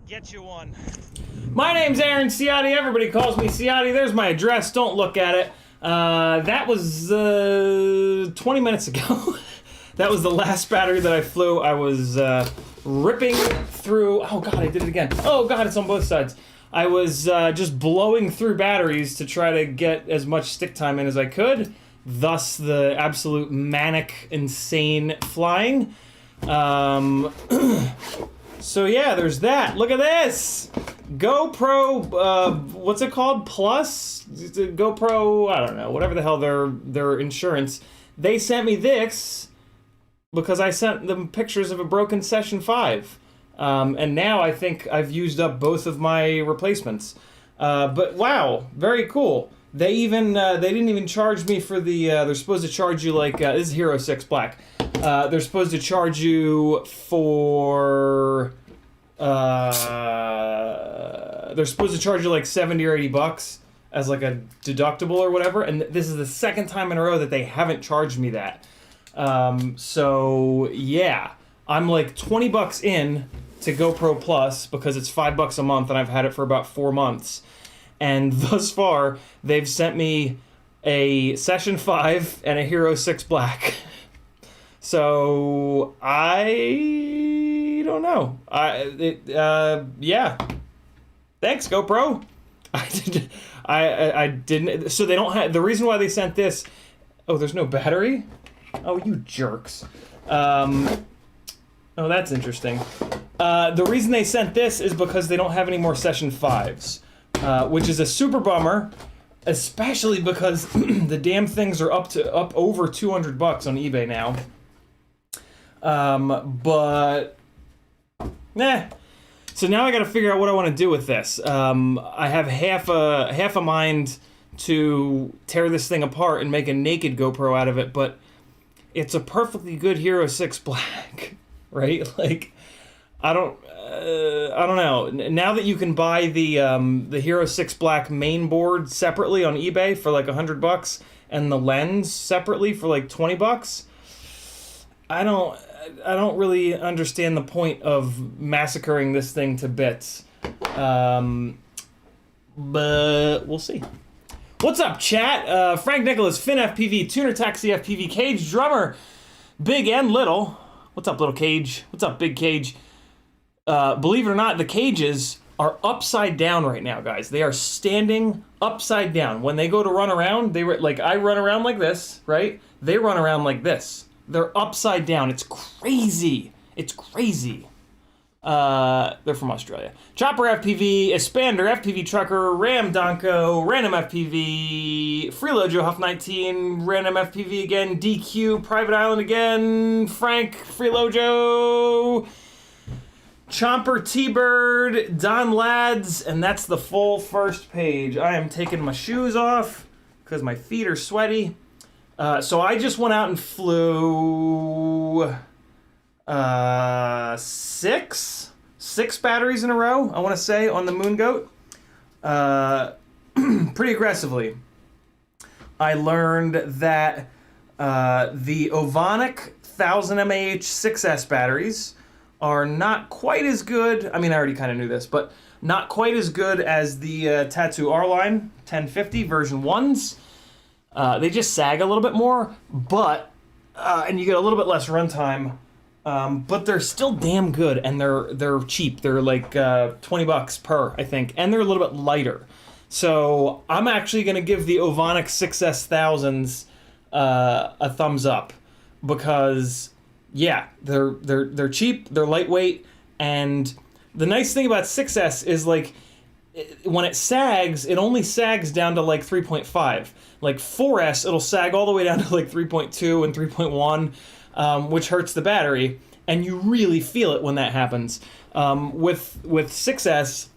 Get you one. My name's Aaron Ciotti. Everybody calls me Ciotti. There's my address. Don't look at it. That was 20 minutes ago. That was the last battery that I flew. I was ripping through. Oh god, I did it again. Oh god, it's on both sides. I was just blowing through batteries to try to get as much stick time in as I could. Thus, the absolute manic, insane flying. So yeah, there's that. Look at this! GoPro, what's it called? Plus? GoPro, I don't know, whatever the hell their insurance. They sent me this because I sent them pictures of a broken Session 5. And now I think I've used up both of my replacements. But wow, very cool. They even, they didn't even charge me for the, they're supposed to charge you like, this is Hero 6 Black. They're supposed to charge you for, they're supposed to charge you like 70 or 80 bucks as like a deductible or whatever. And this is the second time in a row that they haven't charged me that. So yeah, I'm like 20 bucks in to GoPro Plus because it's $5 a month and I've had it for about 4 months. And thus far, they've sent me a Session 5 and a Hero 6 Black. So I don't know. Yeah. Thanks, GoPro. I didn't. So they don't have the reason why they sent this. Oh, there's no battery. Oh, you jerks. Oh, that's interesting. The reason they sent this is because they don't have any more Session 5s, which is a super bummer. Especially because the damn things are up over $200 on eBay now. But so now I got to figure out what I want to do with this. I have half a mind to tear this thing apart and make a naked GoPro out of it, but it's a perfectly good Hero 6 Black, right? Like, I don't know. Now that you can buy the Hero 6 Black main board separately on eBay for like $100 and the lens separately for like $20, I don't really understand the point of massacring this thing to bits. But we'll see. What's up, chat? Frank Nicholas, FinFPV, Tuner Taxi FPV, Cage Drummer, Big and Little. What's up, Little Cage? What's up, Big Cage? Believe it or not, the cages are upside down right now, guys. They are standing upside down. When they go to run around, I run around like this, right? They run around like this. They're upside down. It's crazy. It's crazy. They're from Australia. Chopper FPV, Expander FPV Trucker, Ram Donko, Random FPV, Freelojo Huff 19, Random FPV again, DQ, Private Island again, Frank, Freelojo, Chomper T-Bird, Don Lads, and that's the full first page. I am taking my shoes off because my feet are sweaty. So I just went out and flew six batteries in a row, I want to say, on the Moon Goat. Pretty aggressively. I learned that the Ovonic 1000 mAh 6S batteries are not quite as good. I mean, I already kind of knew this, but not quite as good as the Tattoo R-Line 1050 version 1s. They just sag a little bit more, but and you get a little bit less runtime, but they're still damn good, and they're cheap. They're like $20 per, I think, and they're a little bit lighter. So I'm actually gonna give the Ovonic 6S 1000s a thumbs up because yeah, they're cheap, they're lightweight, and the nice thing about 6S is like when it sags, it only sags down to like 3.5. Like 4S, it'll sag all the way down to like 3.2 and 3.1, which hurts the battery, and you really feel it when that happens. With 6S,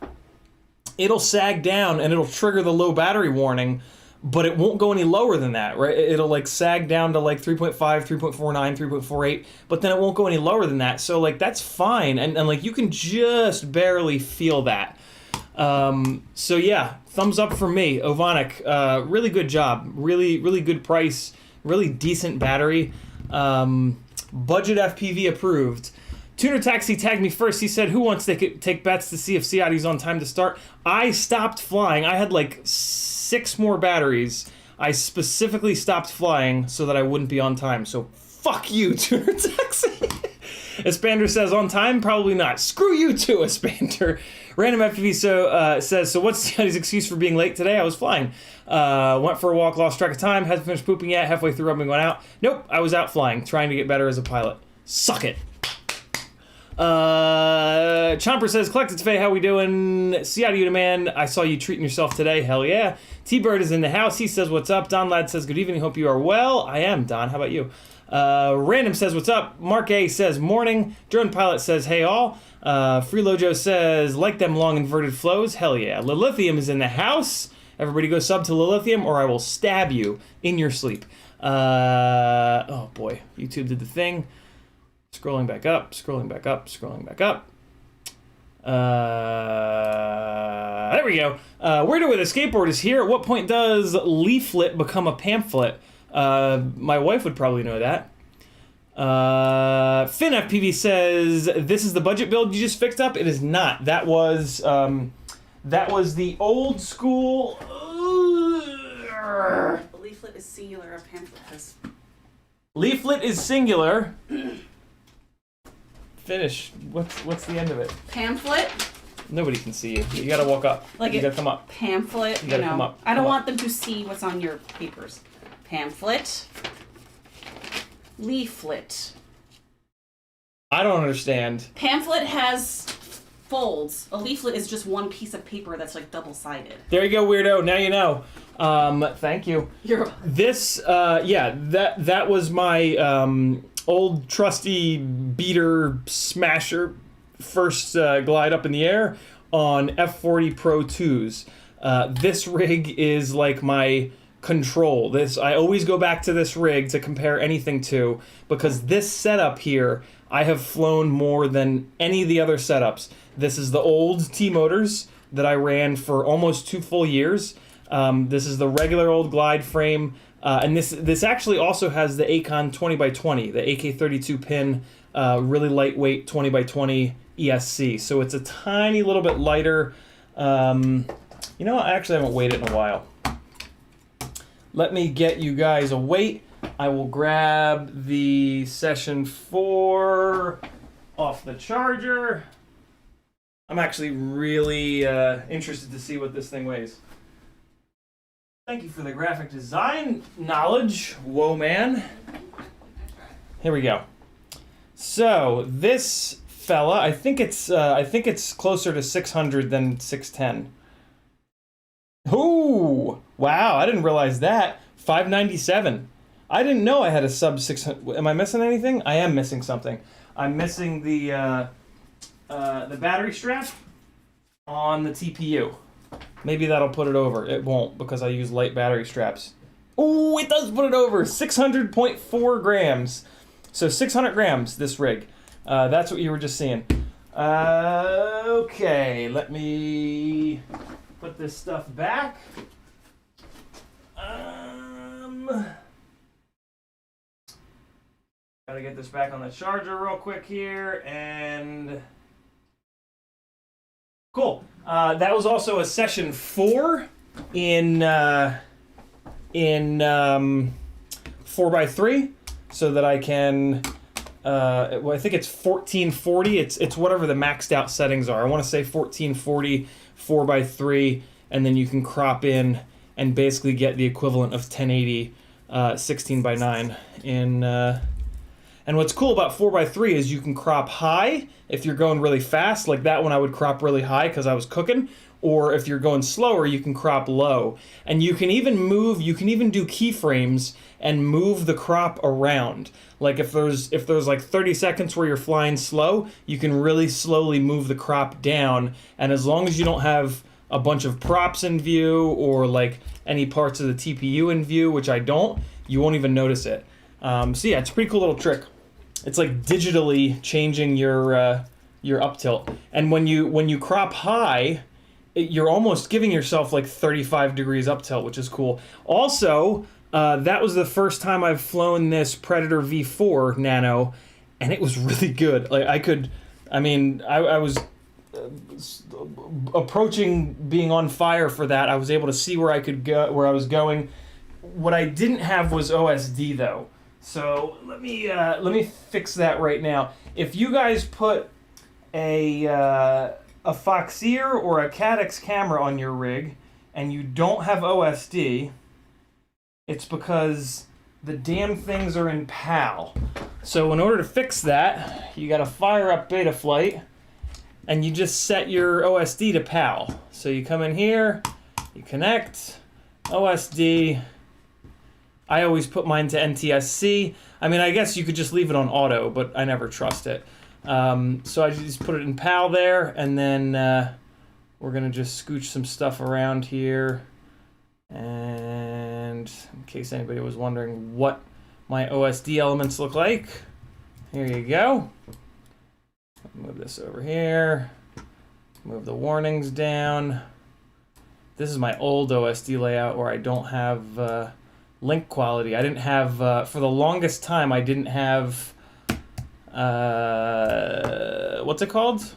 it'll sag down and it'll trigger the low battery warning, but it won't go any lower than that, right? It'll like sag down to like 3.5, 3.49, 3.48, but then it won't go any lower than that. So like that's fine, and like you can just barely feel that. So yeah, thumbs up for me, Ovonic. Really good job, really good price, really decent battery. Budget FPV approved. Tuner Taxi tagged me first. He said, who wants to take bets to see if Ciotti's on time to start? I stopped flying. I had like 6 more batteries. I specifically stopped flying so that I wouldn't be on time. So Fuck you, Tuner Taxi. Espander says, on time? Probably not. Screw you too, Espander. Random FPV says, so what's Ciotti's excuse for being late today? I was flying. Went for a walk, lost track of time, hasn't finished pooping yet, halfway through rubbing, going out. Nope, I was out flying, trying to get better as a pilot. Suck it. Chomper says, Collected Faye, how we doing? Ciotti, you the man. I saw you treating yourself today. Hell yeah. T-Bird is in the house. He says, what's up? Don Ladd says, good evening. Hope you are well. I am, Don. How about you? Random says, what's up? Mark A says, morning. Drone Pilot says, hey all. Freelojo says, like them long inverted flows. Hell yeah. Lilithium is in the house. Everybody go sub to Lilithium or I will stab you in your sleep. Oh boy. YouTube did the thing. Scrolling back up, scrolling back up, scrolling back up. There we go. Where do with a skateboard is here. At what point does leaflet become a pamphlet? My wife would probably know that. Finn FPV says, this is the budget build you just fixed up? It is not. That was the old school. A leaflet is singular, a pamphlet is. Leaflet is singular. Finish. What's the end of it? Pamphlet. Nobody can see you. You gotta walk up. Like you gotta come up. Pamphlet. You gotta come up. I don't want them to see what's on your papers. Pamphlet. Leaflet. I don't understand. Pamphlet has folds. A leaflet is just one piece of paper that's like double-sided. There you go, weirdo. Now you know. Thank you. This, that was my old trusty beater smasher first glide up in the air on F40 Pro 2s. This rig is like my control. I always go back to this rig to compare anything to, because this setup here I have flown more than any of the other setups. This is the old T-Motors that I ran for almost 2 full years. This is the regular old glide frame, and this actually also has the Acon 20x20, the AK32 pin, really lightweight 20x20 ESC. So it's a tiny little bit lighter. You know, I actually haven't weighed it in a while. Let me get you guys a weight. I will grab the Session 4 off the charger. I'm actually really interested to see what this thing weighs. Thank you for the graphic design knowledge, whoa man. Here we go. So this fella, I think it's closer to 600 than 610. Ooh, wow! I didn't realize that. 597. I didn't know I had a sub 600. Am I missing anything? I am missing something. I'm missing the battery strap on the TPU. Maybe that'll put it over. It won't, because I use light battery straps. Ooh, it does put it over. 600.4 grams. So 600 grams, this rig. That's what you were just seeing. Okay, let me put this stuff back. Gotta get this back on the charger real quick here, and cool. That was also a Session 4 in 4x3, so that I can. Well, I think it's 1440. It's whatever the maxed out settings are. I want to say 1440 4x3, and then you can crop in and basically get the equivalent of 1080 16x9 in. And what's cool about 4x3 is you can crop high if you're going really fast. Like that one I would crop really high because I was cooking. Or if you're going slower, you can crop low. And you can even do keyframes and move the crop around. Like if there's like 30 seconds where you're flying slow, you can really slowly move the crop down. And as long as you don't have a bunch of props in view or like any parts of the TPU in view, which I don't, you won't even notice it. So yeah, it's a pretty cool little trick. It's like digitally changing your up tilt. And when you crop high, you're almost giving yourself like 35 degrees up tilt, which is cool. Also, that was the first time I've flown this Predator V4 Nano, and it was really good. Like I was approaching being on fire for that. I was able to see where I was going. What I didn't have was OSD though. So let me fix that right now. If you guys put a Foxeer or a Caddx camera on your rig and you don't have OSD, it's because the damn things are in PAL. So in order to fix that, you gotta fire up Betaflight and you just set your OSD to PAL. So you come in here, you connect, OSD. I always put mine to NTSC. I mean, I guess you could just leave it on auto, but I never trust it. So I just put it in PAL there, and then we're gonna just scooch some stuff around here. And in case anybody was wondering what my OSD elements look like, here you go. Move this over here. Move the warnings down. This is my old OSD layout where I don't have link quality. I didn't have, for the longest time, I didn't have, what's it called?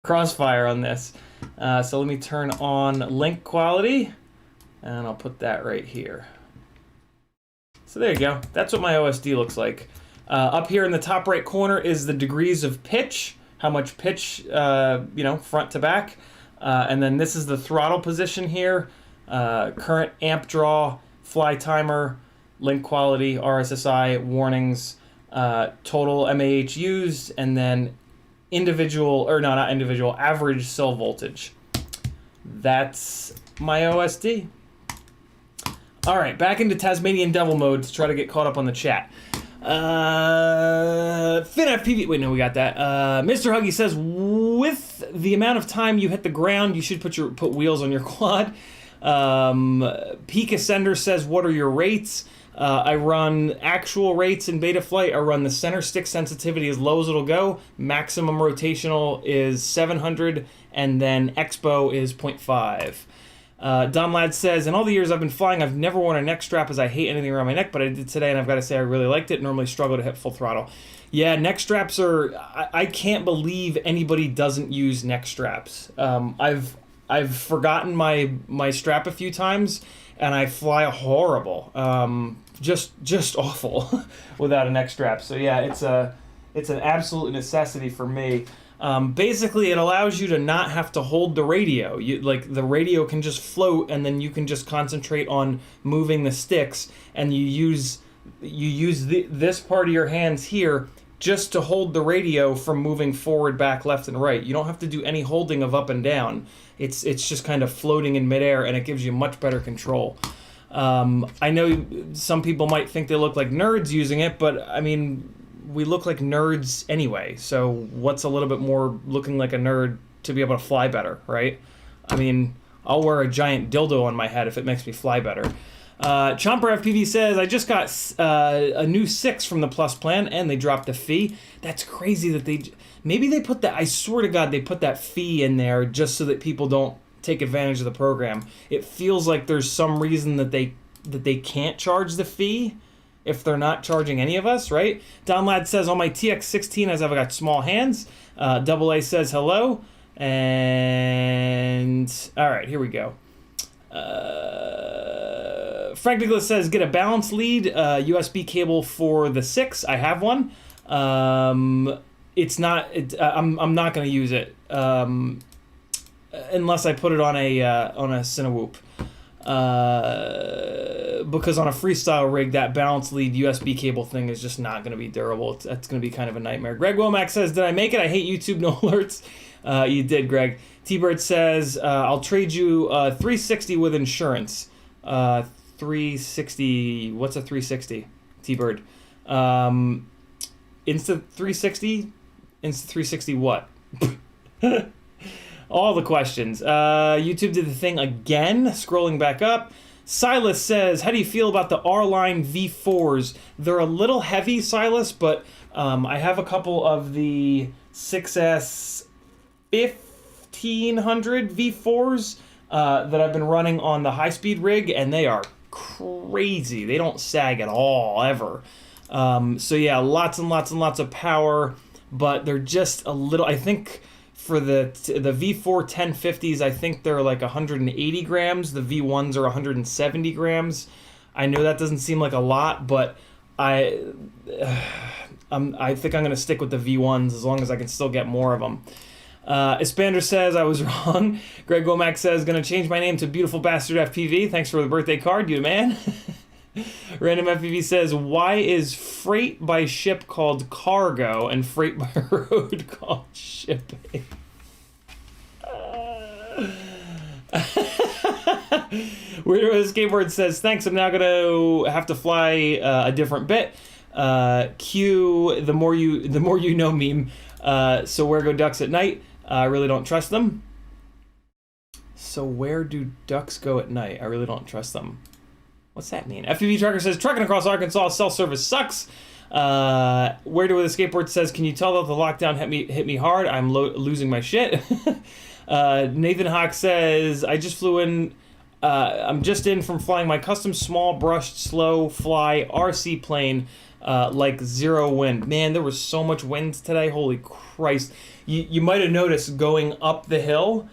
Crossfire on this. So let me turn on link quality, and I'll put that right here. So there you go. That's what my OSD looks like. Up here in the top right corner is the degrees of pitch, how much pitch, front to back. And then this is the throttle position here, current amp draw, fly timer, link quality, RSSI, warnings, total MAH used, and then average cell voltage. That's my OSD. All right, back into Tasmanian Devil mode to try to get caught up on the chat. FinFPV, wait, no, we got that. Mr. Huggy says, with the amount of time you hit the ground, you should put wheels on your quad. Peak Ascender says, what are your rates? I run actual rates in Betaflight. I run the center stick sensitivity as low as it'll go. Maximum rotational is 700, and then Expo is 0.5. Don Ladd says, in all the years I've been flying, I've never worn a neck strap as I hate anything around my neck, but I did today, and I've got to say I really liked it. Normally struggle to hit full throttle. Yeah, neck straps are... I can't believe anybody doesn't use neck straps. I've forgotten my strap a few times, and I fly horrible. Just awful without a neck strap. So yeah, it's an absolute necessity for me. Basically, it allows you to not have to hold the radio. The radio can just float, and then you can just concentrate on moving the sticks, and you use this part of your hands here just to hold the radio from moving forward, back, left, and right. You don't have to do any holding of up and down. It's just kind of floating in midair, and it gives you much better control. I know some people might think they look like nerds using it, but I mean, we look like nerds anyway, so what's a little bit more looking like a nerd to be able to fly better, right? I mean, I'll wear a giant dildo on my head if it makes me fly better. Chomper FPV says, I just got a new 6 from the Plus plan, and they dropped the fee. That's crazy that maybe they put that, I swear to God, they put that fee in there just so that people don't take advantage of the program. It feels like there's some reason that they can't charge the fee if they're not charging any of us, right? Don Ladd says, on my TX16 as I've got small hands. Double A says hello. And all right, here we go. Frank Nicholas says, get a balance lead, USB cable for the 6. I have one. It's not. I'm not going to use it unless I put it on a Cinewoop. Because on a freestyle rig, that balance lead USB cable thing is just not going to be durable. That's going to be kind of a nightmare. Greg Womack says, did I make it? I hate YouTube, no alerts. You did, Greg. T-Bird says, I'll trade you 360 with insurance. 360, what's a 360? T-Bird. Insta 360? Insta 360 what? All the questions. YouTube did the thing again. Scrolling back up. Silas says, how do you feel about the R-Line V4s? They're a little heavy, Silas, but I have a couple of the 6S 1500 V4s that I've been running on the high-speed rig, and they are crazy. They don't sag at all, ever. So yeah, lots and lots and lots of power, but they're just a little, I think for the V4 1050s, I think they're like 180 grams. The V1s are 170 grams. I know that doesn't seem like a lot, but I think I'm going to stick with the V1s as long as I can still get more of them. Espander says, I was wrong. Greg Womack says, going to change my name to Beautiful Bastard FPV. Thanks for the birthday card, you the man. Random FPV says, why is freight by ship called cargo and freight by road called shipping? Weirdo Skateboard says, thanks, I'm now going to have to fly a different bit. Q, the more you know meme. So where go ducks at night? I really don't trust them. So where do ducks go at night? I really don't trust them. What's that mean? FPV Trucker says, trucking across Arkansas, self-service sucks. Where do the skateboard says, can you tell that the lockdown hit me hard? I'm losing my shit. Nathan Hawk says, I just flew in. I'm just in from flying my custom small brushed slow fly RC plane, like zero wind. Man, there was so much wind today. Holy Christ. You might have noticed going up the hill,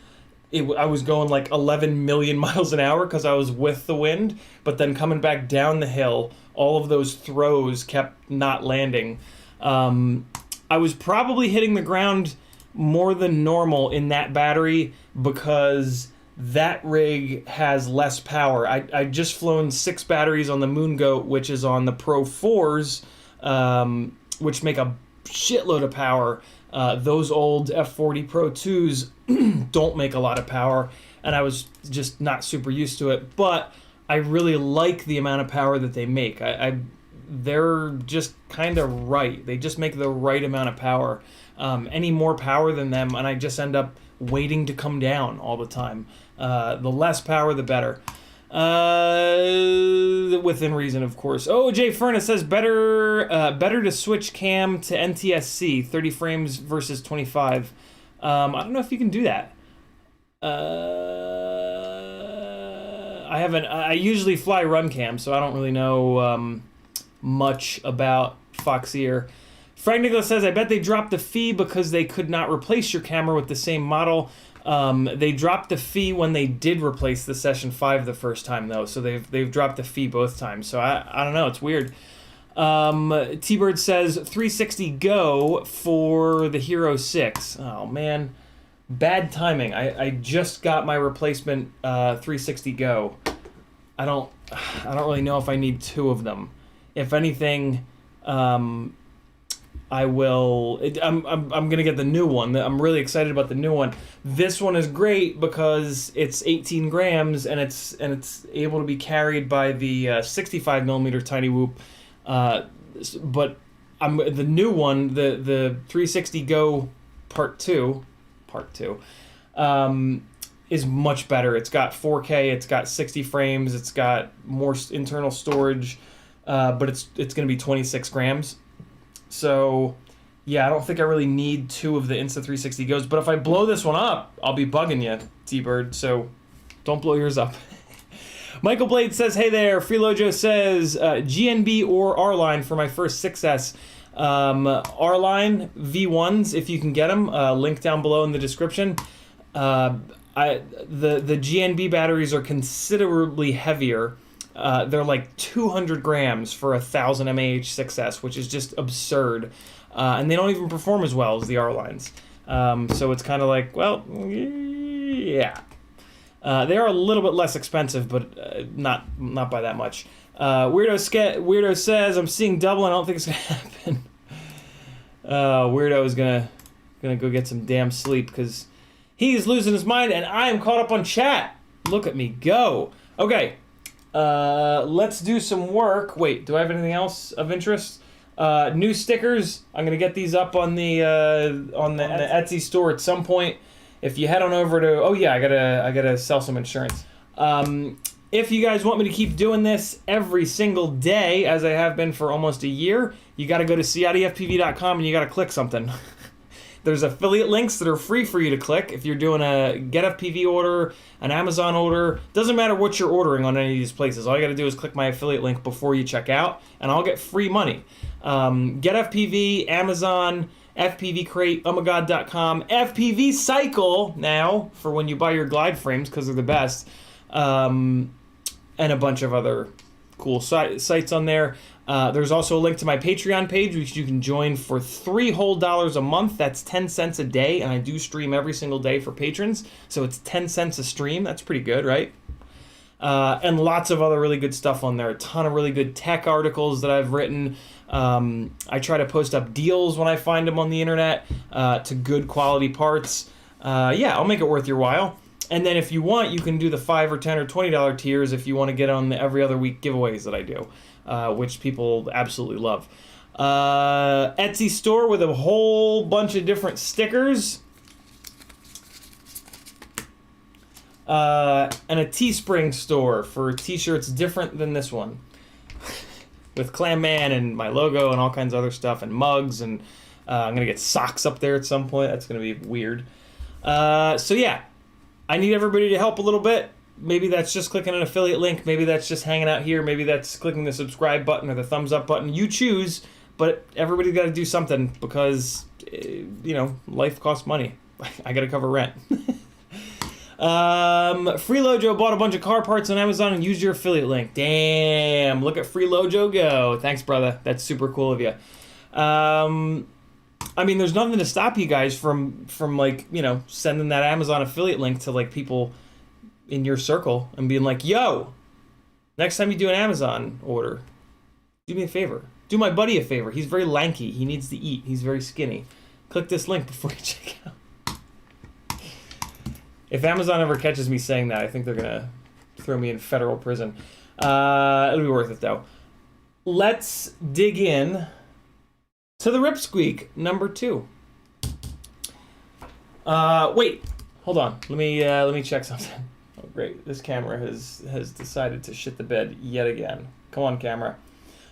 I was going like 11 million miles an hour because I was with the wind, but then coming back down the hill, all of those throws kept not landing. I was probably hitting the ground more than normal in that battery because that rig has less power. I just flown 6 batteries on the Moon Goat, which is on the Pro 4s, which make a shitload of power. Those old F40 Pro 2s don't make a lot of power, and I was just not super used to it, but I really like the amount of power that they make. They're just kind of right. They just make the right amount of power. Any more power than them, and I just end up waiting to come down all the time. The less power, the better. Within reason, of course. Oh, Jay Furnace says, better to switch cam to NTSC, 30 frames versus 25. I don't know if you can do that. I haven't. I usually fly run cam, so I don't really know much about Foxeer. Frank Nicholas says, I bet they dropped the fee because they could not replace your camera with the same model. They dropped the fee when they did replace the Session 5 the first time, though, so they've dropped the fee both times. So I don't know, it's weird. T-Bird says, 360 Go for the Hero 6. Oh, man. Bad timing. I just got my replacement 360 Go. I don't really know if I need 2 of them. If anything, I will. I'm gonna get the new one. I'm really excited about the new one. This one is great because it's 18 grams and it's able to be carried by the 65 millimeter Tiny Whoop. But the new one, the 360 Go Part 2, is much better. It's got 4K. It's got 60 frames. It's got more internal storage, but it's gonna be 26 grams. So, yeah, I don't think I really need 2 of the Insta360 Goes. But if I blow this one up, I'll be bugging you, T-Bird. So, don't blow yours up. Michael Blade says, hey there. Freelojo says, GNB or R-Line for my first 6S. R-Line V1s, if you can get them. Link down below in the description. The GNB batteries are considerably heavier. They're like 200 grams for 1,000 mAh 6S, which is just absurd. And they don't even perform as well as the R-Lines. So it's kind of like, well, yeah. They are a little bit less expensive, but not by that much. Weirdo says, I'm seeing double, and I don't think it's going to happen. Weirdo is gonna go get some damn sleep because he's losing his mind, and I am caught up on chat. Look at me go. Okay. Let's do some work. Wait, do I have anything else of interest? New stickers. I'm gonna get these up on the Etsy store at some point. If you head on over to, oh yeah, I gotta sell some insurance. If you guys want me to keep doing this every single day, as I have been for almost a year, you gotta go to CiottiFPV.com and you gotta click something. There's affiliate links that are free for you to click if you're doing a GetFPV order, an Amazon order. Doesn't matter what you're ordering on any of these places. All you got to do is click my affiliate link before you check out, and I'll get free money. GetFPV, Amazon, FPV Crate, ohmygod.com, FPV Cycle now for when you buy your glide frames because they're the best, and a bunch of other cool sites on there. There's also a link to my Patreon page, which you can join for $3 whole a month. That's 10 cents a day, and I do stream every single day for patrons, so it's 10 cents a stream. That's pretty good, right? And lots of other really good stuff on there. A ton of really good tech articles that I've written. I try to post up deals when I find them on the internet to good quality parts. Yeah, I'll make it worth your while. And then if you want, you can do the $5 or $10 or $20 tiers if you want to get on the every other week giveaways that I do, which people absolutely love. Etsy store with a whole bunch of different stickers. And a Teespring store for t-shirts different than this one. With Clam Man and my logo and all kinds of other stuff and mugs, and I'm going to get socks up there at some point. That's going to be weird. So yeah, I need everybody to help a little bit. Maybe that's just clicking an affiliate link. Maybe that's just hanging out here. Maybe that's clicking the subscribe button or the thumbs up button. You choose, but everybody's got to do something because, life costs money. I got to cover rent. Freelojo bought a bunch of car parts on Amazon and used your affiliate link. Damn, look at Freelojo go. Thanks, brother. That's super cool of you. There's nothing to stop you guys from sending that Amazon affiliate link to people in your circle and being like, yo, next time you do an Amazon order, do me a favor. Do my buddy a favor. He's very lanky. He needs to eat. He's very skinny. Click this link before you check out. If Amazon ever catches me saying that, I think they're going to throw me in federal prison. It'll be worth it, though. Let's dig in to the Rip Squeak number 2. Wait, hold on. Let me check something. Oh, great. This camera has decided to shit the bed yet again. Come on, camera.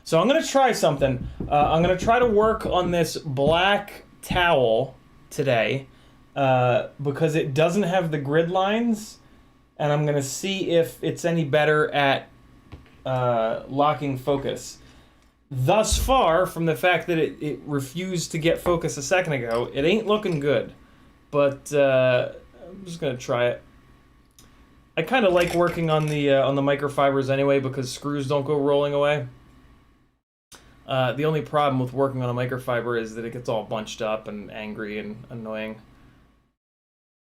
So I'm going to try something. I'm going to try to work on this black towel today because it doesn't have the grid lines, and I'm going to see if it's any better at locking focus. Thus far, from the fact that it refused to get focus a second ago, it ain't looking good. But I'm just going to try it. I kind of like working on the microfibers anyway because screws don't go rolling away. The only problem with working on a microfiber is that it gets all bunched up and angry and annoying.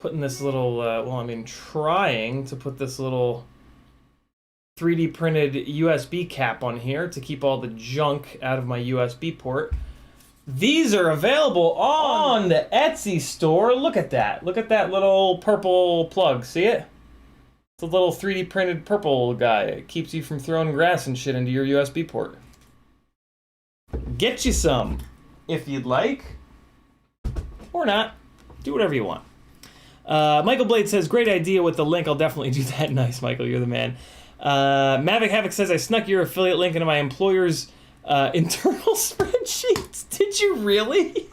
Putting this little, trying to put this little 3D printed USB cap on here to keep all the junk out of my USB port. These are available on the Etsy store. Look at that. Look at that little purple plug. See it? It's a little 3D printed purple guy. It keeps you from throwing grass and shit into your USB port. Get you some if you'd like. Or not. Do whatever you want. Michael Blade says, great idea with the link. I'll definitely do that. Nice, Michael. You're the man. Mavic Havoc says, I snuck your affiliate link into my employer's internal spreadsheets. Did you really?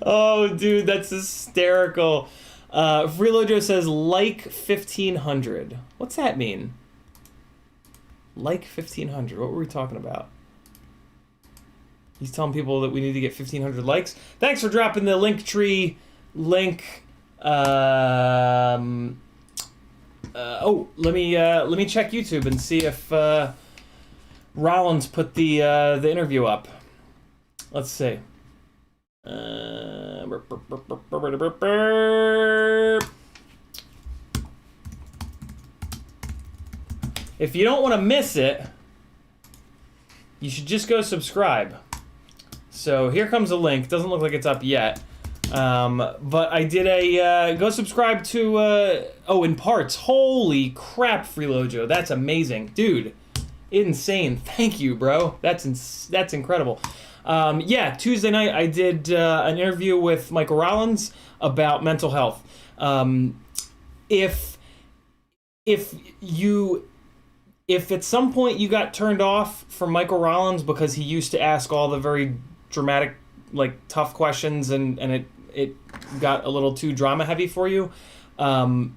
Oh, dude, that's hysterical. Freelojo says, like 1,500. What's that mean? Like 1,500. What were we talking about? He's telling people that we need to get 1,500 likes. Thanks for dropping the Linktree link. Let me check YouTube and see if Rollins put the interview up. Let's see. If you don't want to miss it, you should just go subscribe. So here comes a link. Doesn't look like it's up yet. But I did go subscribe to, in parts. Holy crap, Freelojo. That's amazing. Dude, insane. Thank you, bro. That's incredible. Tuesday night I did an interview with Michael Rollins about mental health. If at some point you got turned off from Michael Rollins because he used to ask all the very dramatic, tough questions and it got a little too drama heavy for you,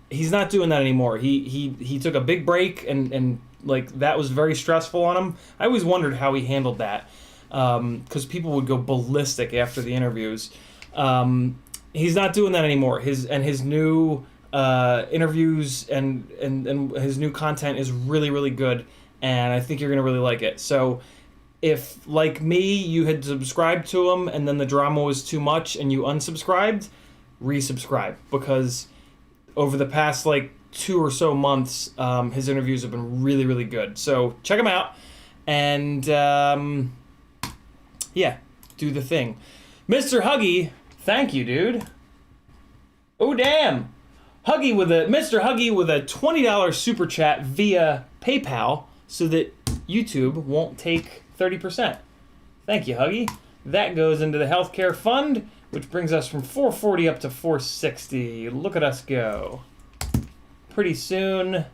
he's not doing that anymore. He took a big break and that was very stressful on him. I always wondered how he handled that because people would go ballistic after the interviews. He's not doing that anymore. His new interviews and his new content is really, really good, and I think you're gonna really like it. So if, like me, you had subscribed to him and then the drama was too much and you unsubscribed, resubscribe, because over the past like 2 or so months, his interviews have been really, really good. So check him out, and yeah, do the thing. Mr. Huggy, thank you, dude. Oh damn, Mr. Huggy with a $20 super chat via PayPal, so that YouTube won't take 30%. Thank you, Huggy. That goes into the healthcare fund, which brings us from 440 up to 460. Look at us go. Pretty soon,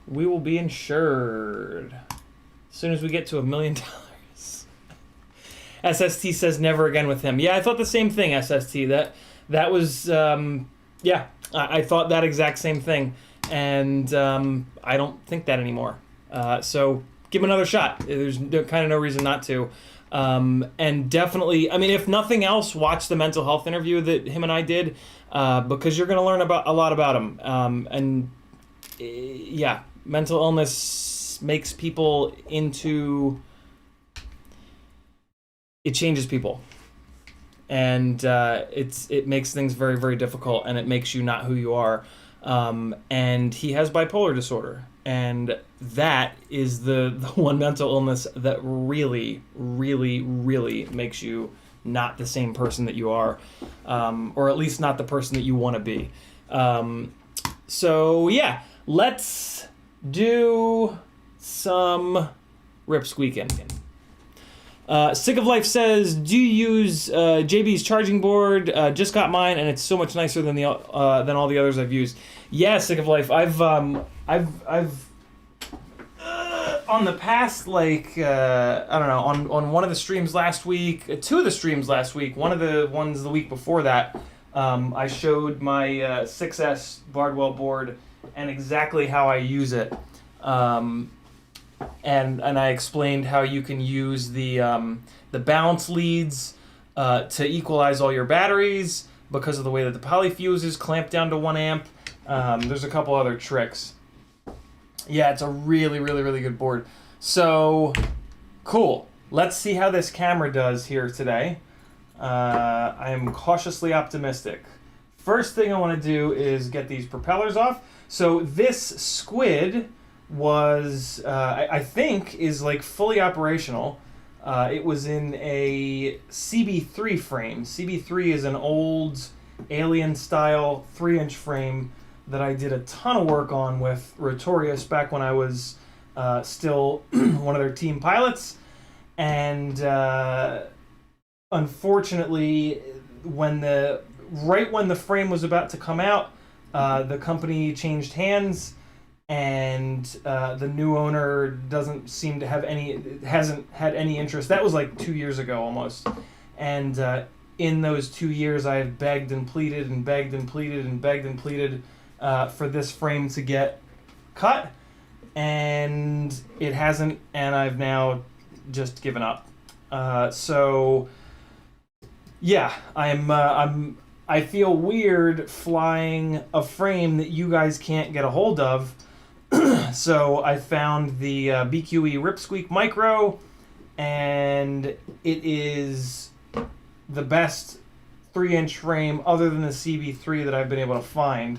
we will be insured. As soon as we get to $1 million. SST says never again with him. Yeah, I thought the same thing, SST. That was, yeah, I thought that exact same thing. And I don't think that anymore. So give him another shot. There's kind of no reason not to. And definitely, I mean, if nothing else, watch the mental health interview that him and I did, because you're going to learn a lot about him. Yeah, mental illness makes people into... It changes people. And it makes things very, very difficult, and it makes you not who you are. And he has bipolar disorder. And that is the one mental illness that really, really, really makes you not the same person that you are, or at least not the person that you want to be. So yeah, let's do some rip squeaking. Sick of Life says, do you use JB's charging board? Just got mine, and it's so much nicer than all the others I've used. Yeah, Sick of Life. I've on the past, like, I don't know, on one of the streams last week, 2 of the streams last week, one of the ones the week before that, I showed my 6S Bardwell board and exactly how I use it. And I explained how you can use the balance leads to equalize all your batteries because of the way that the polyfuse is clamped down to 1 amp. There's a couple other tricks. Yeah, it's a really, really, really good board. So, cool. Let's see how this camera does here today. I am cautiously optimistic. First thing I want to do is get these propellers off. So this squid was, I think, is like fully operational. It was in a CB3 frame. CB3 is an old alien-style 3-inch frame that I did a ton of work on with Rotorius back when I was still one of their team pilots. And unfortunately, right when the frame was about to come out, the company changed hands, and the new owner hasn't had any interest. That was like 2 years ago almost. And in those 2 years, I have begged and pleaded and begged and pleaded and begged and pleaded for this frame to get cut, and it hasn't, and I've now just given up. So yeah, I feel weird flying a frame that you guys can't get a hold of. So I found the BQE Rip Squeak Micro, and it is the best 3-inch frame other than the CB3 that I've been able to find.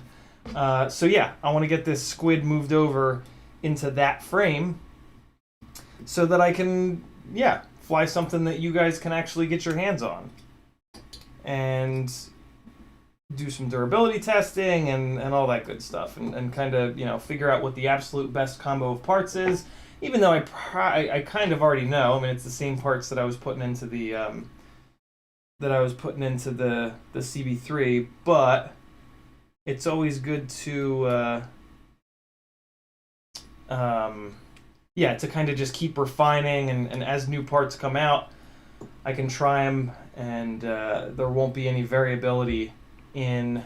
So yeah, I want to get this squid moved over into that frame so that I can, yeah, fly something that you guys can actually get your hands on. And do some durability testing and all that good stuff, and kind of, you know, figure out what the absolute best combo of parts is, even though I kind of already know. I mean, it's the same parts that I was putting into the CB3, but it's always good to yeah, to kind of just keep refining, and as new parts come out, I can try them, and there won't be any variability in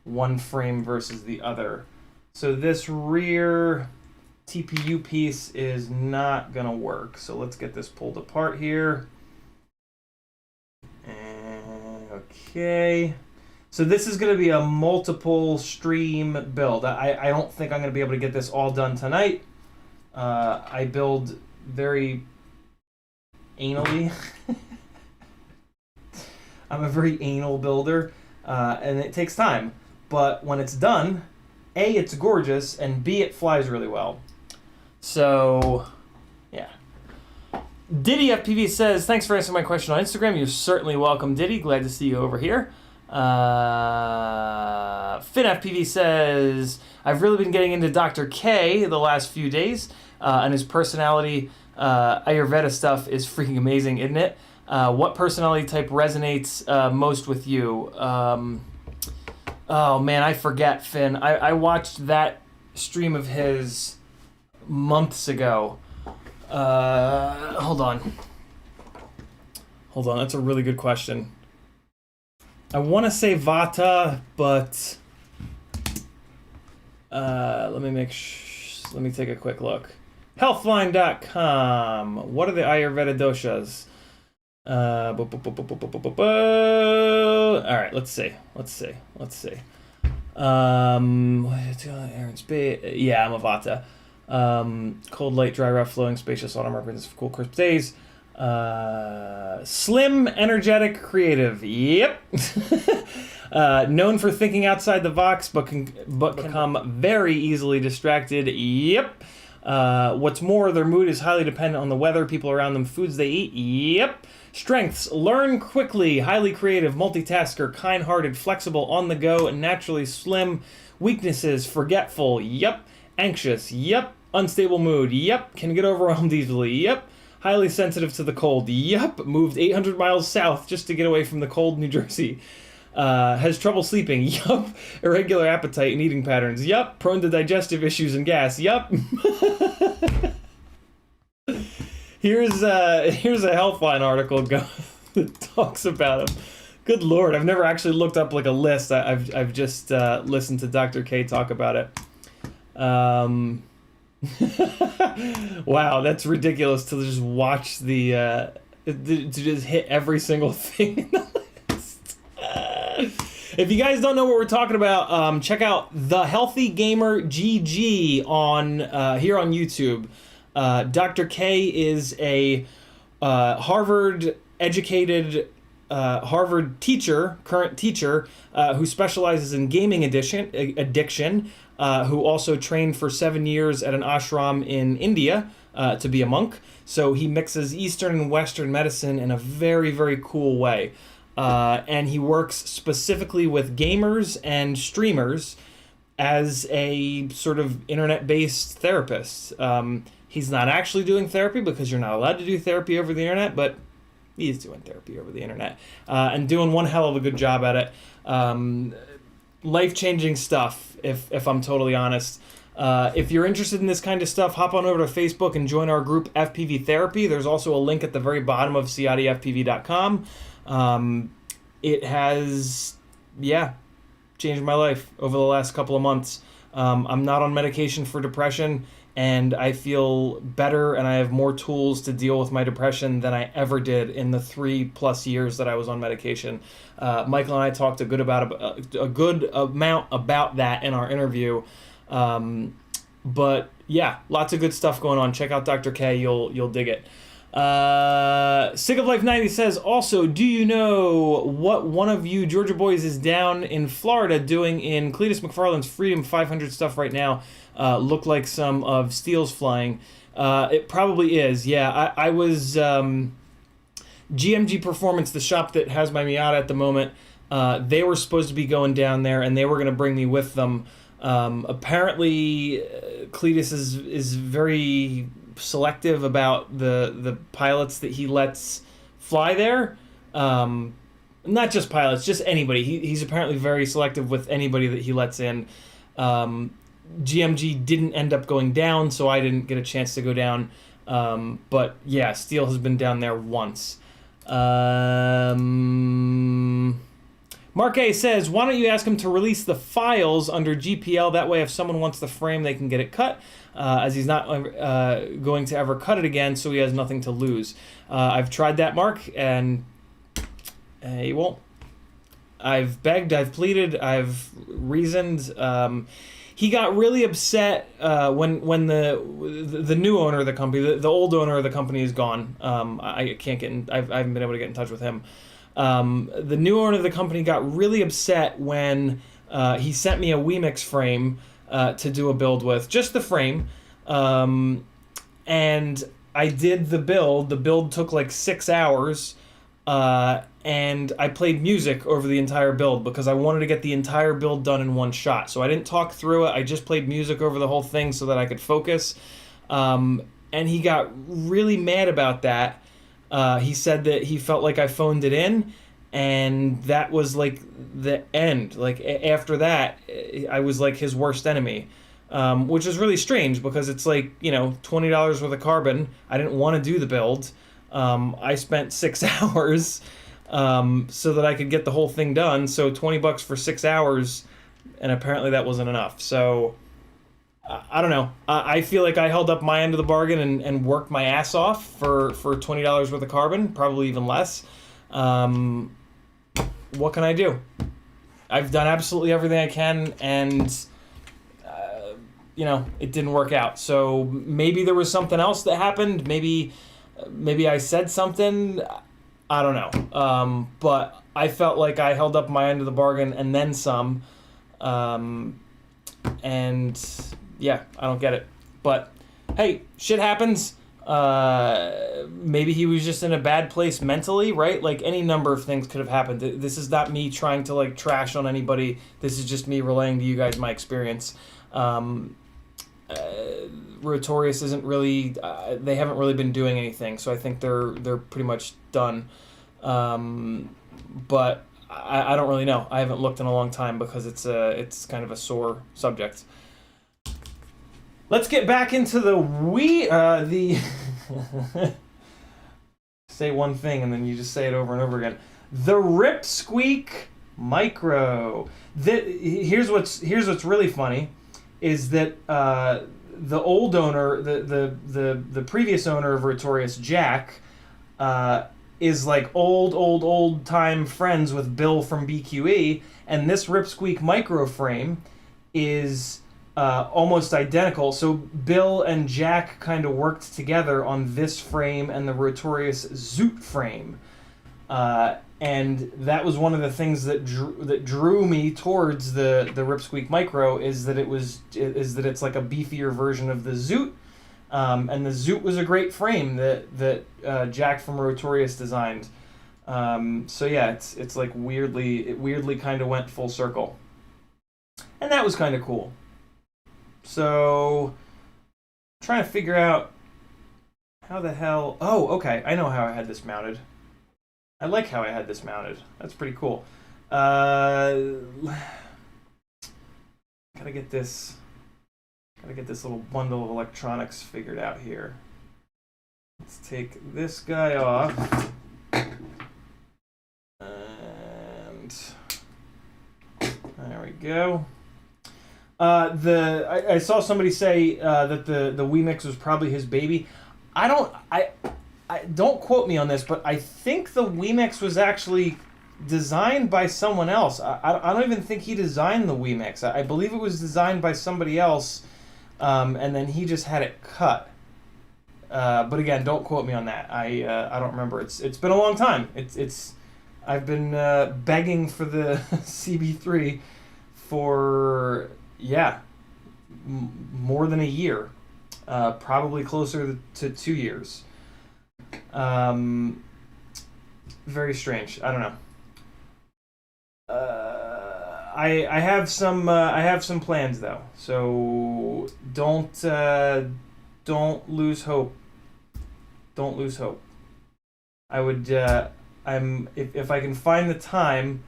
one frame versus the other. So this rear TPU piece is not gonna work. So let's get this pulled apart here. And okay. So this is going to be a multiple stream build. I don't think I'm going to be able to get this all done tonight. I build very anally. I'm a very anal builder, and it takes time. But when it's done, A, it's gorgeous, and B, it flies really well. So, yeah. Diddy FPV says, thanks for answering my question on Instagram. You're certainly welcome, Diddy. Glad to see you over here. Finn FPV says, I've really been getting into Dr. K the last few days, and his personality, Ayurveda stuff is freaking amazing, isn't it? What personality type resonates most with you? Oh man, I forget, Finn. I watched that stream of his months ago. Hold on. That's a really good question. I want to say Vata, but let me take a quick look. Healthline.com. What are the Ayurveda doshas? All right, let's see. Aaron Spade. Yeah, I'm a Vata. Cold, light, dry, rough, flowing, spacious, autumn represents cool, crisp days. Slim, energetic, creative. Yep. Known for thinking outside the box, but can become very easily distracted. Yep. What's more, their mood is highly dependent on the weather, people around them, foods they eat. Yep. Strengths: learn quickly, highly creative, multitasker, kind-hearted, flexible, on the go, and naturally slim. Weaknesses: forgetful. Yep. Anxious. Yep. Unstable mood. Yep. Can get overwhelmed easily. Yep. Highly sensitive to the cold. Yep. Moved 800 miles south just to get away from the cold New Jersey. Has trouble sleeping. Yup. Irregular appetite and eating patterns. Yup. Prone to digestive issues and gas. Yup. Here's a Healthline article that talks about him. Good Lord, I've never actually looked up like a list. I've just listened to Dr. K talk about it. Wow, that's ridiculous to just watch to just hit every single thing in the list. If you guys don't know what we're talking about, check out The Healthy Gamer GG on here on YouTube. Dr. K is a Harvard-educated Harvard teacher, current teacher, who specializes in gaming addiction, who also trained for 7 years at an ashram in India to be a monk. So he mixes Eastern and Western medicine in a very, very cool way. And he works specifically with gamers and streamers as a sort of internet-based therapist. He's not actually doing therapy because you're not allowed to do therapy over the internet, but he's doing therapy over the internet and doing one hell of a good job at it. Life-changing stuff, if I'm totally honest. If you're interested in this kind of stuff, hop on over to Facebook and join our group FPV Therapy. There's also a link at the very bottom of CiottiFPV.com. It has, changed my life over the last couple of months. I'm not on medication for depression, and I feel better and I have more tools to deal with my depression than I ever did in the 3+ years that I was on medication. Michael and I talked a good amount about that in our interview. But yeah, lots of good stuff going on. Check out Dr. K, you'll dig it. Sick of Life 90 says, also, do you know what one of you Georgia boys is down in Florida doing in Cletus McFarland's Freedom 500 stuff right now? Look like some of Steel's flying. It probably is, yeah. I was GMG Performance, the shop that has my Miata at the moment. They were supposed to be going down there, and they were going to bring me with them. Apparently, Cletus is very selective about the pilots that he lets fly there. Not just pilots, just anybody. He's apparently very selective with anybody that he lets in. GMG didn't end up going down, so I didn't get a chance to go down. But yeah, Steel has been down there once. Mark A says, why don't you ask him to release the files under GPL? That way, if someone wants the frame, they can get it cut, as he's not going to ever cut it again, so he has nothing to lose. I've tried that, Mark, and he won't. I've begged, I've pleaded, I've reasoned. He got really upset when the new owner of the company, the old owner of the company, is gone. I can't get in. I haven't been able to get in touch with him. The new owner of the company got really upset when he sent me a Wemix frame to do a build with, just the frame, and I did the build. The build took like 6 hours. And I played music over the entire build because I wanted to get the entire build done in one shot. So I didn't talk through it. I just played music over the whole thing so that I could focus. And he got really mad about that. He said that he felt like I phoned it in, and that was like the end. Like after that, I was like his worst enemy. Which is really strange because it's like, $20 worth of carbon. I didn't want to do the build. I spent 6 hours so that I could get the whole thing done. So $20 for 6 hours, and apparently that wasn't enough. So I don't know. I feel like I held up my end of the bargain and worked my ass off for $20 worth of carbon, probably even less. What can I do? I've done absolutely everything I can, and it didn't work out. So maybe there was something else that happened. Maybe I said something. I don't know. But I felt like I held up my end of the bargain and then some. And yeah, I don't get it. But hey, shit happens. Maybe he was just in a bad place mentally, right? Like any number of things could have happened. This is not me trying to like trash on anybody. This is just me relaying to you guys my experience. Rotorius isn't really, they haven't really been doing anything, so I think they're pretty much done. But I don't really know. I haven't looked in a long time because it's kind of a sore subject. Let's get back into the say one thing and then you just say it over and over again. The Squeak Micro. Here's what's really funny, is that the old owner, the previous owner of Rotorius, Jack, is like old time friends with Bill from BQE, and this Squeak Micro frame is almost identical. So Bill and Jack kind of worked together on this frame and the Rotorius Zoot frame. And that was one of the things that drew me towards the Squeak Micro, is that it's like a beefier version of the Zoot, and the Zoot was a great frame that Jack from Rotorius designed. So yeah, it's like weirdly kind of went full circle, and that was kind of cool. So trying to figure out how the hell. Oh, okay, I know how I had this mounted. I like how I had this mounted. That's pretty cool. Gotta get this little bundle of electronics figured out here. Let's take this guy off. And there we go. I saw somebody say that the Wemix was probably his baby. I don't quote me on this, but I think the Wemix was actually designed by someone else. I don't even think he designed the Wemix. I believe it was designed by somebody else, and then he just had it cut. But again, don't quote me on that. I don't remember. It's been a long time. I've been begging for the CB3 for more than a year, probably closer to 2 years. Very strange. I don't know. I have some plans though, so don't lose hope. Don't lose hope. I would if I can find the time,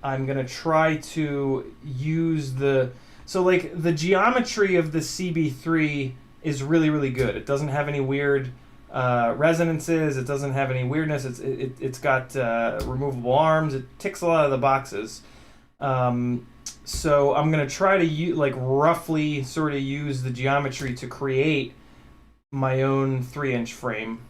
I'm gonna try to use the geometry of the CB3 is really good. It doesn't have any weird resonances. It doesn't have any weirdness. It's got removable arms. It ticks a lot of the boxes. So I'm gonna try to roughly sort of use the geometry to create my own 3-inch frame.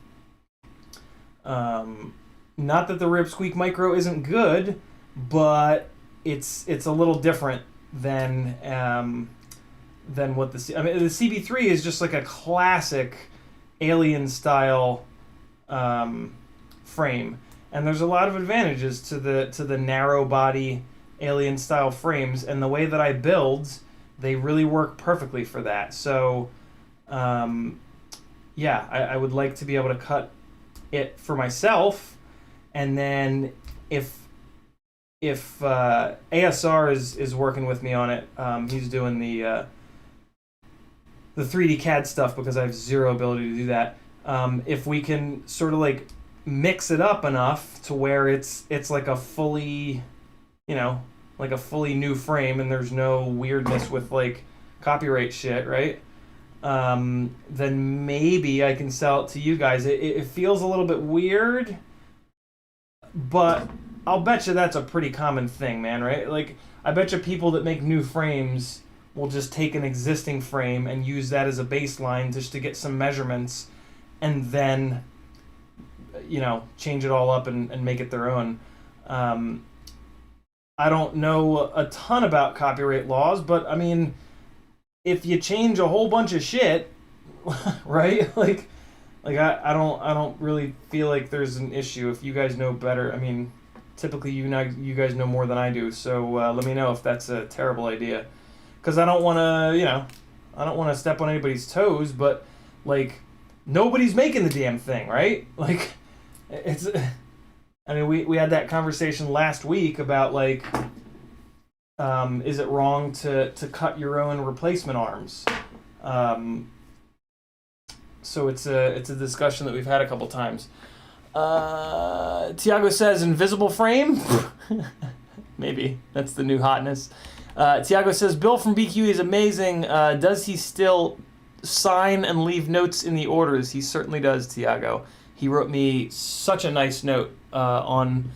Not that the Squeak Micro isn't good, but it's a little different than what the CB3 is just like a classic alien style frame, and there's a lot of advantages to the narrow body alien style frames, and the way that I build, they really work perfectly for that. So yeah, I would like to be able to cut it for myself, and then if ASR is working with me on it, he's doing the 3D CAD stuff because I have zero ability to do that. If we can sort of like mix it up enough to where it's like a fully, like a fully new frame, and there's no weirdness with like copyright shit, right? Then maybe I can sell it to you guys. It feels a little bit weird, but I'll bet you that's a pretty common thing, man, right? Like, I bet you people that make new frames will just take an existing frame and use that as a baseline just to get some measurements, and then, change it all up and make it their own. I don't know a ton about copyright laws, but I mean, if you change a whole bunch of shit, right? Like I don't really feel like there's an issue. If you guys know better, I mean, typically you guys know more than I do. So let me know if that's a terrible idea, because I don't want to step on anybody's toes, but like nobody's making the damn thing, right? Like it's. I mean, we had that conversation last week about like, is it wrong to cut your own replacement arms? So it's a discussion that we've had a couple times. Tiago says invisible frame. Maybe that's the new hotness. Tiago says Bill from BQE is amazing. Does he still sign and leave notes in the orders? He certainly does, Tiago. He wrote me such a nice note on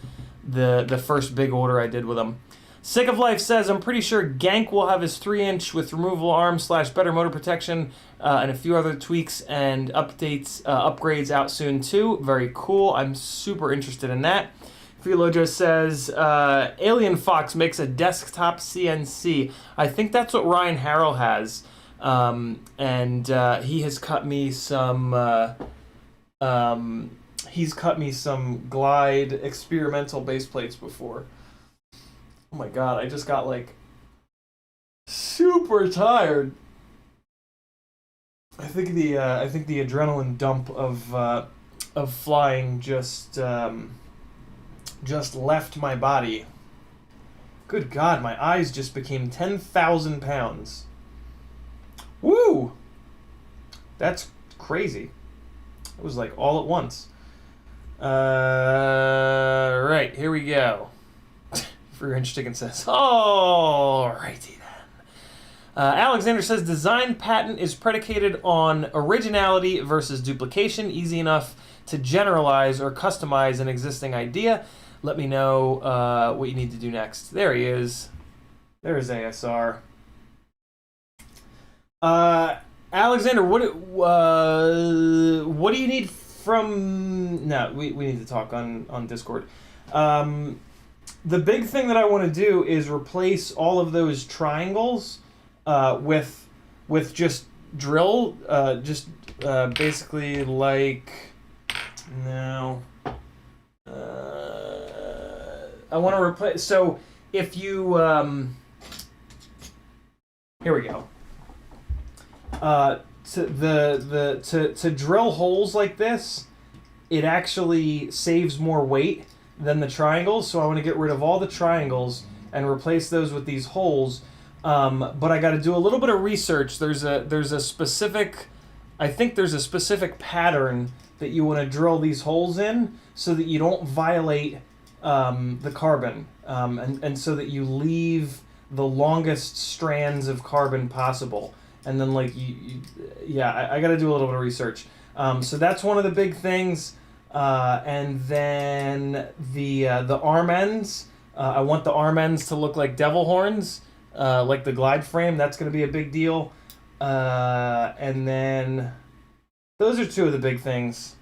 the first big order I did with him. Sick of Life says, I'm pretty sure Gank will have his 3-inch with removable arms / better motor protection and a few other tweaks and upgrades out soon too. Very cool. I'm super interested in that. Philojo says, Alien Fox makes a desktop CNC. I think that's what Ryan Harrell has. And he has cut me some... he's cut me some Glide experimental base plates before. Oh my god, I just got like super tired. I think the adrenaline dump of flying just left my body. Good god, my eyes just became 10,000 pounds. Woo! That's crazy. It was like all at once. Right, here we go. Free Range Chicken says, alrighty then. Alexander says, design patent is predicated on originality versus duplication. Easy enough to generalize or customize an existing idea. Let me know what you need to do next. There he is. There's ASR. Alexander, what do you need from... No, we need to talk on Discord. The big thing that I want to do is replace all of those triangles with just drill, basically like... No. I want to replace... So if you... here we go. To drill holes like this, it actually saves more weight than the triangles, so I want to get rid of all the triangles and replace those with these holes. But I got to do a little bit of research. There's a specific, I think there's a specific pattern that you want to drill these holes in so that you don't violate the carbon, and so that you leave the longest strands of carbon possible. And then like I got to do a little bit of research. So that's one of the big things. And then the arm ends. I want the arm ends to look like devil horns, like the glide frame. That's going to be a big deal. And then those are two of the big things.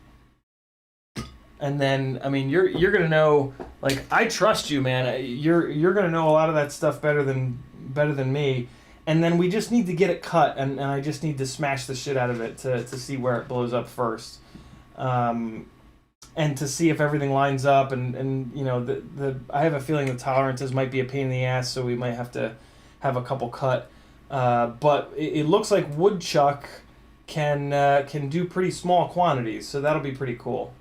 And then, I mean, you're gonna know. Like, I trust you, man. You're gonna know a lot of that stuff better than me. And then we just need to get it cut, and I just need to smash the shit out of it to see where it blows up first, and to see if everything lines up. And you know, I have a feeling the tolerances might be a pain in the ass, so we might have to have a couple cut. But it looks like woodchuck can do pretty small quantities, so that'll be pretty cool.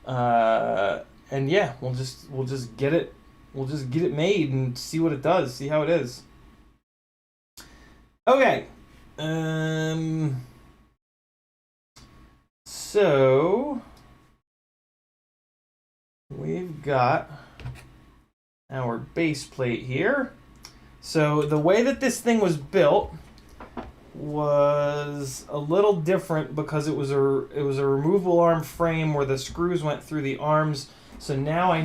And yeah, we'll just get it made and see what it does, see how it is. Okay. So we've got our base plate here. So the way that this thing was built was a little different because it was a removable arm frame where the screws went through the arms. So now I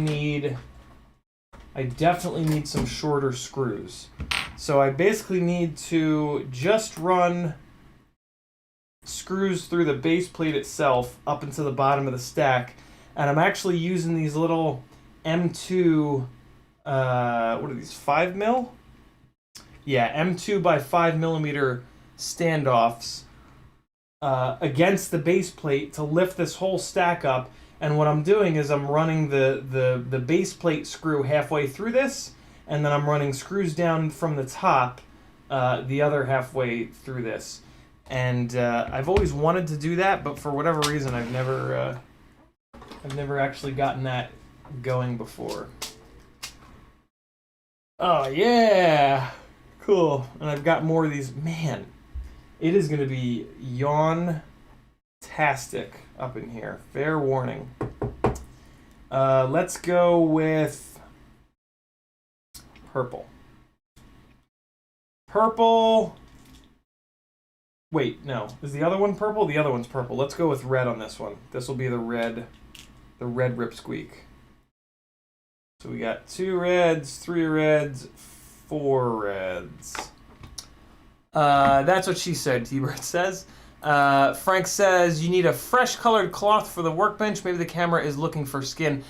definitely need some shorter screws. So I basically need to just run screws through the base plate itself up into the bottom of the stack. And I'm actually using these little M2, what are these, 5 mil? Yeah, M2 by 5 millimeter standoffs against the base plate to lift this whole stack up. And what I'm doing is I'm running the base plate screw halfway through this, and then I'm running screws down from the top the other halfway through this. And I've always wanted to do that, but for whatever reason I've never actually gotten that going before. Oh yeah, cool. And I've got more of these. Man, it is going to be yawn-tastic up in here. Fair warning. Let's go with purple. Purple. Wait, no. Is the other one purple? The other one's purple. Let's go with red on this one. This will be the red Rip Squeak. So we got 2 reds, 3 reds, 4 reds. That's what she said, T-Bird says. Frank says, you need a fresh colored cloth for the workbench. Maybe the camera is looking for skin.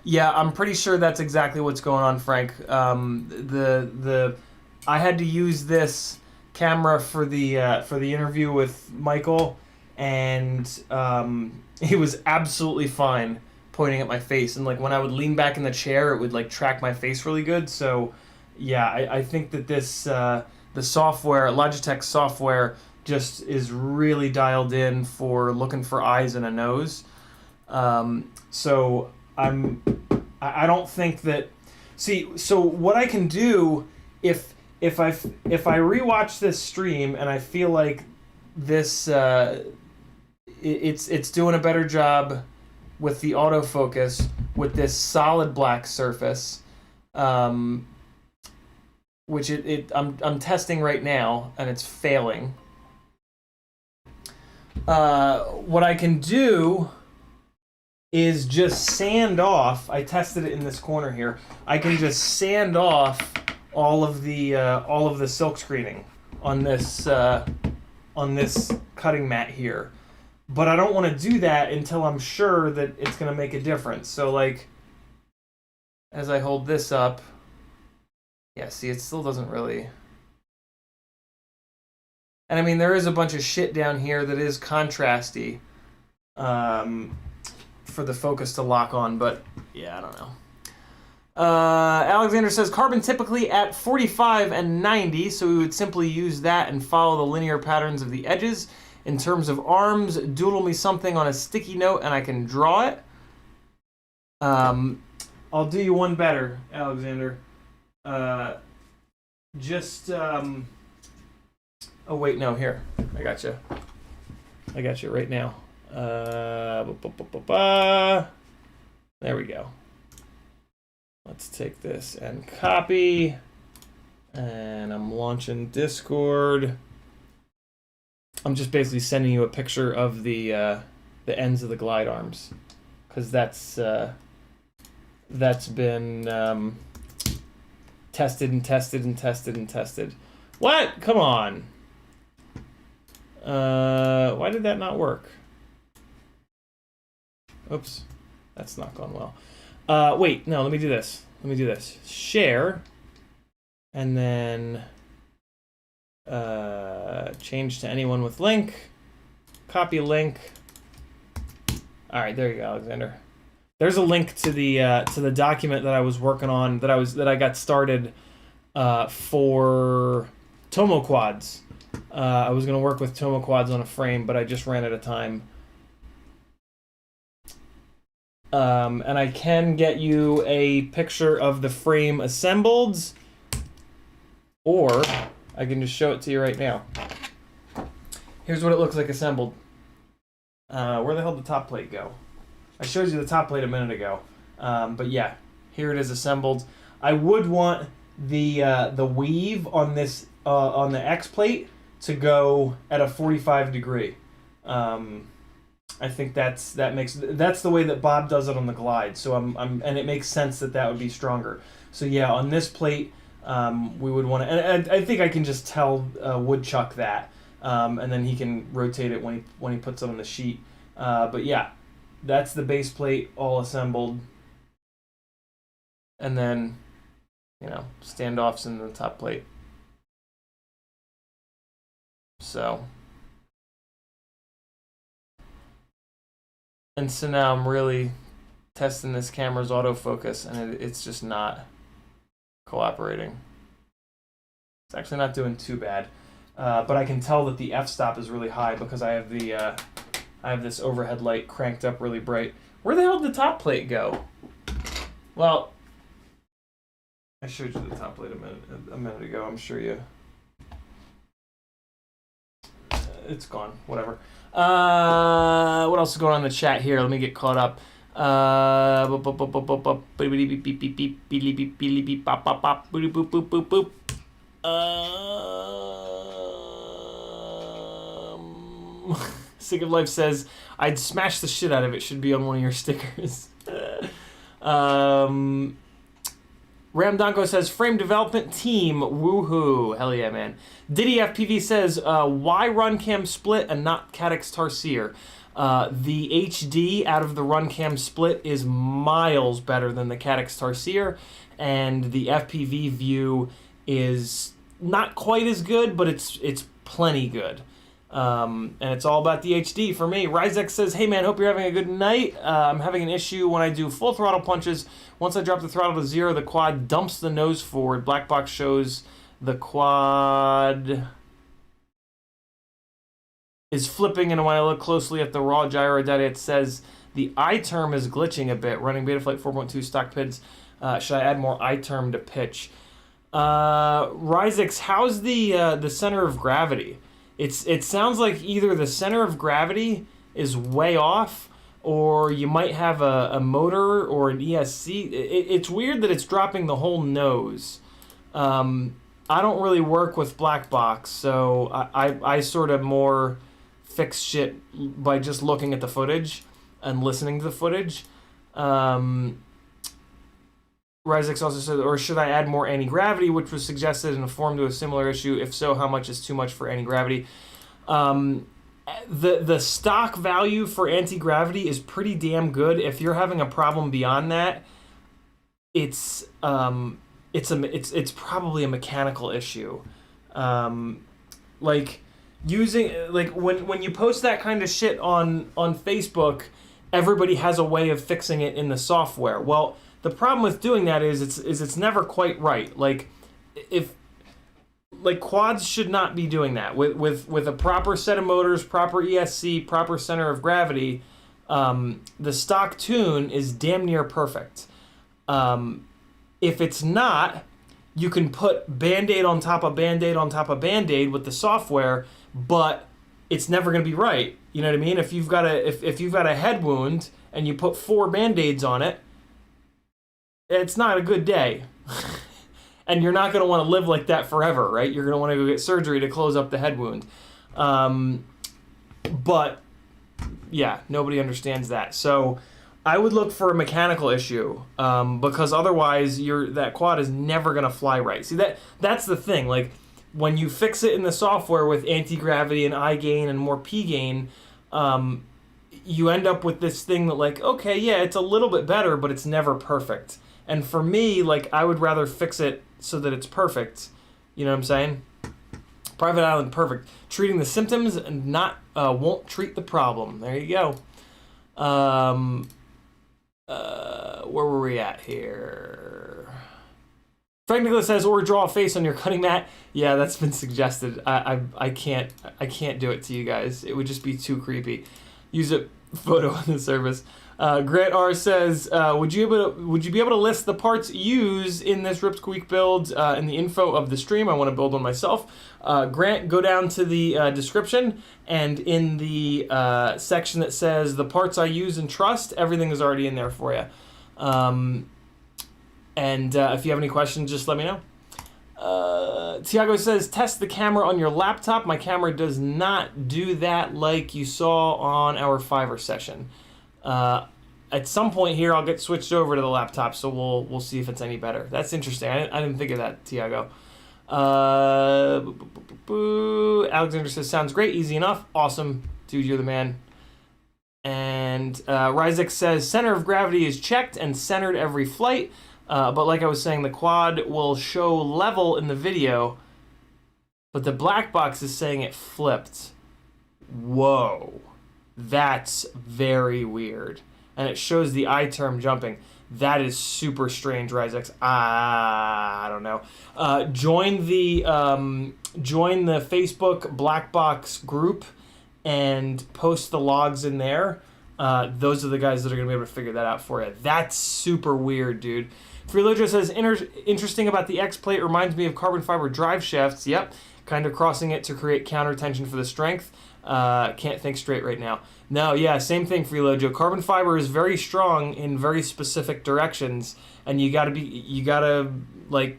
Yeah, I'm pretty sure that's exactly what's going on, Frank. I had to use this camera for the interview with Michael, and he was absolutely fine pointing at my face. And like when I would lean back in the chair, it would like track my face really good. So yeah, I think that this the software, Logitech software, just is really dialed in for looking for eyes and a nose. So I don't think that. See, so what I can do if I rewatch this stream and I feel like this it's doing a better job with the autofocus with this solid black surface, which I'm testing right now and it's failing. What I can do is just sand off. I tested it in this corner here. I can just sand off all of the silk screening on this cutting mat here, but I don't want to do that until I'm sure that it's going to make a difference. So like, as I hold this up, yeah, see, it still doesn't really. And I mean, there is a bunch of shit down here that is contrasty for the focus to lock on, but yeah, I don't know. Alexander says, carbon typically at 45 and 90, so we would simply use that and follow the linear patterns of the edges. In terms of arms, doodle me something on a sticky note and I can draw it. I'll do you one better, Alexander. Oh wait, no, here. I got you right now. There we go. Let's take this and copy. And I'm launching Discord. I'm just basically sending you a picture of the ends of the glide arms, because that's been tested and tested and tested and tested. What? Come on. Why did that not work? Oops, that's not gone well. Wait, no, let me do this. Share, and then change to anyone with link. Copy link. All right, there you go, Alexander. There's a link to the document that I was working on that I got started for Tomo Quads. I was gonna work with Tomo Quads on a frame, but I just ran out of time. And I can get you a picture of the frame assembled, or I can just show it to you right now. Here's what it looks like assembled. Where the hell did the top plate go? I showed you the top plate a minute ago. But yeah, here it is assembled. I would want the weave on this on the X plate to go at a 45 degree. I think that's the way that Bob does it on the Glide. So and it makes sense that would be stronger. So yeah, on this plate, we would want to, and I think I can just tell Woodchuck that, and then he can rotate it when he puts it on the sheet. But yeah, that's the base plate all assembled, and then standoffs in the top plate. So. And so now I'm really testing this camera's autofocus, and it's just not cooperating. It's actually not doing too bad, but I can tell that the f-stop is really high because I have this overhead light cranked up really bright. Where the hell did the top plate go? Well, I showed you the top plate a minute ago. I'm sure you. It's gone. Whatever. What else is going on in the chat here? Let me get caught up. Sick of Life says, I'd smash the shit out of it. Should be on one of your stickers. Ramdonko says, frame development team, woohoo. Hell yeah, man. Diddy FPV says, why RunCam split and not Caddx Tarsier? The HD out of the RunCam split is miles better than the Caddx Tarsier, and the FPV view is not quite as good, but it's plenty good. And it's all about the HD for me. Ryzek says, hey man, hope you're having a good night. I'm having an issue when I do full throttle punches. Once I drop the throttle to 0, the quad dumps the nose forward. Black box shows the quad is flipping, and when I look closely at the raw gyro data, it says the I-term is glitching a bit. Running Betaflight 4.2 stock PIDs. Should I add more I-term to pitch? Ryzex, how's the center of gravity? It sounds like either the center of gravity is way off, or you might have a motor or an ESC. It's weird that it's dropping the whole nose. I don't really work with black box, so I sort of more fix shit by just looking at the footage and listening to the footage. Ryzex also said, or should I add more anti-gravity, which was suggested in a forum to a similar issue? If so, how much is too much for anti-gravity? The stock value for anti-gravity is pretty damn good. If you're having a problem beyond that, it's probably a mechanical issue. Like when you post that kind of shit on Facebook, everybody has a way of fixing it in the software. Well, the problem with doing that is it's never quite right. Quads should not be doing that with a proper set of motors, proper ESC, proper center of gravity. The stock tune is damn near perfect. If it's not, you can put Band-Aid on top of Band-Aid on top of Band-Aid with the software, but it's never going to be right. You know what I mean? If you've got a head wound and you put 4 Band-Aids on it, it's not a good day. And you're not going to want to live like that forever, right? You're going to want to go get surgery to close up the head wound. But yeah, nobody understands that. So I would look for a mechanical issue, because otherwise that quad is never going to fly right. See, that's the thing. Like, when you fix it in the software with anti-gravity and I gain and more P gain, you end up with this thing that like, okay, yeah, it's a little bit better, but it's never perfect. And for me, like, I would rather fix it so that it's perfect. You know what I'm saying? Private Island, perfect. Treating the symptoms and not won't treat the problem. There you go. Where were we at here? Frank Nicholas says, or draw a face on your cutting mat. Yeah, that's been suggested. I can't do it to you guys. It would just be too creepy. Use a photo on the service. Grant R says, would you be able to list the parts used in this Rip Squeak build in the info of the stream? I want to build one myself. Grant, go down to the description, and in the section that says the parts I use and trust, everything is already in there for you. And if you have any questions, just let me know. Tiago says, test the camera on your laptop. My camera does not do that like you saw on our Fiverr session. At some point here, I'll get switched over to the laptop, so we'll see if it's any better. That's interesting. I didn't think of that, Tiago. Alexander says, sounds great, easy enough. Awesome. Dude, you're the man. And Ryzek says, center of gravity is checked and centered every flight. But like I was saying, the quad will show level in the video, but the black box is saying it flipped. Whoa. That's very weird. And it shows the I term jumping. That is super strange, Ryzex. I don't know. Join the Facebook black box group and post the logs in there. Those are the guys that are going to be able to figure that out for you. That's super weird, dude. Freelojo says, interesting about the X-plate, reminds me of carbon fiber drive shafts. Yep, kind of crossing it to create counter tension for the strength. Can't think straight right now. No, yeah, same thing, Freelojo. Carbon fiber is very strong in very specific directions, and you gotta like,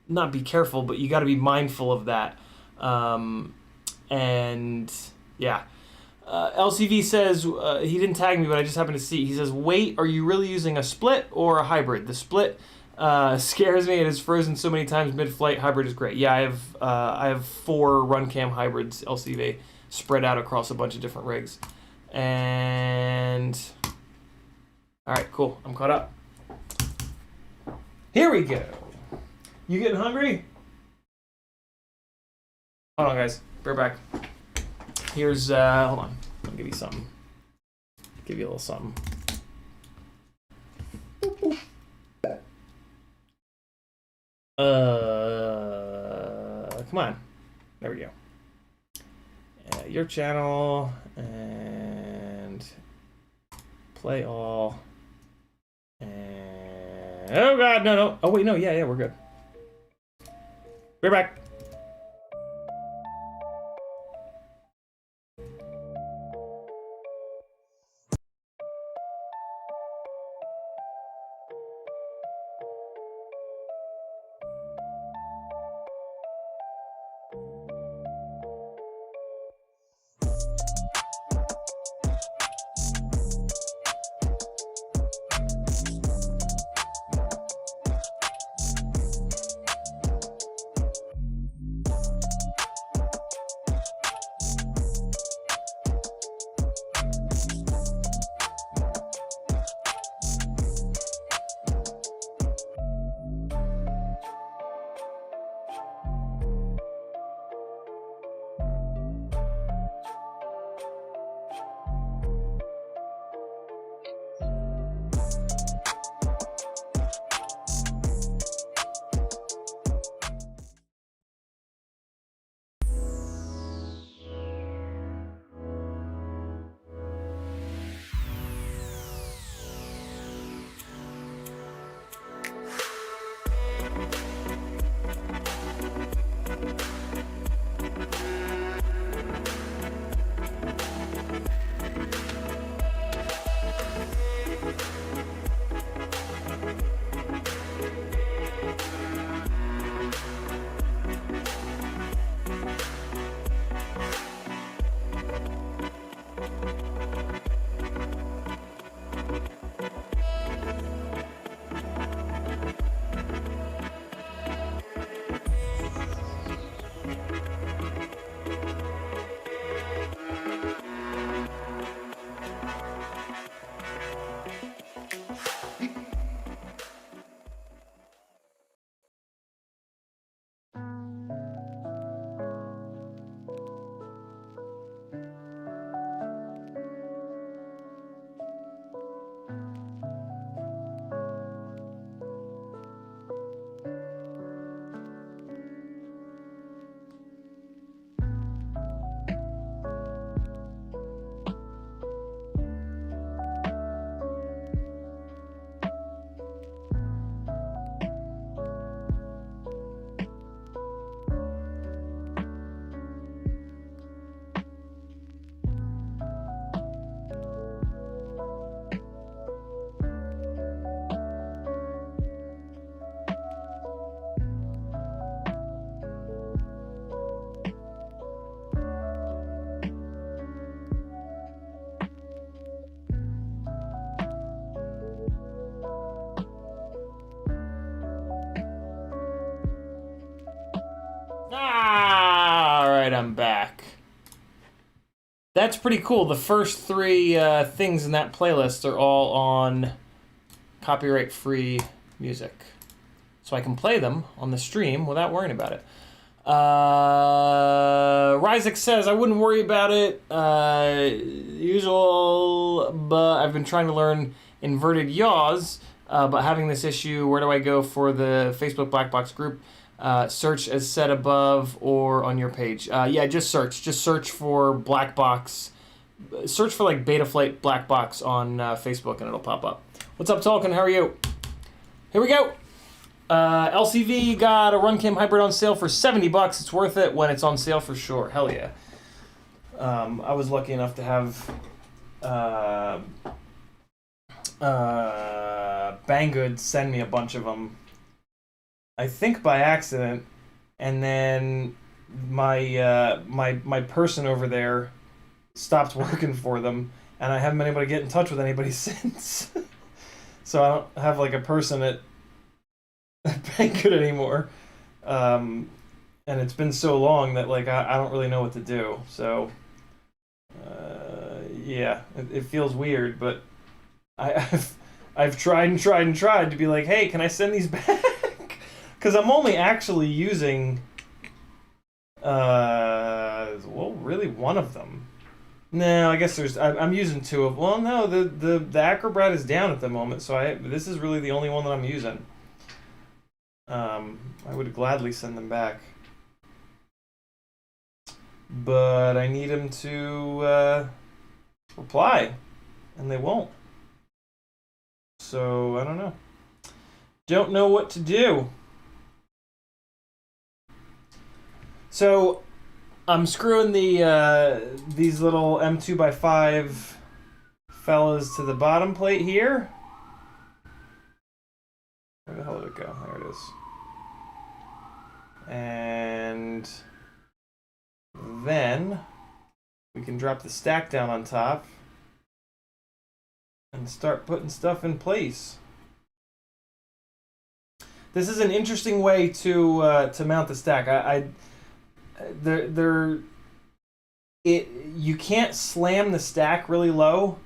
not be careful, but you gotta be mindful of that. And yeah. LCV says, he didn't tag me, but I just happened to see. He says, wait, are you really using a split or a hybrid? The split scares me. It is frozen so many times mid-flight. Hybrid is great. Yeah, I have 4 run cam hybrids, LCV, spread out across a bunch of different rigs. And all right, cool. I'm caught up. Here we go. You getting hungry? Hold on, guys. Be right back. Here's, hold on. I'll give you something. Give you a little something. Come on. There we go. Your channel and play all. And oh god, no. Oh wait, no, yeah, we're good. We're back. back. That's pretty cool. The first 3 things in that playlist are all on copyright-free music. So I can play them on the stream without worrying about it. Ryzik says, I wouldn't worry about it. Usual, but I've been trying to learn inverted yaws, but having this issue, where do I go for the Facebook Black Box group? Search as said above or on your page. Yeah, just search. Just search for Black Box. Search for like Betaflight Black Box on Facebook and it'll pop up. What's up, Tolkien? How are you? Here we go. LCV got a Runcam Hybrid on sale for $70. It's worth it when it's on sale for sure. Hell yeah. I was lucky enough to have Banggood send me a bunch of them. I think by accident, and then my person over there stopped working for them, and I haven't been able to get in touch with anybody since. So I don't have like a person at Banggood anymore, and it's been so long that like I don't really know what to do. So yeah, it feels weird, but I've tried and tried and tried to be like, hey, can I send these back? Because I'm only actually using, well, really one of them. No, I guess I'm using 2 of. Well, no, the Acrobat is down at the moment, so this is really the only one that I'm using. I would gladly send them back, but I need them to reply, and they won't. So I don't know. Don't know what to do. So I'm screwing these little M2x5 fellas to the bottom plate here. Where the hell did it go? There it is. And then we can drop the stack down on top and start putting stuff in place. This is an interesting way to mount the stack. You can't slam the stack really low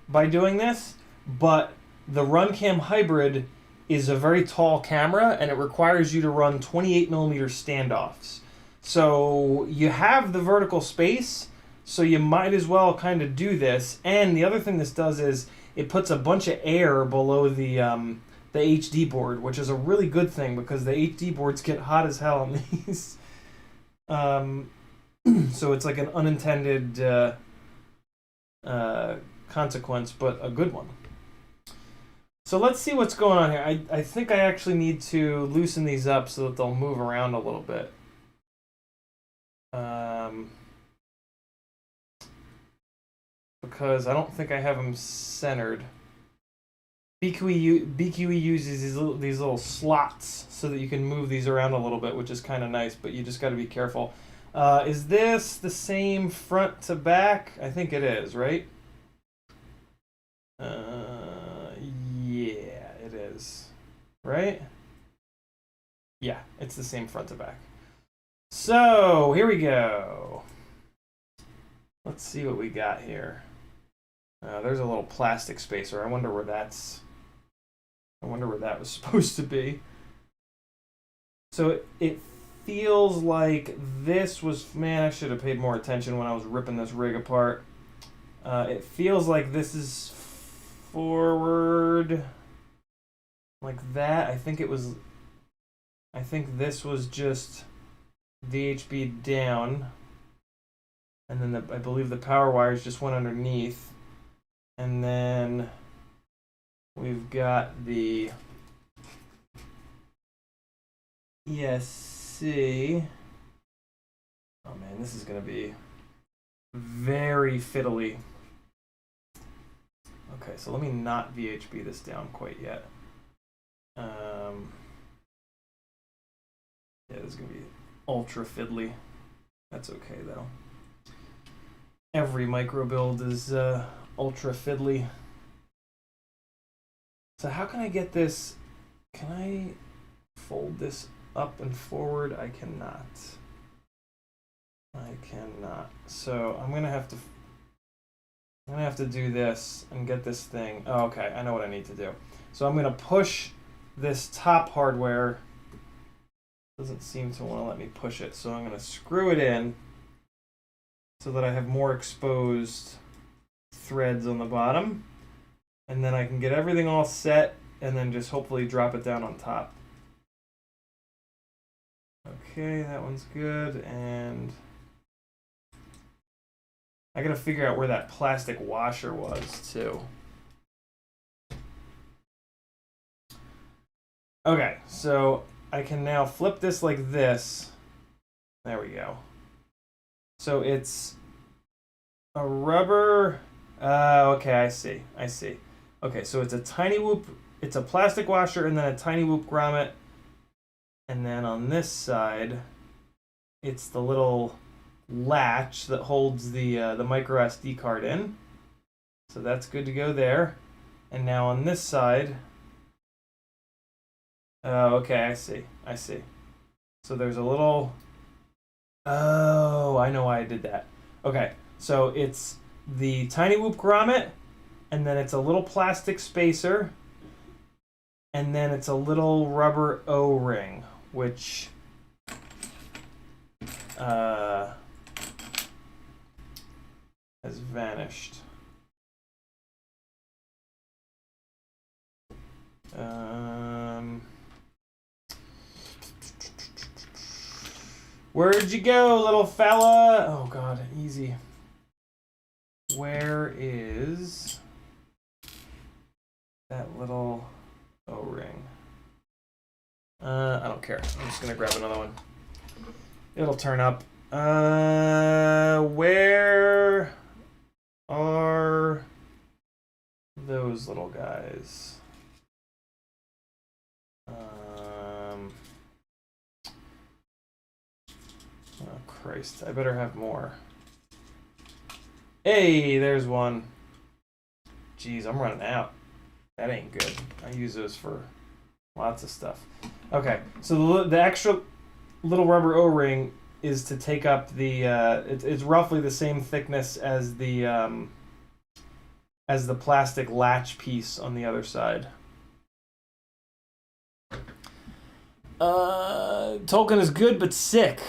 by doing this, but the Runcam Hybrid is a very tall camera and it requires you to run 28mm standoffs. So you have the vertical space, so you might as well kind of do this. And the other thing this does is it puts a bunch of air below the HD board, which is a really good thing because the HD boards get hot as hell on these. So it's like an unintended consequence, but a good one. So let's see what's going on here. I think I actually need to loosen these up so that they'll move around a little bit. Because I don't think I have them centered. BQE uses these little slots so that you can move these around a little bit, which is kind of nice, but you just got to be careful. Is this the same front to back? I think it is, right? Yeah, it is. Right? Yeah, it's the same front to back. So, here we go. Let's see what we got here. There's a little plastic spacer. I wonder where that was supposed to be. So it feels like this was, man, I should have paid more attention when I was ripping this rig apart. It feels like this is forward like that. I think this was just VHB down. And then I believe the power wires just went underneath. And then we've got the ESC. Oh man, this is going to be very fiddly. Okay, so let me not VHB this down quite yet. Yeah, this is going to be ultra fiddly. That's okay though. Every micro build is ultra fiddly. So how can I get this? Can I fold this up and forward? I cannot. I cannot. So I'm gonna have to do this and get this thing. Oh, okay, I know what I need to do. So I'm gonna push this top hardware. Doesn't seem to want to let me push it, so I'm gonna screw it in so that I have more exposed threads on the bottom, and then I can get everything all set and then just hopefully drop it down on top. Okay, that one's good, and I gotta figure out where that plastic washer was too. Okay, so I can now flip this like this. There we go. So it's a rubber. Okay, I see. Okay, so it's a tiny whoop. It's a plastic washer and then a tiny whoop grommet. And then on this side, it's the little latch that holds the micro SD card in. So that's good to go there. And now on this side, okay, I see. So there's a little. Oh, I know why I did that. Okay, so it's the tiny whoop grommet, and then it's a little plastic spacer, and then it's a little rubber O-ring, which has vanished. Where'd you go, little fella? Oh God, easy. Where is that little O-ring? I don't care. I'm just gonna grab another one. It'll turn up. Where are those little guys? Oh Christ, I better have more. Hey, there's one. Jeez, I'm running out. That ain't good. I use those for lots of stuff. Okay, so the extra little rubber O-ring is to take up the. It's roughly the same thickness as the plastic latch piece on the other side. Tolkien is good but sick.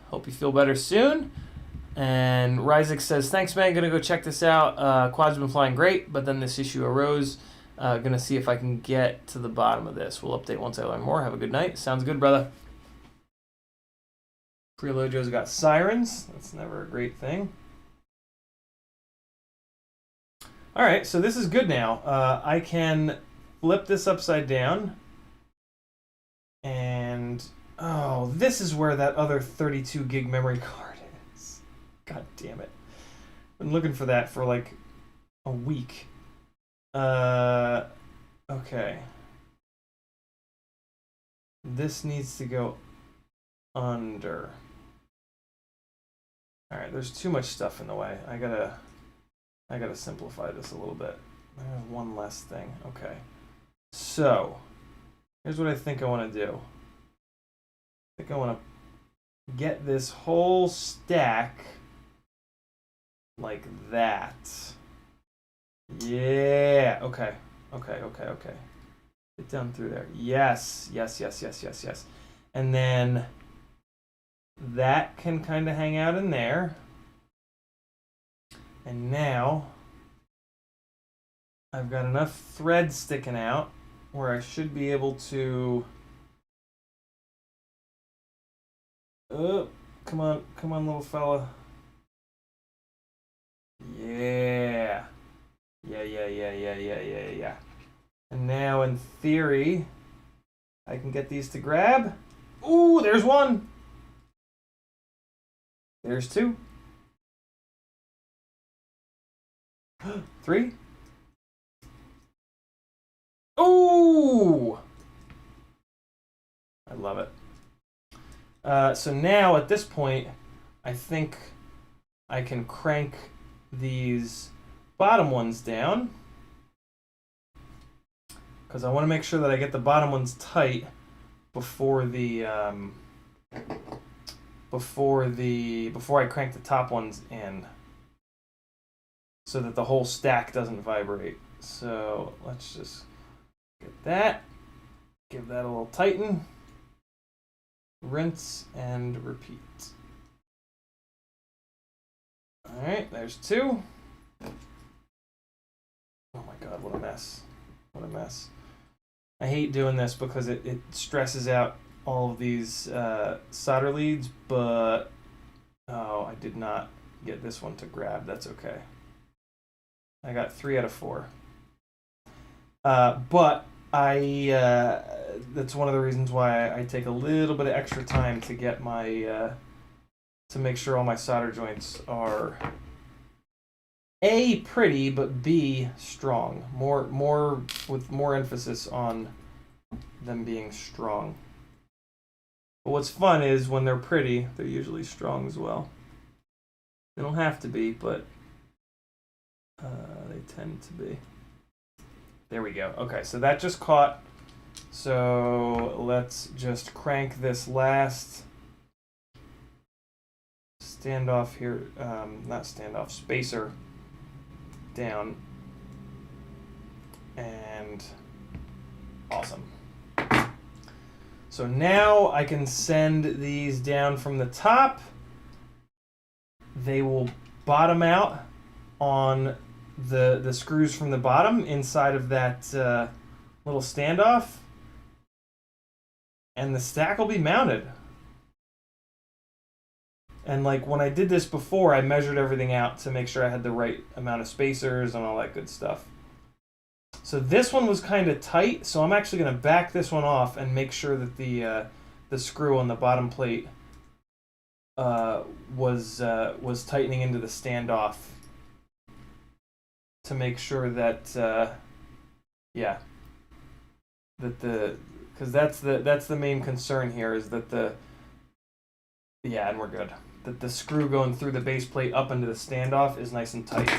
Hope you feel better soon. And Ryzik says, thanks, man. Gonna go check this out. Quad's been flying great, but then this issue arose. Gonna see if I can get to the bottom of this. We'll update once I learn more. Have a good night. Sounds good, brother. Prelojo's got sirens. That's never a great thing. All right, so this is good now. I can flip this upside down. And, oh, this is where that other 32 gig memory card is. God damn it. Been looking for that for like a week. Okay. This needs to go under. All right, there's too much stuff in the way. I gotta simplify this a little bit. There's one less thing. Okay. So, here's what I think I want to do. I think I want to get this whole stack like that. Yeah. Okay. Get down through there. Yes. And then that can kind of hang out in there. And now I've got enough thread sticking out where I should be able to. Oh, come on, little fella. Yeah. And now, in theory, I can get these to grab. Ooh, there's one. There's two. 3. Ooh! I love it. So now, at this point, I think I can crank these bottom ones down. Because I want to make sure that I get the bottom ones tight before the before I crank the top ones in, so that the whole stack doesn't vibrate. So let's just get that, give that a little tighten, rinse and repeat. All right, there's 2. Oh my God, what a mess. What a mess. I hate doing this because it stresses out all of these solder leads, but oh, I did not get this one to grab. That's okay. I got 3 out of 4. But that's one of the reasons why I take a little bit of extra time to get my, to make sure all my solder joints are A, pretty, but B, strong. With more emphasis on them being strong. But what's fun is when they're pretty, they're usually strong as well. They don't have to be, but they tend to be. There we go. Okay, so that just caught. So let's just crank this last standoff here, not standoff, spacer down. And awesome. So now I can send these down from the top. They will bottom out on the screws from the bottom inside of that little standoff, and the stack will be mounted. And like when I did this before, I measured everything out to make sure I had the right amount of spacers and all that good stuff. So this one was kind of tight, so I'm actually going to back this one off and make sure that the screw on the bottom plate was tightening into the standoff, to make sure that yeah, that because that's the main concern here, is that and we're good, that the screw going through the base plate up into the standoff is nice and tight.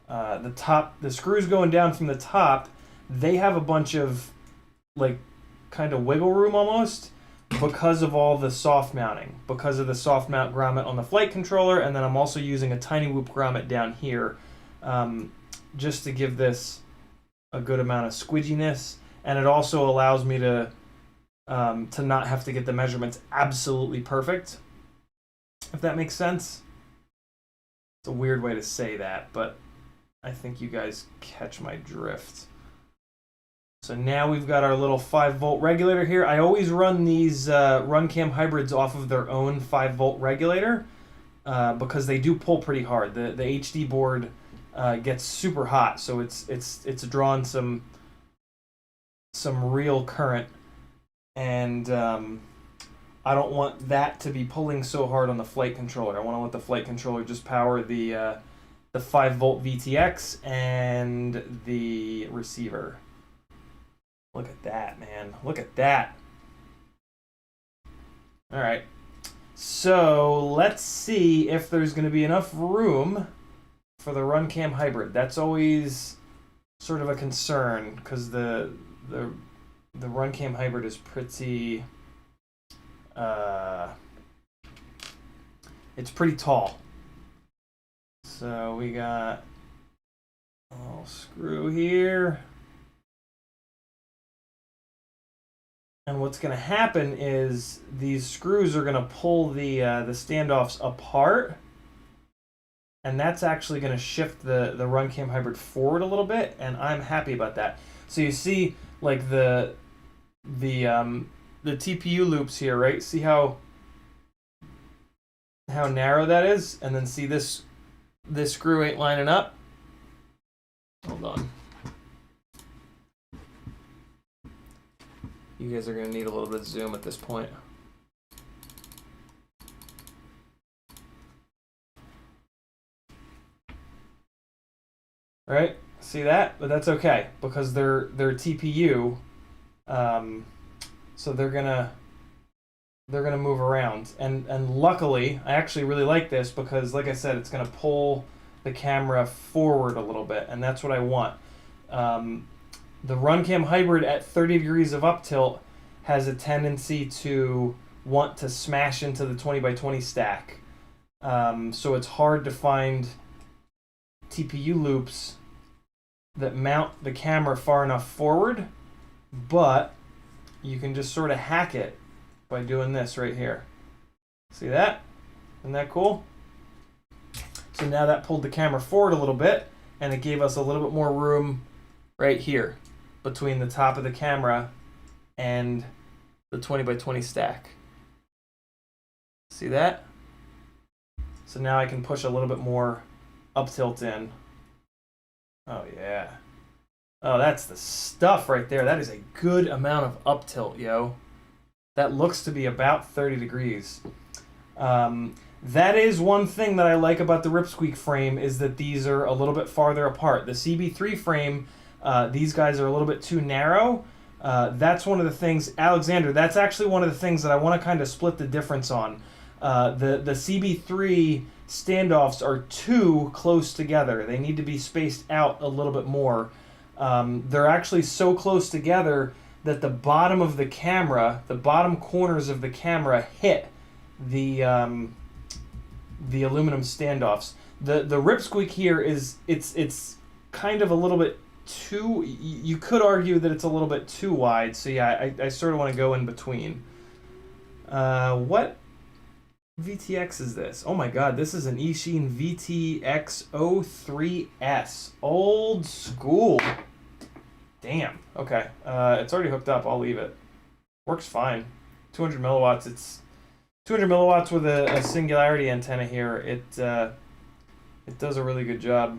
The screws going down from the top, they have a bunch of like kind of wiggle room almost, because of all the soft mounting, because of the soft mount grommet on the flight controller, and then I'm also using a tiny whoop grommet down here, just to give this a good amount of squidginess, and it also allows me to not have to get the measurements absolutely perfect, if that makes sense. It's a weird way to say that, but I think you guys catch my drift. So now we've got our little 5-volt regulator here. I always run these RunCam hybrids off of their own 5-volt regulator because they do pull pretty hard. The HD board gets super hot, so it's drawing some real current, and I don't want that to be pulling so hard on the flight controller. I want to let the flight controller just power the 5-volt VTX and the receiver. Look at that, man. Look at that. All right. So let's see if there's going to be enough room for the RunCam hybrid. That's always sort of a concern, because the RunCam hybrid is pretty it's pretty tall. So we got a little screw here. And what's going to happen is these screws are going to pull the standoffs apart, and that's actually going to shift the RunCam hybrid forward a little bit, and I'm happy about that. So you see, like the TPU loops here, right? See how narrow that is, and then see this screw ain't lining up. Hold on. You guys are going to need a little bit of zoom at this point. All right, see that? But that's okay, because they're TPU, so they're gonna move around. And luckily, I actually really like this, because, like I said, it's gonna pull the camera forward a little bit, and that's what I want. The RunCam hybrid at 30 degrees of up tilt has a tendency to want to smash into the 20x20 stack. So it's hard to find TPU loops that mount the camera far enough forward, but you can just sort of hack it by doing this right here. See that? Isn't that cool? So now that pulled the camera forward a little bit, and it gave us a little bit more room right here between the top of the camera and the 20x20 stack. See that? So now I can push a little bit more up tilt in. Oh yeah. Oh, that's the stuff right there. That is a good amount of up tilt, yo. That looks to be about 30 degrees. That is one thing that I like about the Squeak frame, is that these are a little bit farther apart. The CB3 frame, these guys are a little bit too narrow. That's one of the things, Alexander, that's actually one of the things that I want to kind of split the difference on. The CB3 standoffs are too close together. They need to be spaced out a little bit more. They're actually so close together that the bottom of the camera, the bottom corners of the camera hit the aluminum standoffs. The Squeak here is, it's kind of a little bit too, you could argue that it's a little bit too wide, so yeah, I sort of want to go in between. What VTX is this? Oh my god, this is an Eachine VTX03S. Old school. Damn. Okay. It's already hooked up. I'll leave it. Works fine. 200 milliwatts. It's 200 milliwatts with a singularity antenna here. It does a really good job.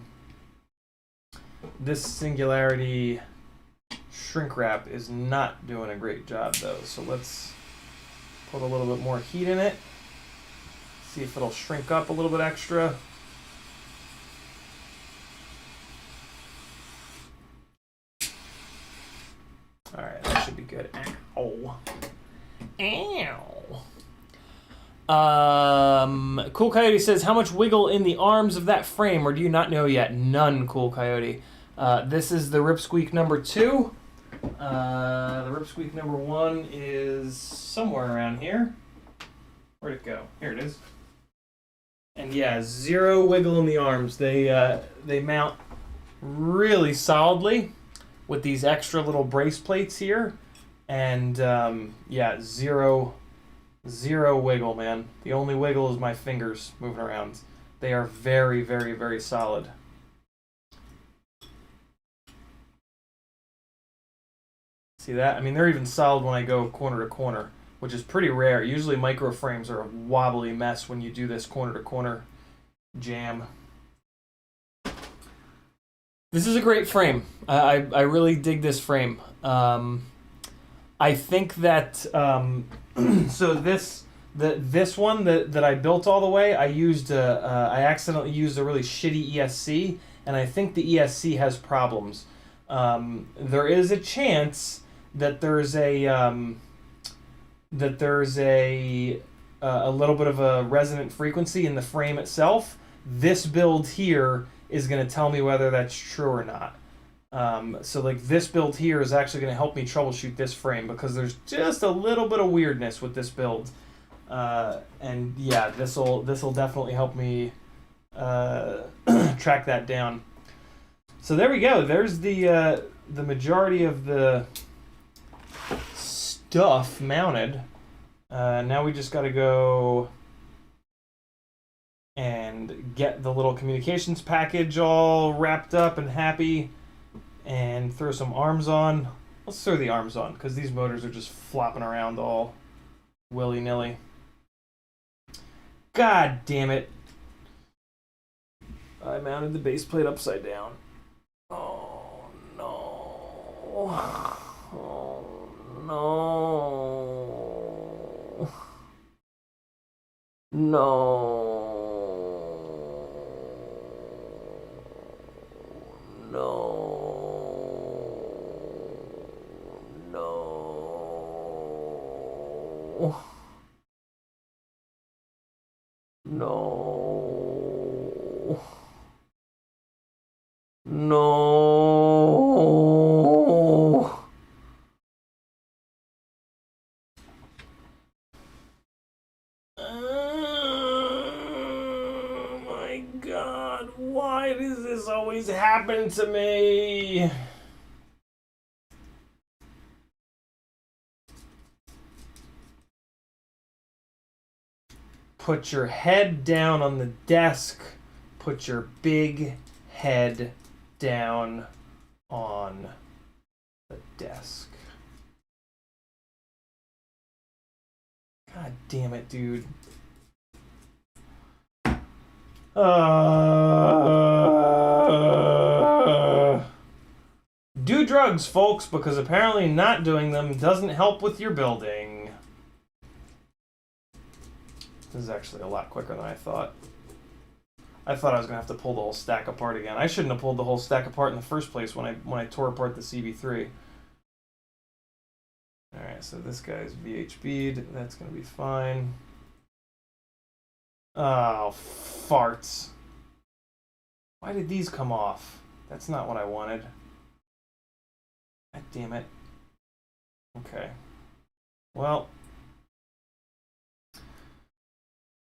This singularity shrink wrap is not doing a great job though. So let's put a little bit more heat in it. See if it'll shrink up a little bit extra. All right, that should be good. Ow. Ow. Cool Coyote says, how much wiggle in the arms of that frame, or do you not know yet? None, Cool Coyote. This is the Squeak number 2. The Squeak number 1 is somewhere around here. Where'd it go? Here it is. And yeah, zero wiggle in the arms. They mount really solidly with these extra little brace plates here. And yeah, zero wiggle, man. The only wiggle is my fingers moving around. They are very, very, very solid. See that? I mean, they're even solid when I go corner to corner, which is pretty rare. Usually micro frames are a wobbly mess when you do this corner to corner jam. This is a great frame. I really dig this frame. I think that so this one that I built all the way, I accidentally used a really shitty ESC, and I think the ESC has problems. There is a chance that there's a little bit of a resonant frequency in the frame itself. This build here is going to tell me whether that's true or not. So like this build here is actually going to help me troubleshoot this frame, because there's just a little bit of weirdness with this build. And yeah, this'll definitely help me track that down. So there we go. There's the majority of the stuff mounted. Now we just got to go and get the little communications package all wrapped up and happy, and throw some arms on. Let's throw the arms on, because these motors are just flopping around all willy-nilly. God damn it. I mounted the base plate upside down. Oh no. Oh no. No. No. No. God, why does this always happen to me? Put your head down on the desk. Put your big head down on the desk. God damn it, dude. Do drugs, folks, because apparently not doing them doesn't help with your building. This is actually a lot quicker than I thought. I thought I was gonna have to pull the whole stack apart again. I shouldn't have pulled the whole stack apart in the first place when I tore apart the CB3. All right, so this guy's VHB'd. That's gonna be fine. Oh, farts. Why did these come off? That's not what I wanted. God damn it. Okay. Well.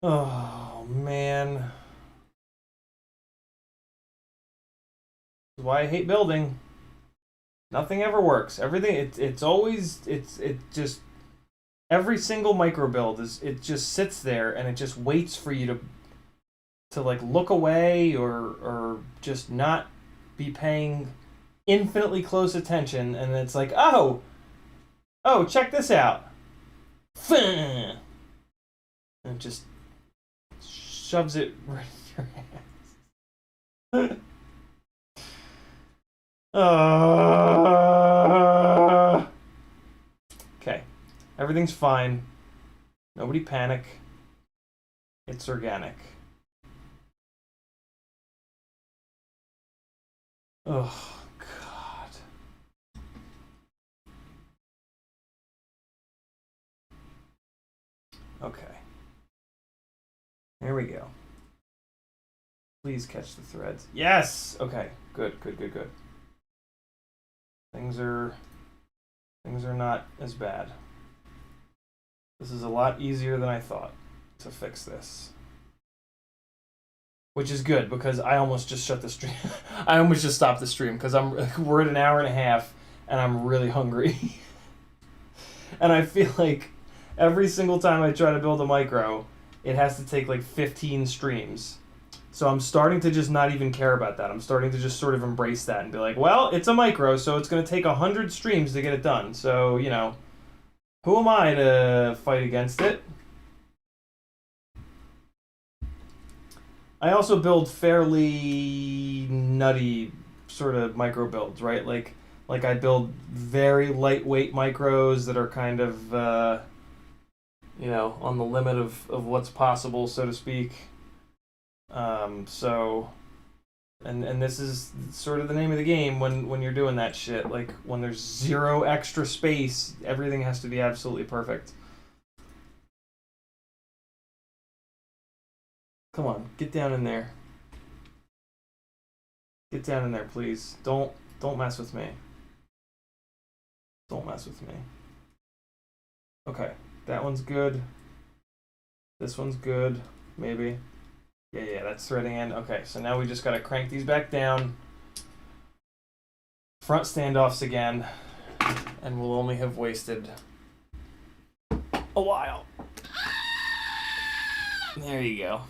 Oh, man. This is why I hate building. Nothing ever works. Everything, it's always, it just, every single micro build it just sits there and it just waits for you to like look away or just not be paying infinitely close attention, and it's like, oh, check this out. And it just shoves it right in your ass. Okay, everything's fine. Nobody panic. It's organic. Oh, God. Okay. There we go. Please catch the threads. Yes! Okay, good. Things are not as bad. This is a lot easier than I thought to fix this. Which is good, because I almost just shut the stream. I almost just stopped the stream, because we're at an hour and a half, and I'm really hungry. And I feel like every single time I try to build a micro, it has to take like 15 streams. So I'm starting to just not even care about that. I'm starting to just sort of embrace that and be like, well, it's a micro, so it's going to take 100 streams to get it done. So, you know, who am I to fight against it? I also build fairly nutty sort of micro builds, right? Like I build very lightweight micros that are kind of, you know, on the limit of what's possible, so to speak. So, and this is sort of the name of the game when you're doing that shit. Like, when there's zero extra space, everything has to be absolutely perfect. Come on, get down in there. Get down in there, please. Don't mess with me. Don't mess with me. Okay, that one's good. This one's good, maybe. Yeah, that's threading in. Okay, so now we just gotta crank these back down. Front standoffs again, and we'll only have wasted a while. There you go.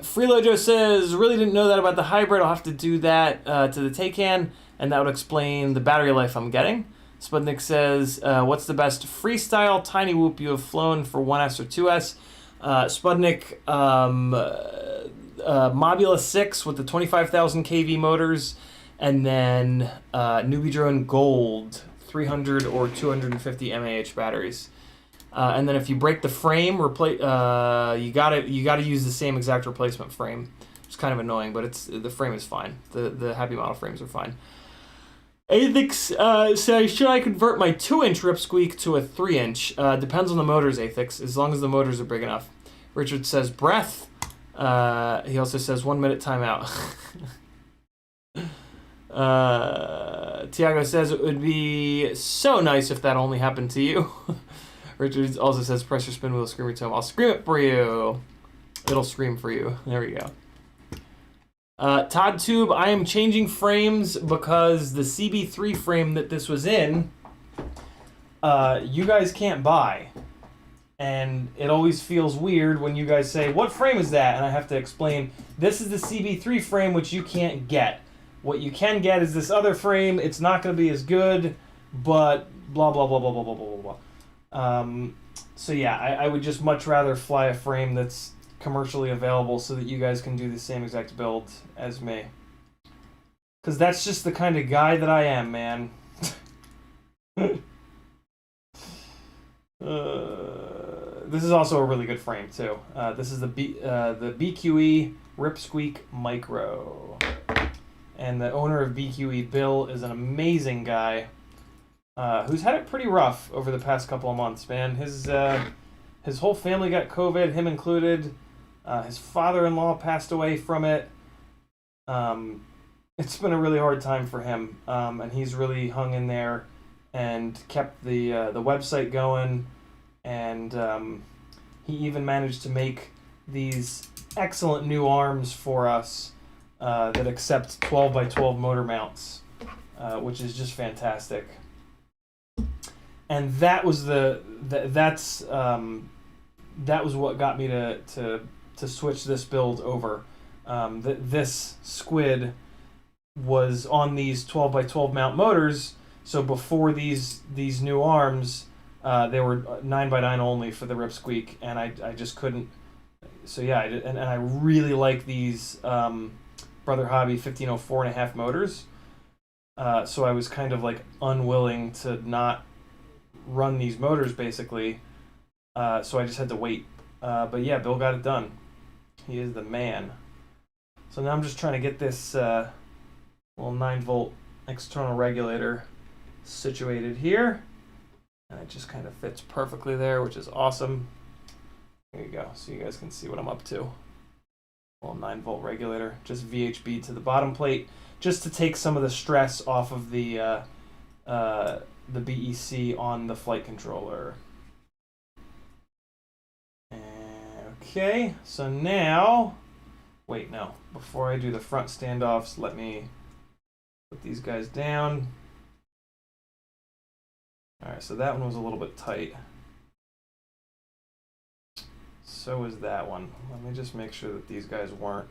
Freelojo says, really didn't know that about the hybrid. I'll have to do that to the Taycan, and that would explain the battery life I'm getting. Sputnik says, what's the best freestyle tiny whoop you have flown for 1S or 2S? Sputnik, Mobula 6 with the 25,000 kV motors, and then Newbie Drone Gold 300 or 250 mAh batteries. And then if you break the frame, you gotta use the same exact replacement frame. It's kind of annoying, but the frame is fine. The Happy Model frames are fine. Athix says, should I convert my 2-inch Rip Squeak to a 3-inch? Depends on the motors, Athix, as long as the motors are big enough. Richard says, breath. He also says, 1 minute timeout. Tiago says, it would be so nice if that only happened to you. Richard also says, press your spin wheel, scream your tone. I'll scream it for you. It'll scream for you. There we go. Todd Tube, I am changing frames because the CB3 frame that this was in, you guys can't buy. And it always feels weird when you guys say, what frame is that? And I have to explain, this is the CB3 frame, which you can't get. What you can get is this other frame. It's not going to be as good, but blah, blah, blah, blah, blah, blah, blah, blah. So yeah, I would just much rather fly a frame that's commercially available so that you guys can do the same exact build as me. Because that's just the kind of guy that I am, man. This is also a really good frame too. This is the BQE Rip Squeak Micro, and the owner of BQE, Bill, is an amazing guy who's had it pretty rough over the past couple of months. Man, his whole family got COVID, him included. His father-in-law passed away from it. It's been a really hard time for him, and he's really hung in there and kept the website going. And he even managed to make these excellent new arms for us that accept 12 by 12 motor mounts, which is just fantastic. And that was that was what got me to switch this build over. This squid was on these 12 by 12 mount motors, so before these new arms, they were 9x9 only for the Rip Squeak, and I just couldn't. So yeah, and I really like these Brother Hobby 1504.5 motors. So I was kind of like unwilling to not run these motors basically. So I just had to wait. But yeah, Bill got it done. He is the man. So now I'm just trying to get this little 9-volt external regulator situated here. And it just kind of fits perfectly there, which is awesome. There you go, so you guys can see what I'm up to. Little 9-volt regulator, just VHB to the bottom plate, just to take some of the stress off of the BEC on the flight controller. Okay, so now, wait, no. Before I do the front standoffs, let me put these guys down. All right, so that one was a little bit tight. So is that one. Let me just make sure that these guys weren't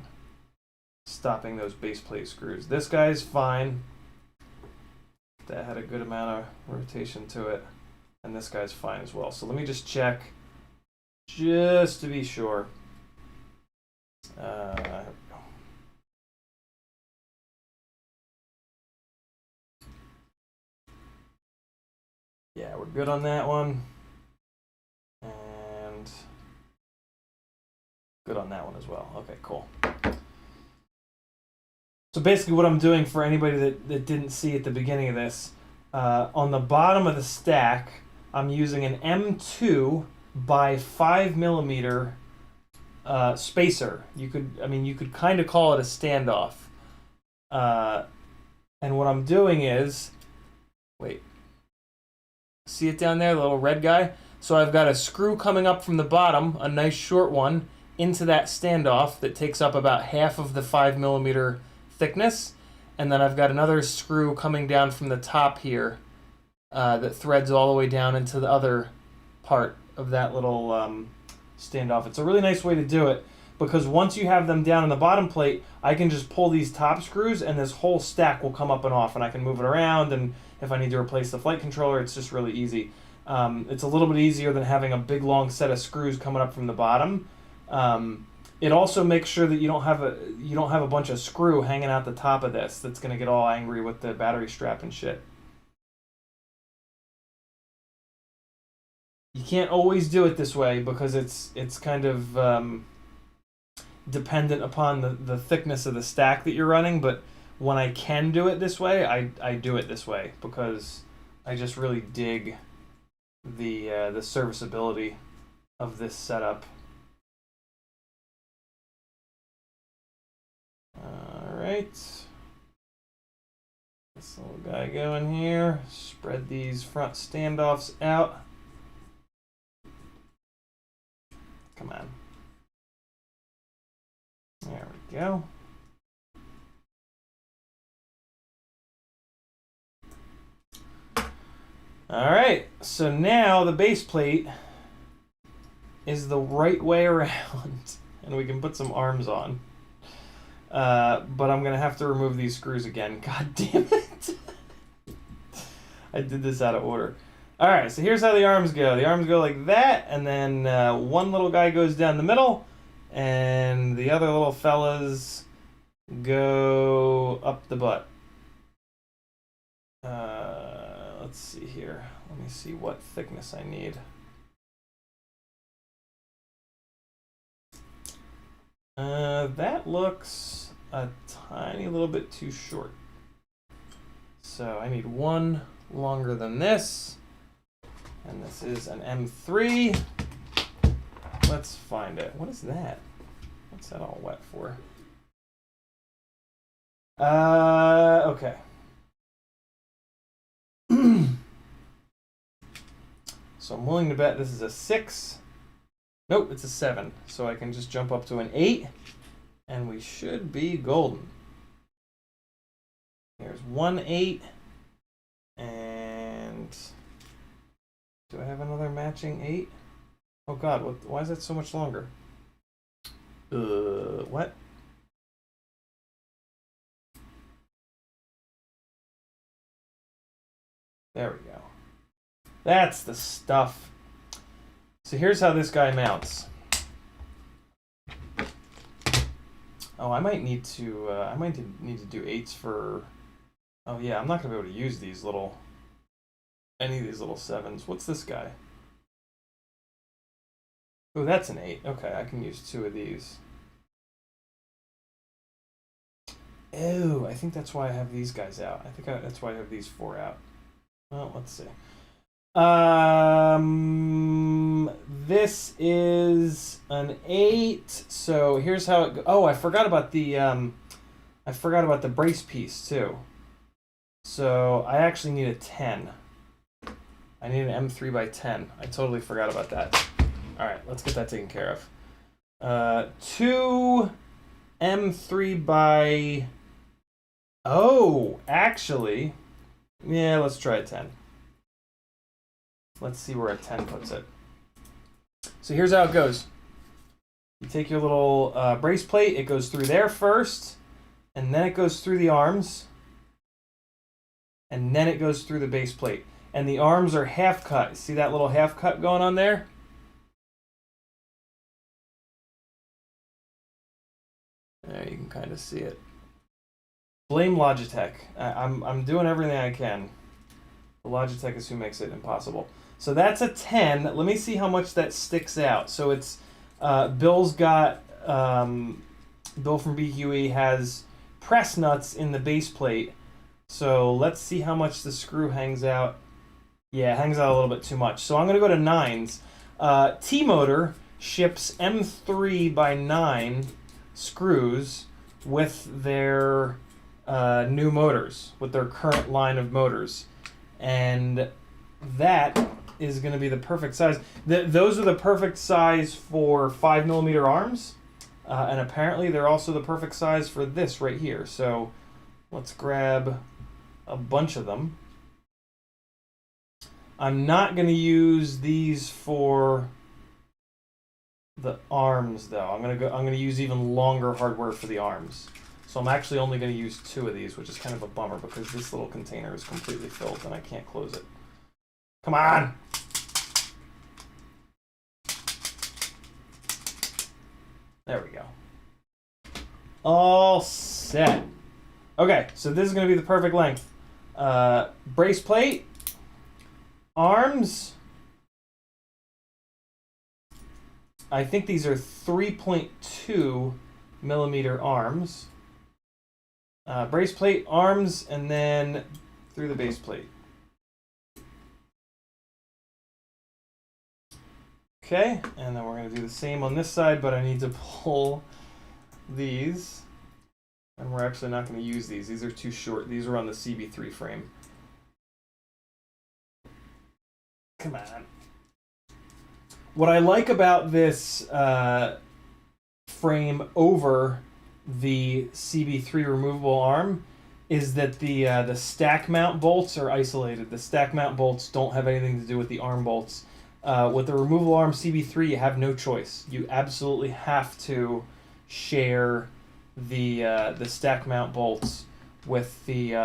stopping those base plate screws. This guy's fine. That had a good amount of rotation to it. And this guy's fine as well. So let me just check, just to be sure. Here we go. Yeah, we're good on that one. And good on that one as well. Okay, cool. So basically what I'm doing, for anybody that didn't see at the beginning of this, on the bottom of the stack, I'm using an M2 by 5mm spacer. You could kind of call it a standoff. And what I'm doing is, wait, see it down there, the little red guy? So I've got a screw coming up from the bottom, a nice short one, into that standoff that takes up about half of the 5mm thickness. And then I've got another screw coming down from the top here that threads all the way down into the other part of that little standoff. It's a really nice way to do it, because once you have them down in the bottom plate, I can just pull these top screws and this whole stack will come up and off, and I can move it around, and if I need to replace the flight controller, it's just really easy. It's a little bit easier than having a big long set of screws coming up from the bottom. It also makes sure that you don't have a bunch of screw hanging out the top of this that's going to get all angry with the battery strap and shit. You can't always do it this way because it's kind of dependent upon the thickness of the stack that you're running, but when I can do it this way, I do it this way because I just really dig the serviceability of this setup. Alright. This little guy going here. Spread these front standoffs out. Come on. we go. All right, so now the base plate is the right way around, and we can put some arms on. But I'm gonna have to remove these screws again. God damn it! I did this out of order. All right, so here's how the arms go. The arms go like that, and then one little guy goes down the middle, and the other little fellas go up the butt. Let's see here. Let me see what thickness I need. That looks a tiny little bit too short. So I need one longer than this. And this is an M3. Let's find it. What is that? What's that all wet for? Okay. So I'm willing to bet this is a 6. Nope, it's a 7. So I can just jump up to an 8. And we should be golden. Here's 1 8. And do I have another matching 8? Oh god, why is that so much longer? What? There we go. That's the stuff. So here's how this guy mounts. Oh, I might need to do 8s for. Oh yeah, I'm not gonna be able to use these little. Any of these little 7s. What's this guy? Oh, that's an 8. Okay, I can use 2 of these. Oh, I think that's why I have these guys out. I think that's why I have these 4 out. Well, let's see. This is an 8. So here's how it goes. Oh, I forgot about the brace piece too. So I actually need a 10. I need an M3 by 10. I totally forgot about that. All right, let's get that taken care of. 2 M3 by. Oh, actually, yeah. Let's try a 10. Let's see where a 10 puts it. So here's how it goes. You take your little brace plate. It goes through there first, and then it goes through the arms, and then it goes through the base plate. And the arms are half cut. See that little half cut going on there? There, you can kind of see it. Blame Logitech. I'm doing everything I can. Logitech is who makes it impossible. So that's a 10. Let me see how much that sticks out. So it's Bill's got Bill from BQE has press nuts in the base plate. So let's see how much the screw hangs out. Yeah, it hangs out a little bit too much. So I'm gonna go to 9s. T-Motor ships M3 by 9 screws with their new motors, with their current line of motors. And that is going to be the perfect size. Those are the perfect size for 5mm arms, and apparently they're also the perfect size for this right here. So let's grab a bunch of them. I'm not going to use these for the arms though. I'm going to use even longer hardware for the arms. So I'm actually only going to use 2 of these, which is kind of a bummer because this little container is completely filled and I can't close it. Come on! There we go. All set. Okay, so this is going to be the perfect length. Brace plate, arms. I think these are 3.2mm arms. Brace plate, arms, and then through the base plate. Okay, and then we're going to do the same on this side, but I need to pull these. And we're actually not going to use these. These are too short. These are on the CB3 frame. Come on. What I like about this frame over the CB3 removable arm is that the stack mount bolts are isolated. The stack mount bolts don't have anything to do with the arm bolts. With the removable arm CB3, you have no choice. You absolutely have to share the stack mount bolts with the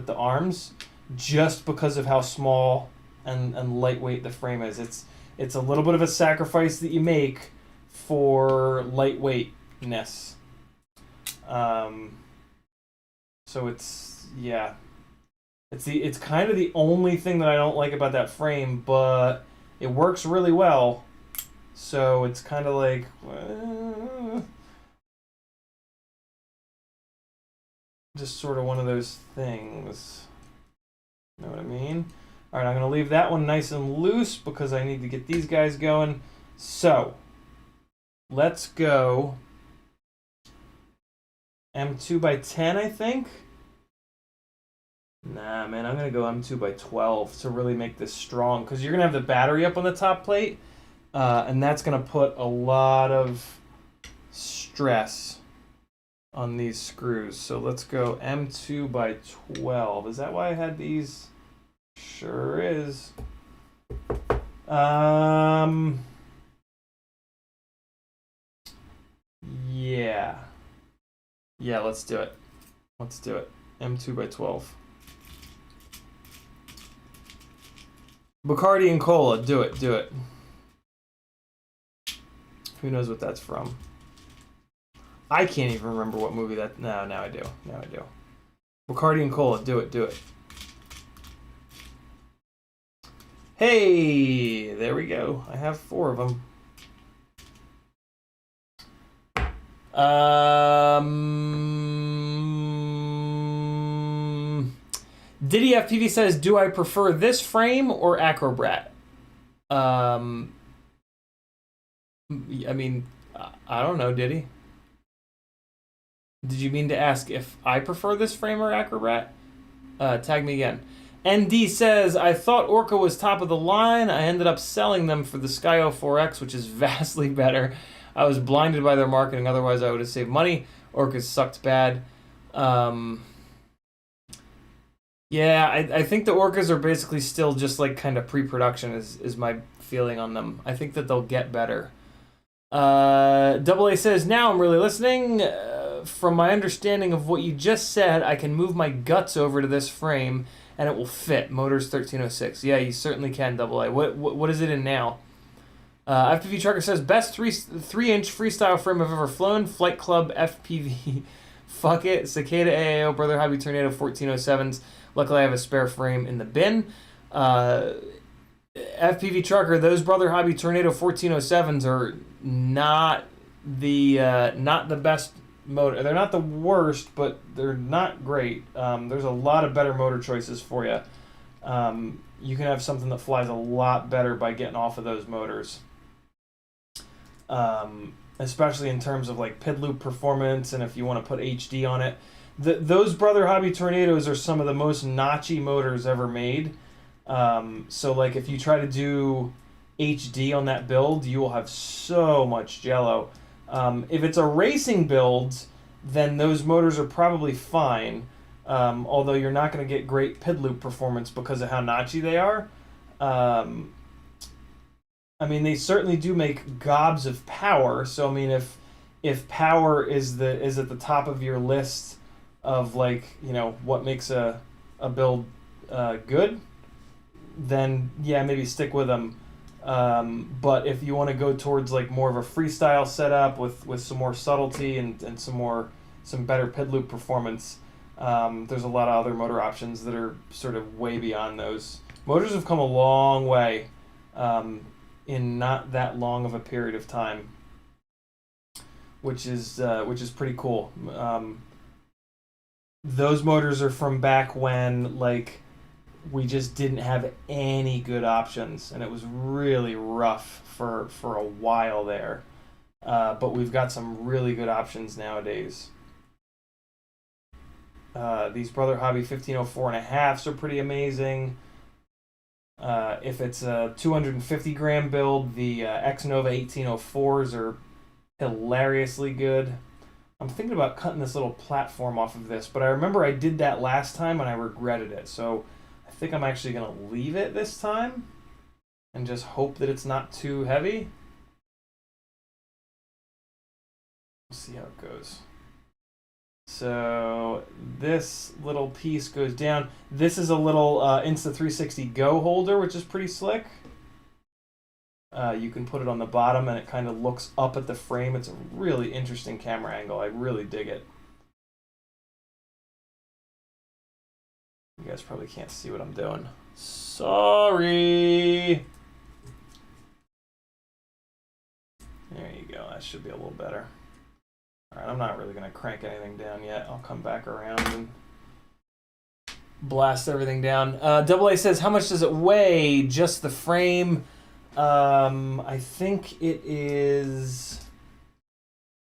arms, just because of how small and lightweight the frame is. It's a little bit of a sacrifice that you make for lightweightness. So it's kind of the only thing that I don't like about that frame, but it works really well. So it's kind of like just sort of one of those things. You know what I mean? All right, I'm going to leave that one nice and loose because I need to get these guys going. So let's go M2 by 10, I think. Nah, man, I'm going to go M2 by 12 to really make this strong, because you're going to have the battery up on the top plate, and that's going to put a lot of stress on these screws. So let's go M2 by 12. Is that why I had these? Sure is. Yeah. Yeah, let's do it. Let's do it. M2 by 12. Bacardi and Cola, do it, do it. Who knows what that's from? I can't even remember what movie that... No, now I do. Now I do. Bacardi and Cola, do it, do it. Hey, there we go. I have 4 of them. Diddy FPV says, do I prefer this frame or Acrobrat? I mean, I don't know, Diddy. Did you mean to ask if I prefer this frame or Acrobrat? Tag me again. ND says, I thought Orca was top of the line. I ended up selling them for the Skyo 4X, which is vastly better. I was blinded by their marketing. Otherwise, I would have saved money. Orcas sucked bad. Yeah, I think the Orcas are basically still just like kind of pre-production is my feeling on them. I think that they'll get better. Double A says, now I'm really listening. From my understanding of what you just said, I can move my guts over to this frame and it will fit. Motors 1306. Yeah, you certainly can, Double A. What is it in now? FPV Trucker says, best 3-inch freestyle frame I've ever flown. Flight Club FPV. Fuck it. Cicada AAO, Brother Hobby Tornado 1407s. Luckily, I have a spare frame in the bin. FPV Trucker, those Brother Hobby Tornado 1407s are not the best motor. They're not the worst, but they're not great. There's a lot of better motor choices for you. You can have something that flies a lot better by getting off of those motors. Especially in terms of like PID loop performance, and if you want to put HD on it. Those Brother Hobby Tornadoes are some of the most notchy motors ever made. So like if you try to do HD on that build, you will have so much jello. If it's a racing build, then those motors are probably fine. Although you're not going to get great PID loop performance because of how notchy they are. I mean, they certainly do make gobs of power. So I mean, if power is at the top of your list of like, you know, what makes a build good, then yeah, maybe stick with them. But if you want to go towards like more of a freestyle setup with some more subtlety and some better PID loop performance, there's a lot of other motor options that are sort of way beyond those. Motors have come a long way in not that long of a period of time, which is pretty cool. Those motors are from back when like we just didn't have any good options, and it was really rough for a while there. But we've got some really good options nowadays. These Brother Hobby 1504.5s are pretty amazing. If it's a 250 gram build, the X Nova 1804s are hilariously good. I'm thinking about cutting this little platform off of this, but I remember I did that last time and I regretted it. So I think I'm actually going to leave it this time and just hope that it's not too heavy. We'll see how it goes. So this little piece goes down. This is a little Insta360 Go holder, which is pretty slick. You can put it on the bottom and it kind of looks up at the frame. It's a really interesting camera angle. I really dig it. You guys probably can't see what I'm doing. Sorry. There you go. That should be a little better. All right, I'm not really going to crank anything down yet. I'll come back around and blast everything down. Double A says, how much does it weigh? Just the frame? I think it is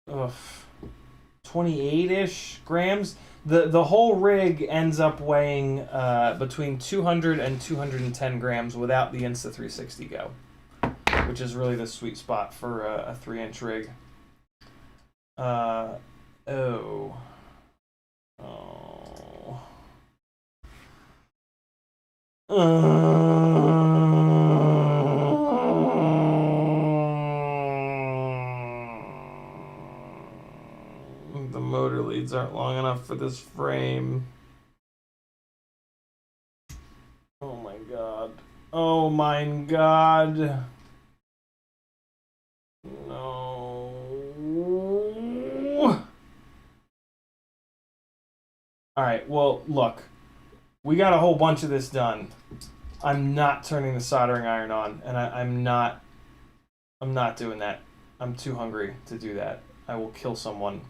28-ish grams. The whole rig ends up weighing between 200 and 210 grams without the Insta360 Go, which is really the sweet spot for a 3-inch rig. The motor leads aren't long enough for this frame. Oh my god. Oh my god. No. Alright, well, look. We got a whole bunch of this done. I'm not turning the soldering iron on, and I'm not doing that. I'm too hungry to do that. I will kill someone.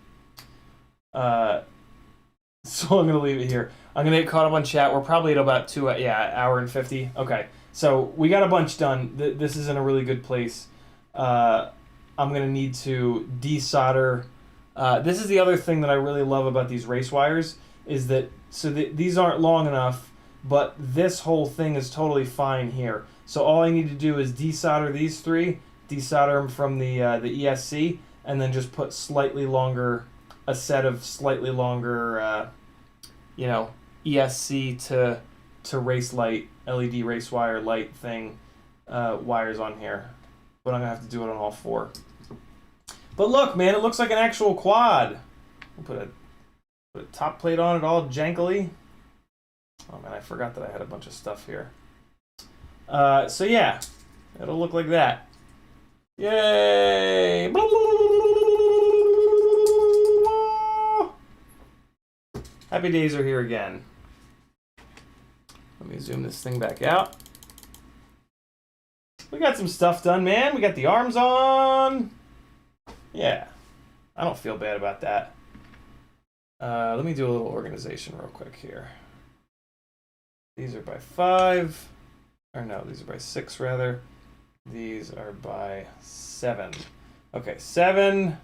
So I'm gonna leave it here. I'm gonna get caught up on chat. We're probably at about hour and 50. Okay, so we got a bunch done. This is in a really good place. I'm gonna need to desolder. This is the other thing that I really love about these race wires is that these aren't long enough, but this whole thing is totally fine here. So all I need to do is desolder these three, desolder them from the ESC, and then just put a set of slightly longer, ESC to race light, LED race wire light thing wires on here. But I'm gonna have to do it on all 4. But look, man, it looks like an actual quad. We'll put a top plate on it all jankily. Oh man, I forgot that I had a bunch of stuff here. So yeah, it'll look like that. Yay! Happy days are here again. Let me zoom this thing back out. We got some stuff done, man. We got the arms on. Yeah, I don't feel bad about that. Let me do a little organization real quick here. These are by 5. Or no, these are by 6 rather. These are by 7. Okay, 7.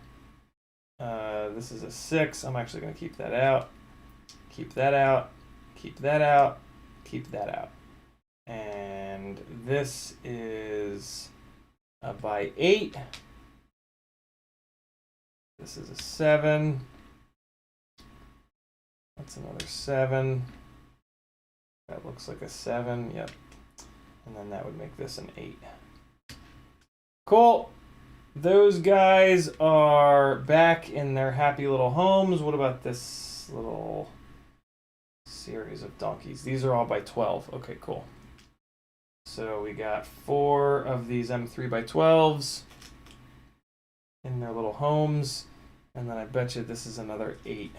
This is a 6. I'm actually going to keep that out. Keep that out. Keep that out. Keep that out. And this is by 8. This is a 7. That's another 7. That looks like a 7. Yep. And then that would make this an 8. Cool. Those guys are back in their happy little homes. What about this little series of donkeys? These are all by 12. Okay, cool. So we got 4 of these M3 by 12s in their little homes. And then I bet you this is another 8.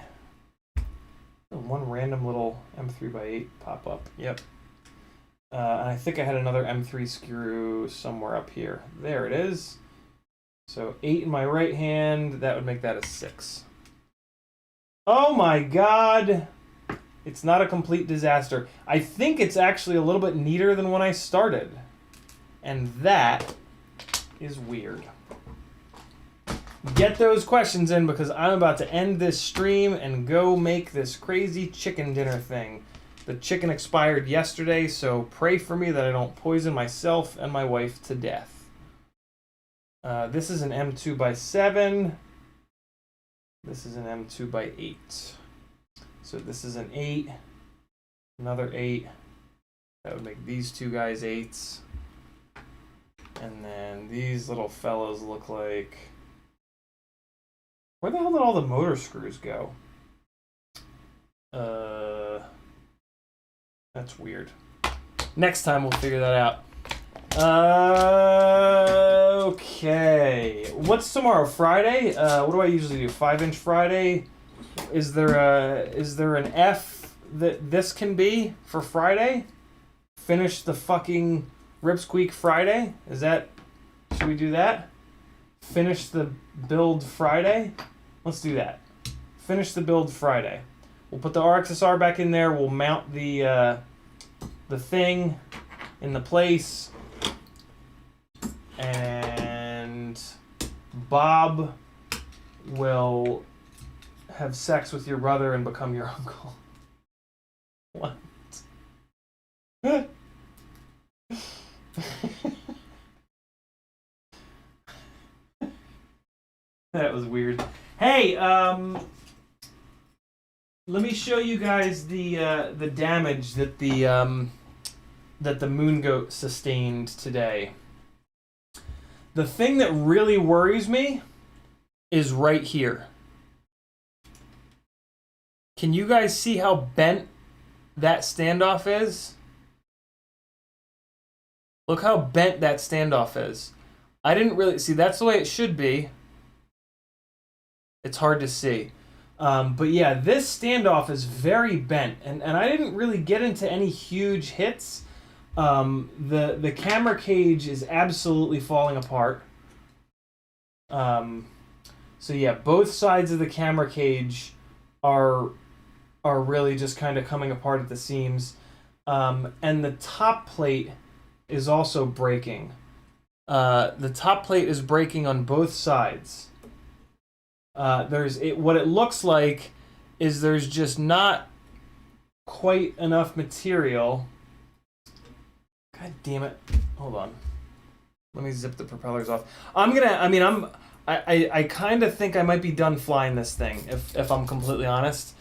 One random little M3 by 8 pop up. Yep. And I think I had another M3 screw somewhere up here. There it is. So 8 in my right hand. That would make that a 6. Oh my god! It's not a complete disaster. I think it's actually a little bit neater than when I started. And that is weird. Get those questions in because I'm about to end this stream and go make this crazy chicken dinner thing. The chicken expired yesterday, so pray for me that I don't poison myself and my wife to death. This is an M2 by 7. This is an M2 by 8. So this is an 8, another 8. That would make these two guys 8s. And then these little fellows look like... Where the hell did all the motor screws go? That's weird. Next time we'll figure that out. Okay. What's tomorrow? Friday? What do I usually do? 5-inch Friday? Is there an F that this can be for Friday? Finish the fucking Squeak Friday? Should we do that? Finish the build Friday? Let's do that. Finish the build Friday. We'll put the RXSR back in there. We'll mount the thing in the place. And Bob will have sex with your brother and become your uncle. What? That was weird. Hey, let me show you guys the damage that the moon goat sustained today. The thing that really worries me is right here. Can you guys see how bent that standoff is? Look how bent that standoff is. I didn't really see. That's the way it should be. It's hard to see. But yeah, this standoff is very bent, and I didn't really get into any huge hits. The camera cage is absolutely falling apart. So yeah, both sides of the camera cage are really just kind of coming apart at the seams. And the top plate is also breaking. The top plate is breaking on both sides. What it looks like is there's just not quite enough material. God damn it. Hold on. Let me zip the propellers off. I kind of think I might be done flying this thing, if I'm completely honest.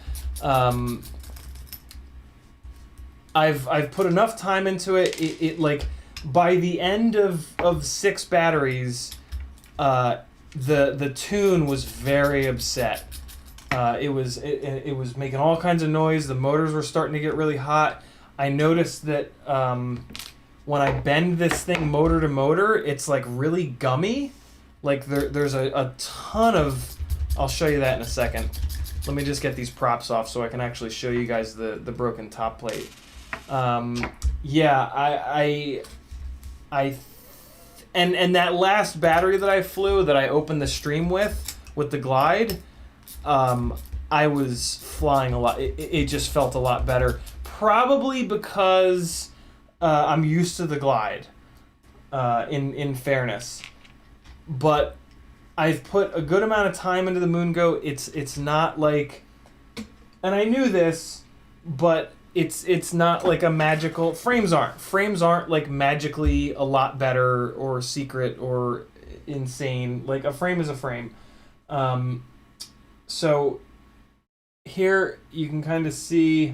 I've put enough time into it. It like by the end of 6 batteries, the tune was very upset. It was making all kinds of noise. The motors were starting to get really hot. I noticed that when I bend this thing motor to motor, it's like really gummy. Like there's a ton of... I'll show you that in a second. Let me just get these props off so I can actually show you guys the broken top plate. Yeah, and that last battery that I flew, that I opened the stream with the glide, I was flying a lot. It just felt a lot better. Probably because I'm used to the glide, in fairness. But I've put a good amount of time into the Moon Goat. It's not like... And I knew this, but it's not like a magical... Frames aren't like magically a lot better or secret or insane. Like, a frame is a frame. So here you can kind of see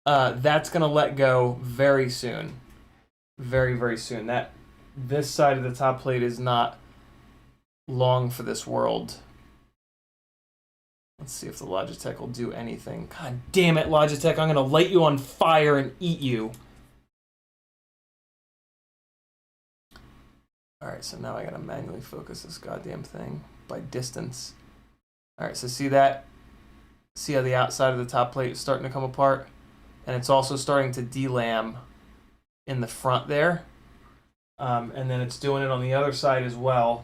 that's going to let go very soon. Very, very soon. This side of the top plate is not long for this world. Let's see if the Logitech will do anything. God damn it, Logitech, I'm going to light you on fire and eat you. Alright, so now I got to manually focus this goddamn thing by distance. Alright, so see that? See how the outside of the top plate is starting to come apart? And it's also starting to delam in the front there. And then it's doing it on the other side as well.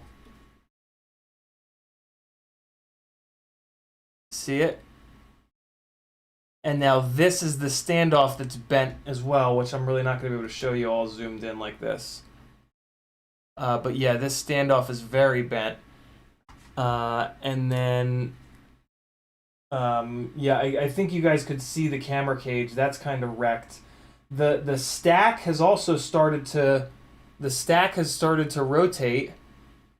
See it? And now this is the standoff that's bent as well, which I'm really not going to be able to show you all zoomed in like this. But yeah, this standoff is very bent. And then, yeah, I think you guys could see the camera cage. That's kind of wrecked. The stack has also started to... The stack has started to rotate.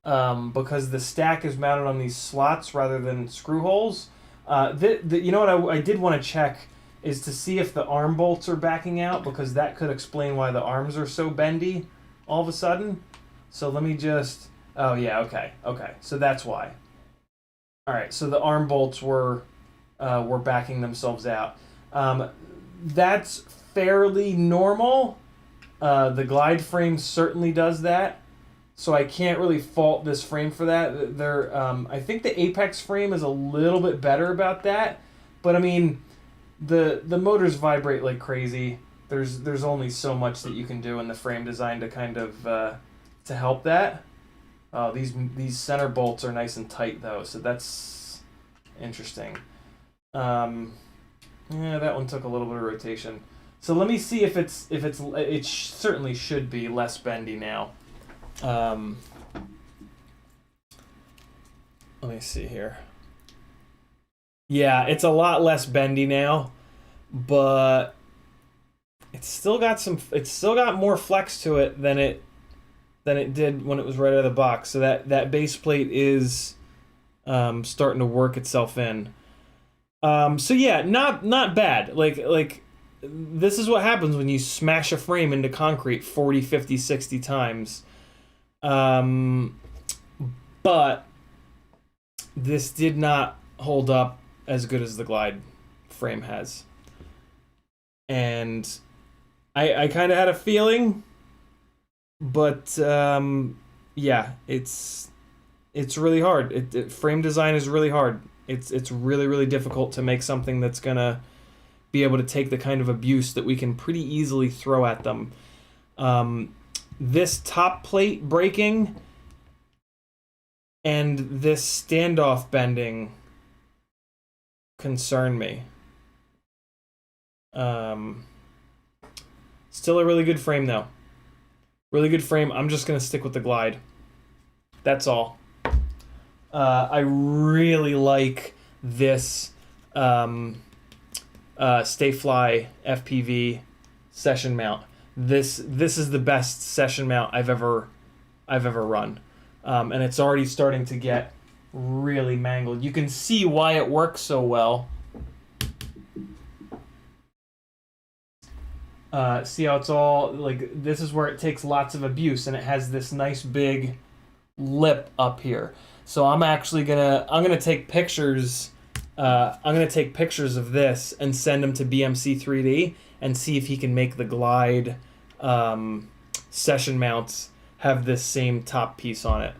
because the stack is mounted on these slots rather than screw holes. You know what I did want to check is to see if the arm bolts are backing out, because that could explain why the arms are so bendy all of a sudden. So let me just... Oh, yeah, okay. So that's why. All right, so the arm bolts were backing themselves out. That's fairly normal. The glide frame certainly does that, so I can't really fault this frame for that. I think the Apex frame is a little bit better about that, but I mean, the motors vibrate like crazy. There's only so much that you can do in the frame design to kind of to help that. Oh, these center bolts are nice and tight though, so that's interesting. Yeah, that one took a little bit of rotation. So let me see if it certainly should be less bendy now. Let me see here. Yeah, it's a lot less bendy now, but it's still got more flex to it than it did when it was right out of the box. So that base plate is starting to work itself in. So yeah, not bad. Like this is what happens when you smash a frame into concrete 40, 50, 60 times. But this did not hold up as good as the glide frame has. And I kind of had a feeling, but yeah, it's really hard. Frame design is really hard. It's really, really difficult to make something that's gonna be able to take the kind of abuse that we can pretty easily throw at them. This top plate breaking and this standoff bending concern me. Still a really good frame though. Really good frame. I'm just gonna stick with the glide. That's all. I really like this Stayfly FPV session mount. This is the best session mount I've ever run, and it's already starting to get really mangled. You can see why it works so well. See how it's all like, this is where it takes lots of abuse, and it has this nice big lip up here. So I'm gonna take pictures. I'm gonna take pictures of this and send them to BMC 3D and see if he can make the glide session mounts have this same top piece on it.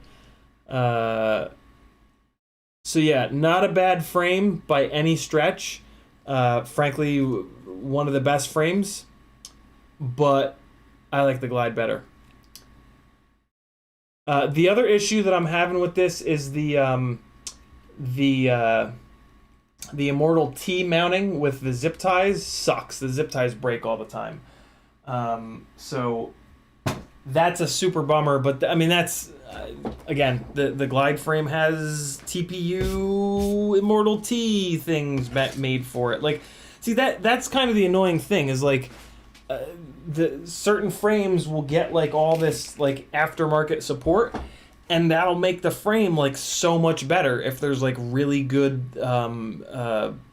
So yeah, not a bad frame by any stretch. Frankly, one of the best frames, but I like the glide better. The other issue that I'm having with this is the Immortal T mounting with the zip ties sucks. The zip ties break all the time. So that's a super bummer, but I mean, that's again, the glide frame has TPU Immortal T things made for it. Like, see, that's kind of the annoying thing is like, the certain frames will get like all this like aftermarket support, and that'll make the frame like so much better if there's like really good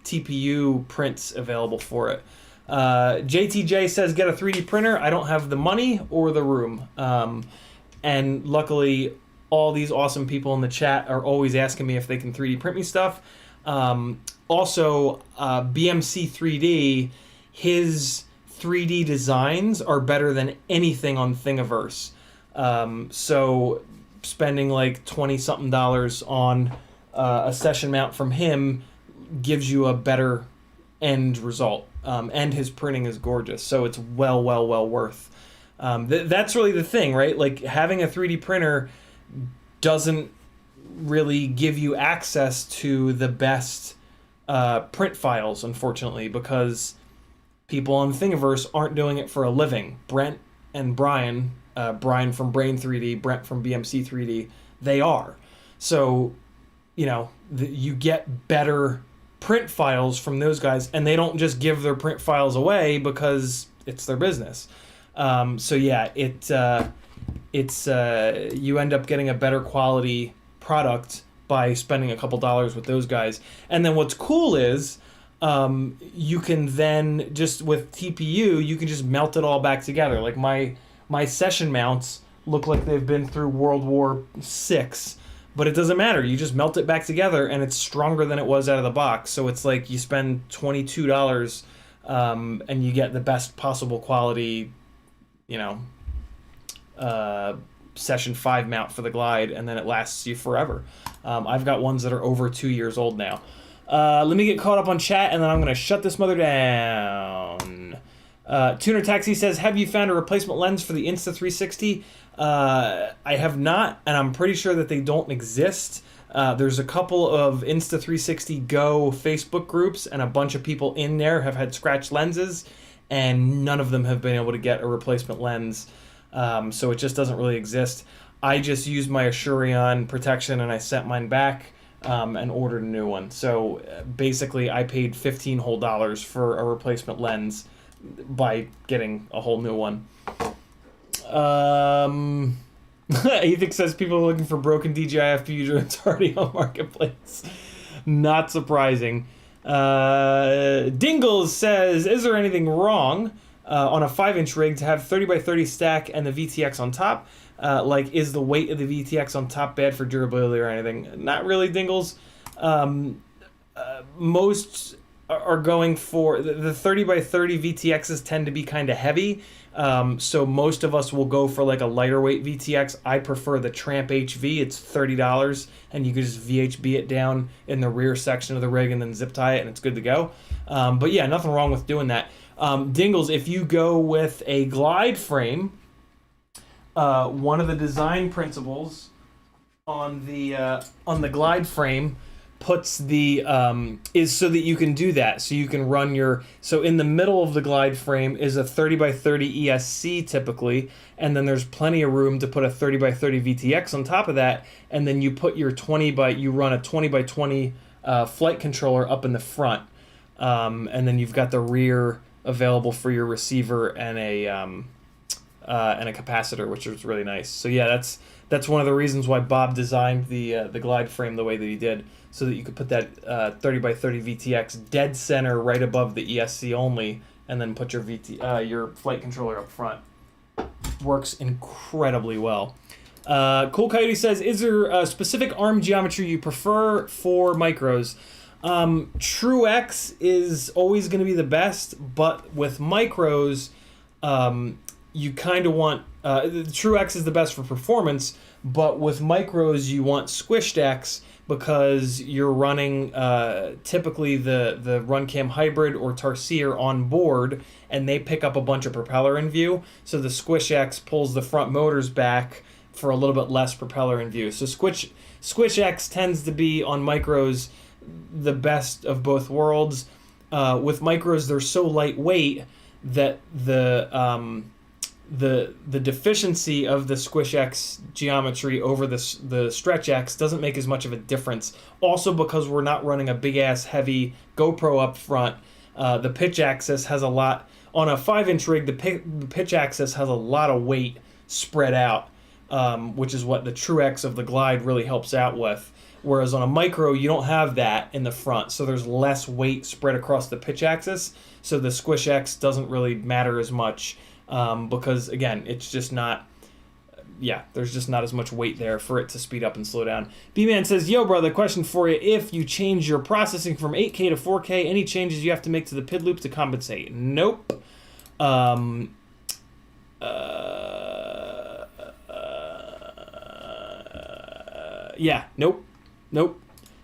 TPU prints available for it. JTJ says get a 3D printer. I don't have the money or the room, and luckily all these awesome people in the chat are always asking me if they can 3D print me stuff. Also, BMC 3D, his 3D designs are better than anything on Thingiverse. So spending like $20-something on a session mount from him gives you a better end result. And his printing is gorgeous, so it's well worth. That's really the thing, right? Like, having a 3D printer doesn't really give you access to the best print files, unfortunately, because people on Thingiverse aren't doing it for a living. Brent and Brian, Brian from Brain 3D, Brent from BMC 3D, they are. So, you know, you get better print files from those guys, and they don't just give their print files away because it's their business. So yeah, it's you end up getting a better quality product by spending a couple dollars with those guys. And then what's cool is you can then just with TPU you can just melt it all back together. Like my session mounts look like they've been through World War VI, but it doesn't matter. You just melt it back together and it's stronger than it was out of the box. So it's like you spend $22 and you get the best possible quality, Session 5 mount for the Glide, and then it lasts you forever. I've got ones that are over 2 years old now. Let me get caught up on chat, and then I'm going to shut this mother down. Tuner Taxi says, have you found a replacement lens for the Insta360? I have not, and I'm pretty sure that they don't exist. There's a couple of Insta360 Go Facebook groups, and a bunch of people in there have had scratched lenses, and none of them have been able to get a replacement lens. So it just doesn't really exist. I just used my Assurion protection and I sent mine back and ordered a new one. So basically I paid $15 whole for a replacement lens by getting a whole new one. Ethic says people are looking for broken DJI FPV drones already on Marketplace. Not surprising. Dingles says, is there anything wrong on a 5-inch rig to have 30x30 stack and the VTX on top? Like, is the weight of the VTX on top bad for durability or anything? Not really, Dingles. Most are going for the 30x30 VTXs tend to be kind of heavy. So most of us will go for like a lighter weight VTX. I prefer the Tramp HV. It's $30 and you can just VHB it down in the rear section of the rig and then zip tie it and it's good to go. But yeah, nothing wrong with doing that. Dingles, if you go with a glide frame, one of the design principles on the glide frame puts the is so that you can do that. So you can run so in the middle of the glide frame is a 30x30 ESC typically, and then there's plenty of room to put a 30x30 VTX on top of that, and then you put your you run a 20x20 flight controller up in the front, and then you've got the rear available for your receiver and a capacitor, which is really nice. So yeah, that's one of the reasons why Bob designed the glide frame the way that he did, so that you could put that 30x30 VTX dead center right above the ESC only, and then put your flight controller up front. Works incredibly well. Cool Coyote says, is there a specific arm geometry you prefer for micros? True X is always going to be the best, but with micros, you kind of want True X is the best for performance, but with micros you want Squished X because you're running typically the Runcam Hybrid or Tarsier on board, and they pick up a bunch of propeller in view. So the Squish X pulls the front motors back for a little bit less propeller in view. So Squish X tends to be on micros the best of both worlds. With micros, they're so lightweight that the deficiency of the Squish X geometry over the Stretch X doesn't make as much of a difference. Also because we're not running a big ass heavy GoPro up front, the pitch axis has a lot on a 5-inch rig. The pitch axis has a lot of weight spread out, which is what the True X of the Glide really helps out with. Whereas on a micro, you don't have that in the front, so there's less weight spread across the pitch axis. So the Squish X doesn't really matter as much. Because again, it's just not, there's just not as much weight there for it to speed up and slow down. B-Man says, yo brother, question for you. If you change your processing from 8K to 4K, any changes you have to make to the PID loop to compensate? Nope. Nope.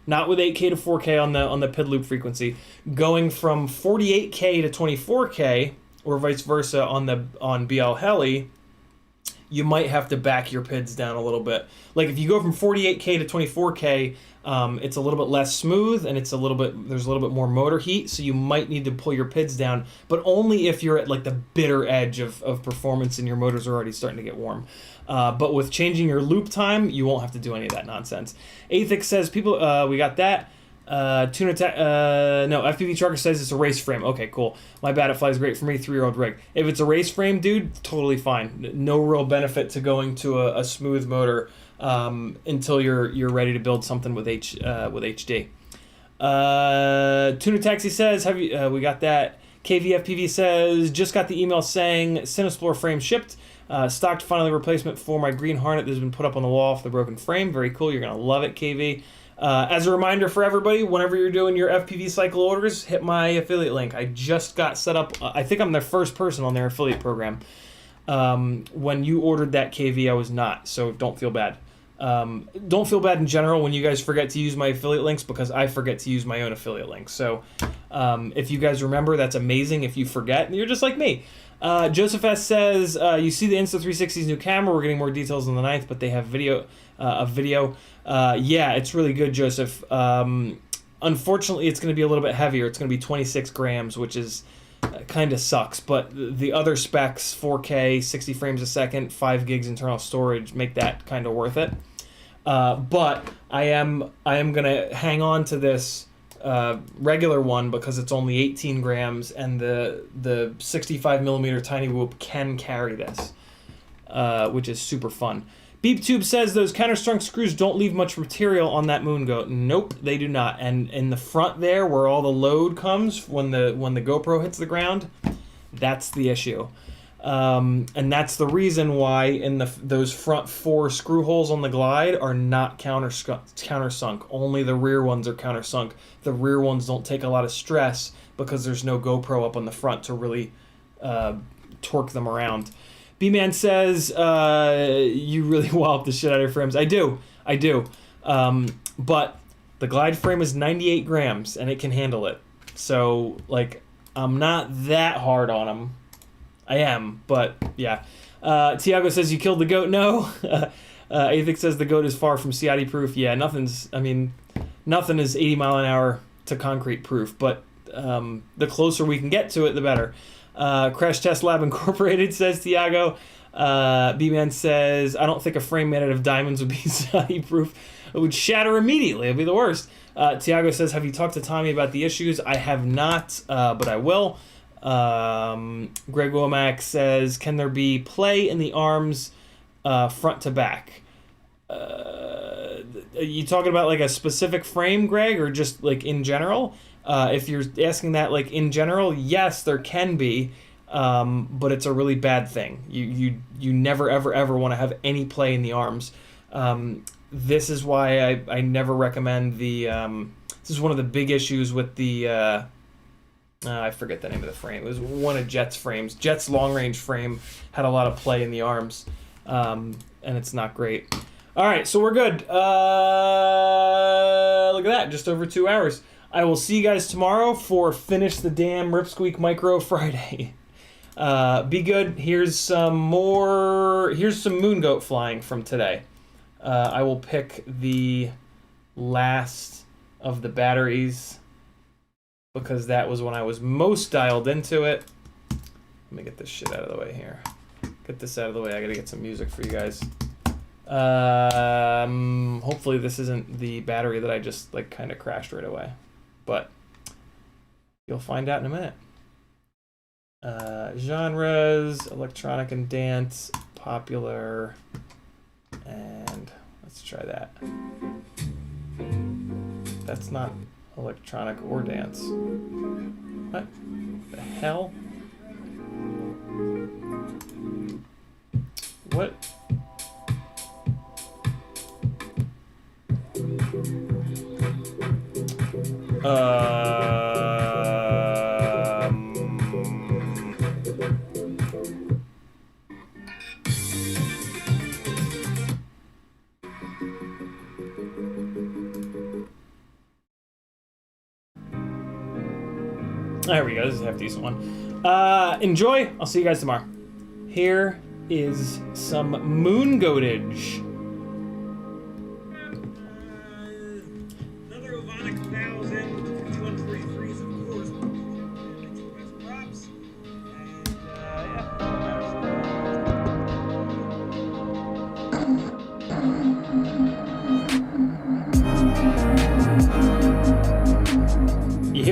Not with 8K to 4K on the PID loop frequency. Going from 48K to 24K, or vice versa on BL Heli, you might have to back your PIDs down a little bit. Like if you go from 48K to 24K, it's a little bit less smooth and there's a little bit more motor heat, so you might need to pull your PIDs down, but only if you're at like the bitter edge of performance and your motors are already starting to get warm. But with changing your loop time, you won't have to do any of that nonsense. Athix says, we got that. No, FPV Trucker says it's a race frame. Okay, cool. My bad, it flies great for me, 3-year-old rig. If it's a race frame, dude, totally fine. No real benefit to going to a smooth motor until you're ready to build something with HD. Tuna Taxi says, have you? We got that. KVFPV says, just got the email saying Cinesplore frame shipped. Stocked finally replacement for my green Hornet that has been put up on the wall for the broken frame. Very cool. You're gonna love it, KV. As a reminder for everybody, whenever you're doing your FPV cycle orders, hit my affiliate link. I just got set up. I think I'm the first person on their affiliate program. When you ordered that KV, I was not, so don't feel bad. Don't feel bad in general when you guys forget to use my affiliate links, because I forget to use my own affiliate links. So if you guys remember, that's amazing. If you forget, you're just like me. Joseph S. says, you see the Insta360's new camera. We're getting more details on the 9th, but they have video. Yeah, it's really good, Joseph. Unfortunately, it's going to be a little bit heavier. It's going to be 26 grams, which is kind of sucks. But the other specs, 4K, 60 frames a second, 5 gigs internal storage, make that kind of worth it. But I am going to hang on to this regular one because it's only 18 grams, and the 65 millimeter tiny whoop can carry this, which is super fun. BeepTube says those countersunk screws don't leave much material on that moon goat. Nope, they do not. And in the front there, where all the load comes when the GoPro hits the ground, that's the issue. And that's the reason why in those front 4 screw holes on the Glide are not countersunk. Only the rear ones are countersunk. The rear ones don't take a lot of stress because there's no GoPro up on the front to really torque them around. B-Man says, you really wallop the shit out of your frames. I do. But the Glide frame is 98 grams, and it can handle it. So, like, I'm not that hard on them. I am, but, yeah. Tiago says, you killed the goat. No. Athix says the goat is far from Ciotti-proof. Yeah, nothing is 80 mile an hour to concrete proof, but the closer we can get to it, the better. Crash Test Lab Incorporated says Tiago. B-Man says, I don't think a frame made out of diamonds would be Ciotti-proof. It would shatter immediately. It would be the worst. Tiago says, have you talked to Tommy about the issues? I have not, but I will. Greg Womack says, can there be play in the arms front to back? Are you talking about like a specific frame, Greg, or just like in general? If you're asking that like in general, yes, there can be, but it's a really bad thing. You never ever want to have any play in the arms. This is why I never recommend the. This is one of the big issues with the. I forget the name of the frame. It was one of Jet's frames. Jet's long range frame had a lot of play in the arms, and it's not great. All right, so we're good. Look at that, just over 2 hours. I will see you guys tomorrow for Finish the Damn Rip Squeak Micro Friday. Be good. Here's some moon goat flying from today. I will pick the last of the batteries because that was when I was most dialed into it. Let me get this shit out of the way here. Get this out of the way. I gotta get some music for you guys. Hopefully this isn't the battery that I just like kind of crashed right away, but you'll find out in a minute. Genres, electronic and dance, popular, and let's try that. That's not electronic or dance. What the hell? What? There we go. This is a half decent one. Enjoy. I'll see you guys tomorrow. Here is some moon goatage. Another Ovonic 1000, 5143s, of course. Props. And, yeah.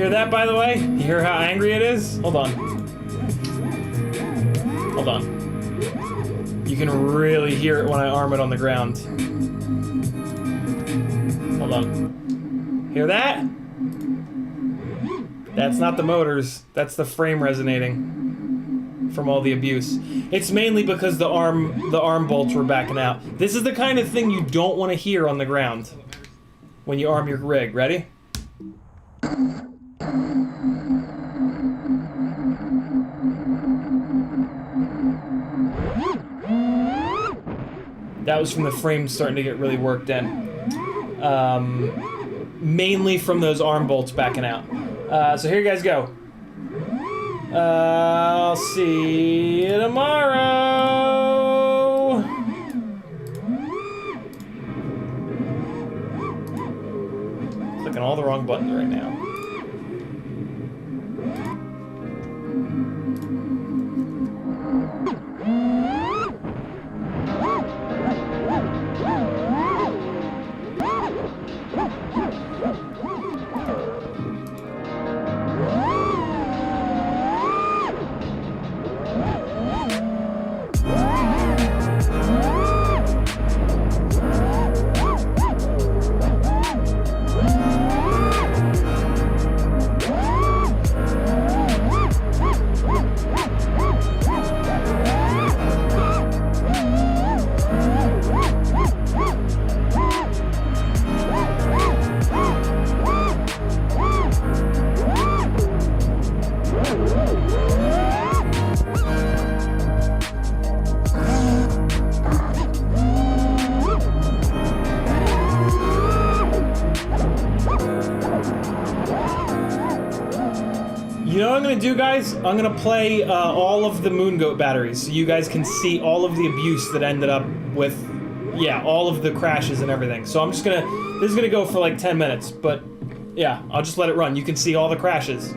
hear that, by the way? You hear how angry it is? Hold on. Hold on. You can really hear it when I arm it on the ground. Hold on. Hear that? That's not the motors. That's the frame resonating from all the abuse. It's mainly because the arm bolts were backing out. This is the kind of thing you don't want to hear on the ground when you arm your rig. Ready? That was from the frame starting to get really worked in. Mainly from those arm bolts backing out. So here you guys go. I'll see you tomorrow. Clicking all the wrong buttons right now. You know what I'm gonna do, guys? I'm gonna play all of the Moon Goat batteries so you guys can see all of the abuse that ended up with, yeah, all of the crashes and everything. So I'm just gonna, this is gonna go for like 10 minutes, but yeah, I'll just let it run. You can see all the crashes.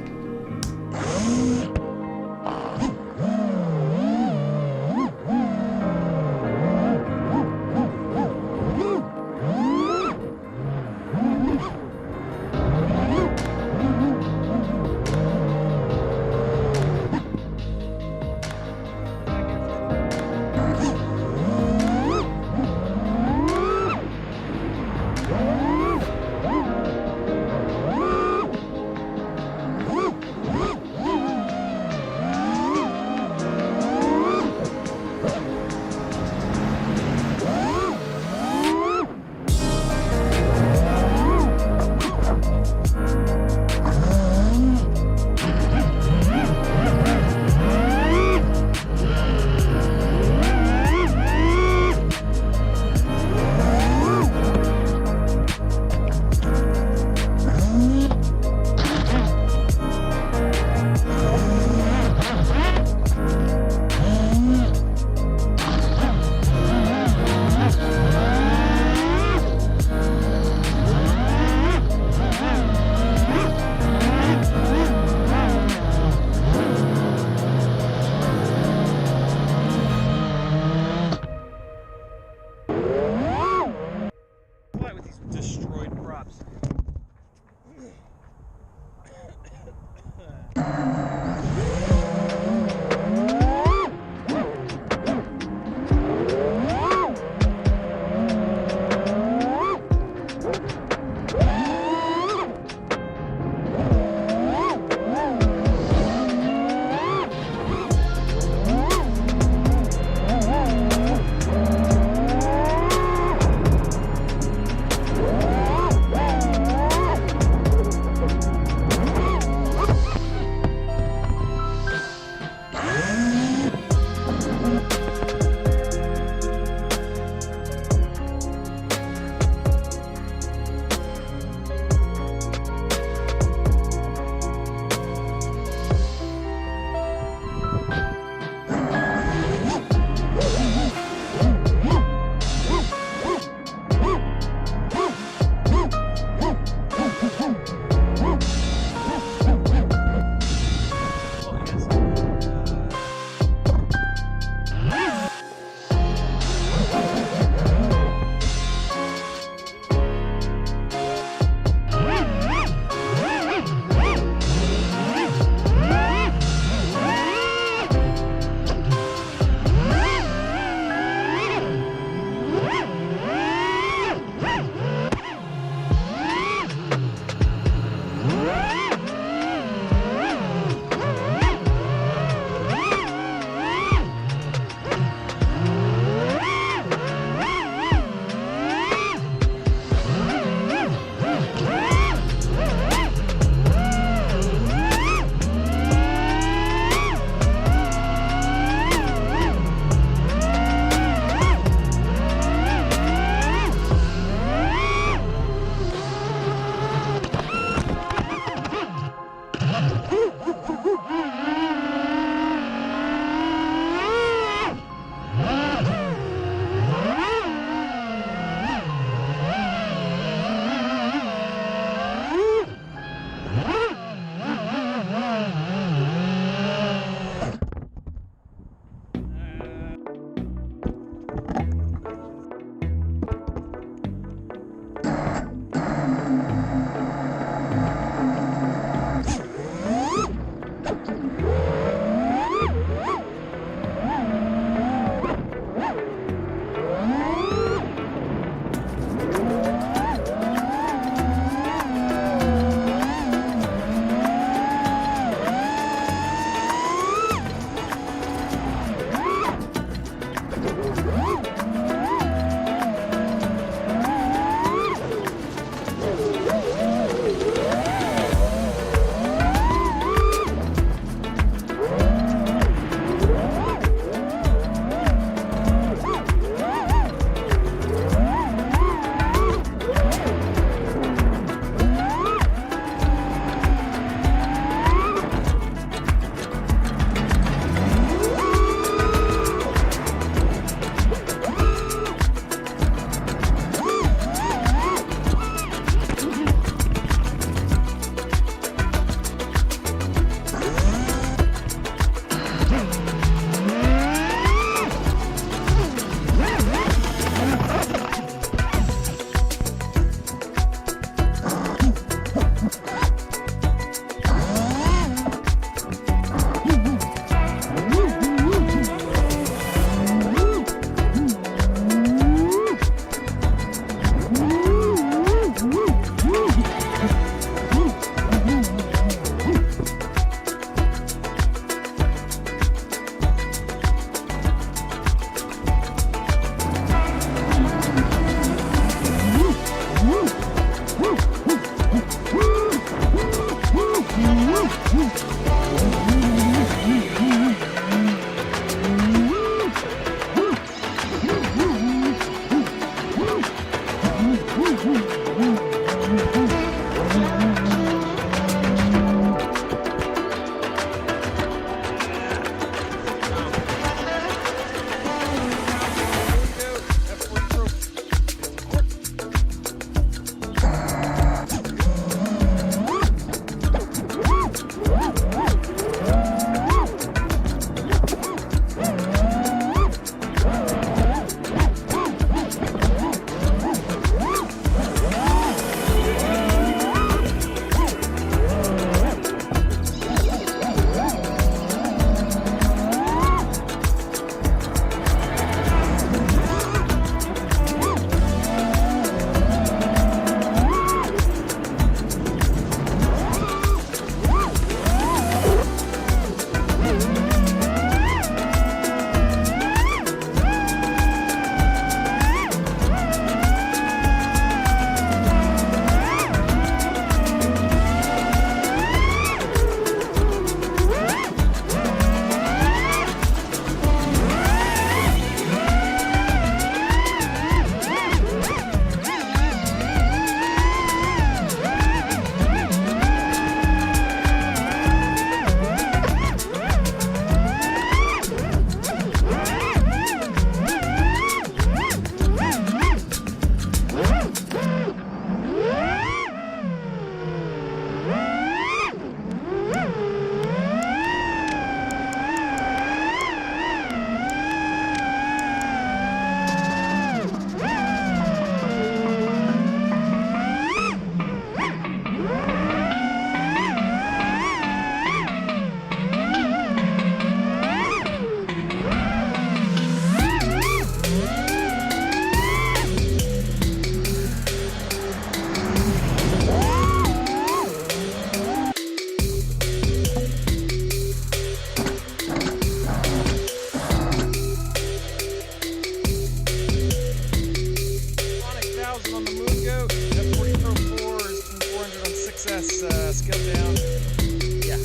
success. Skill down. Yeah.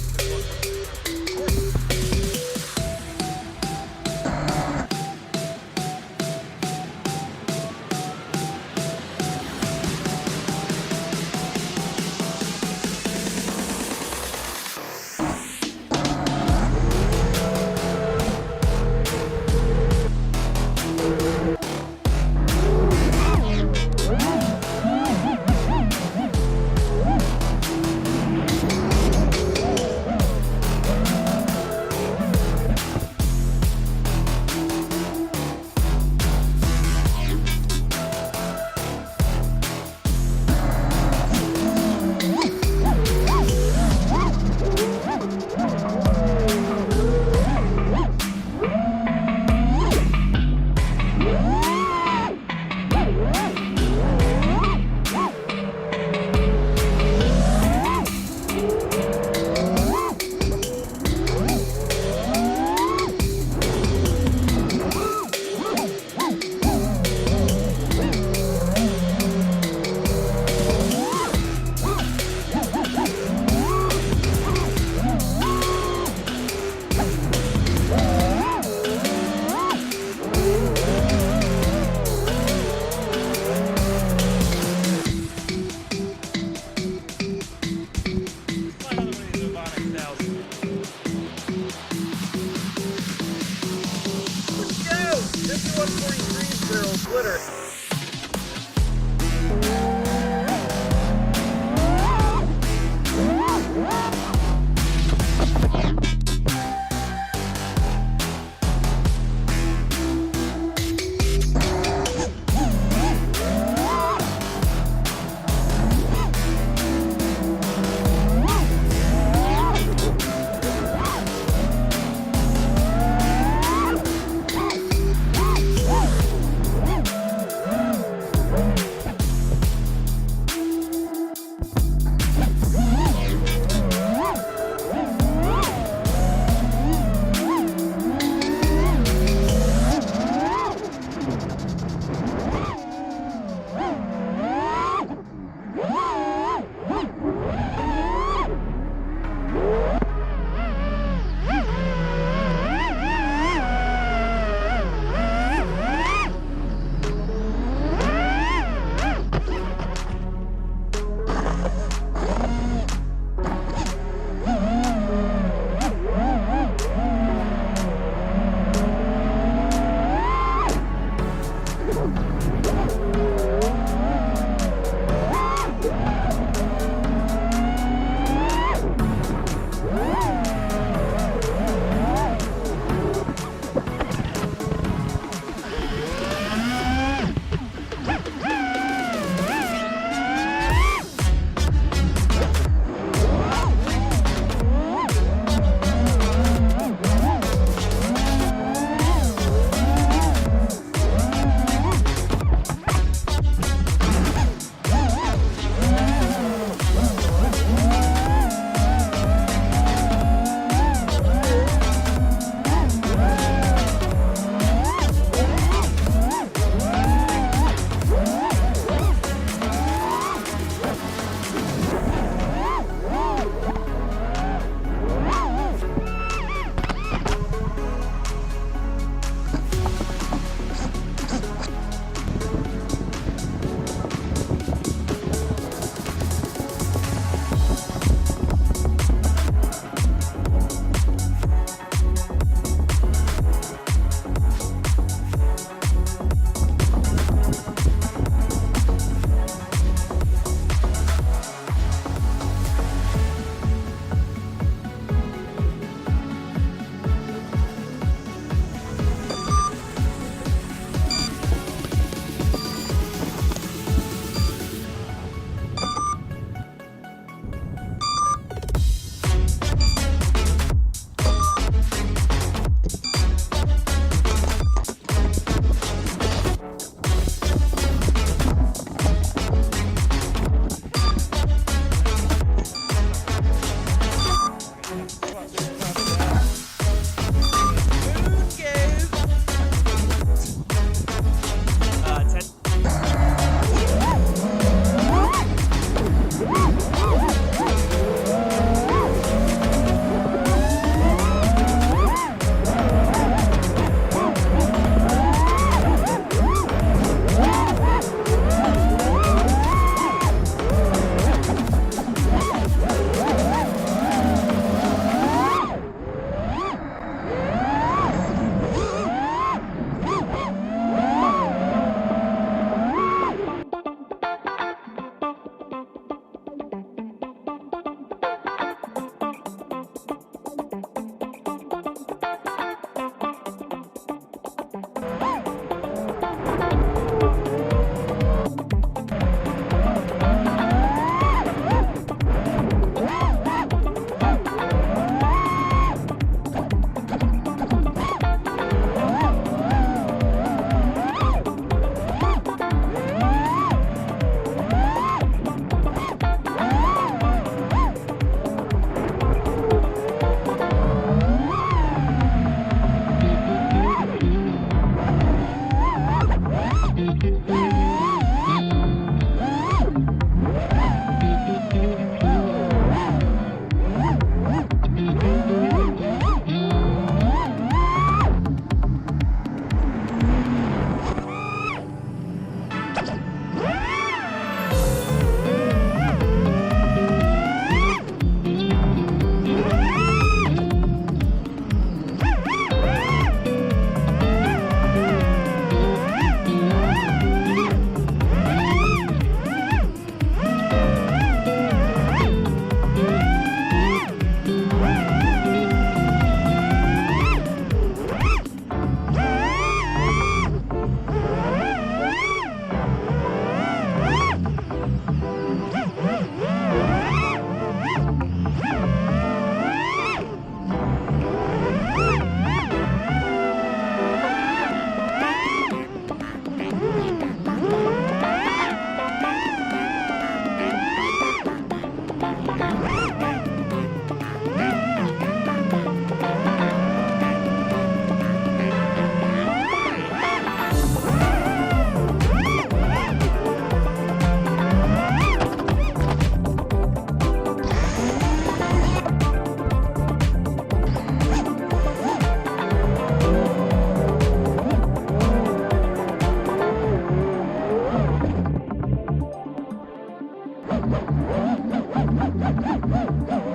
Bye.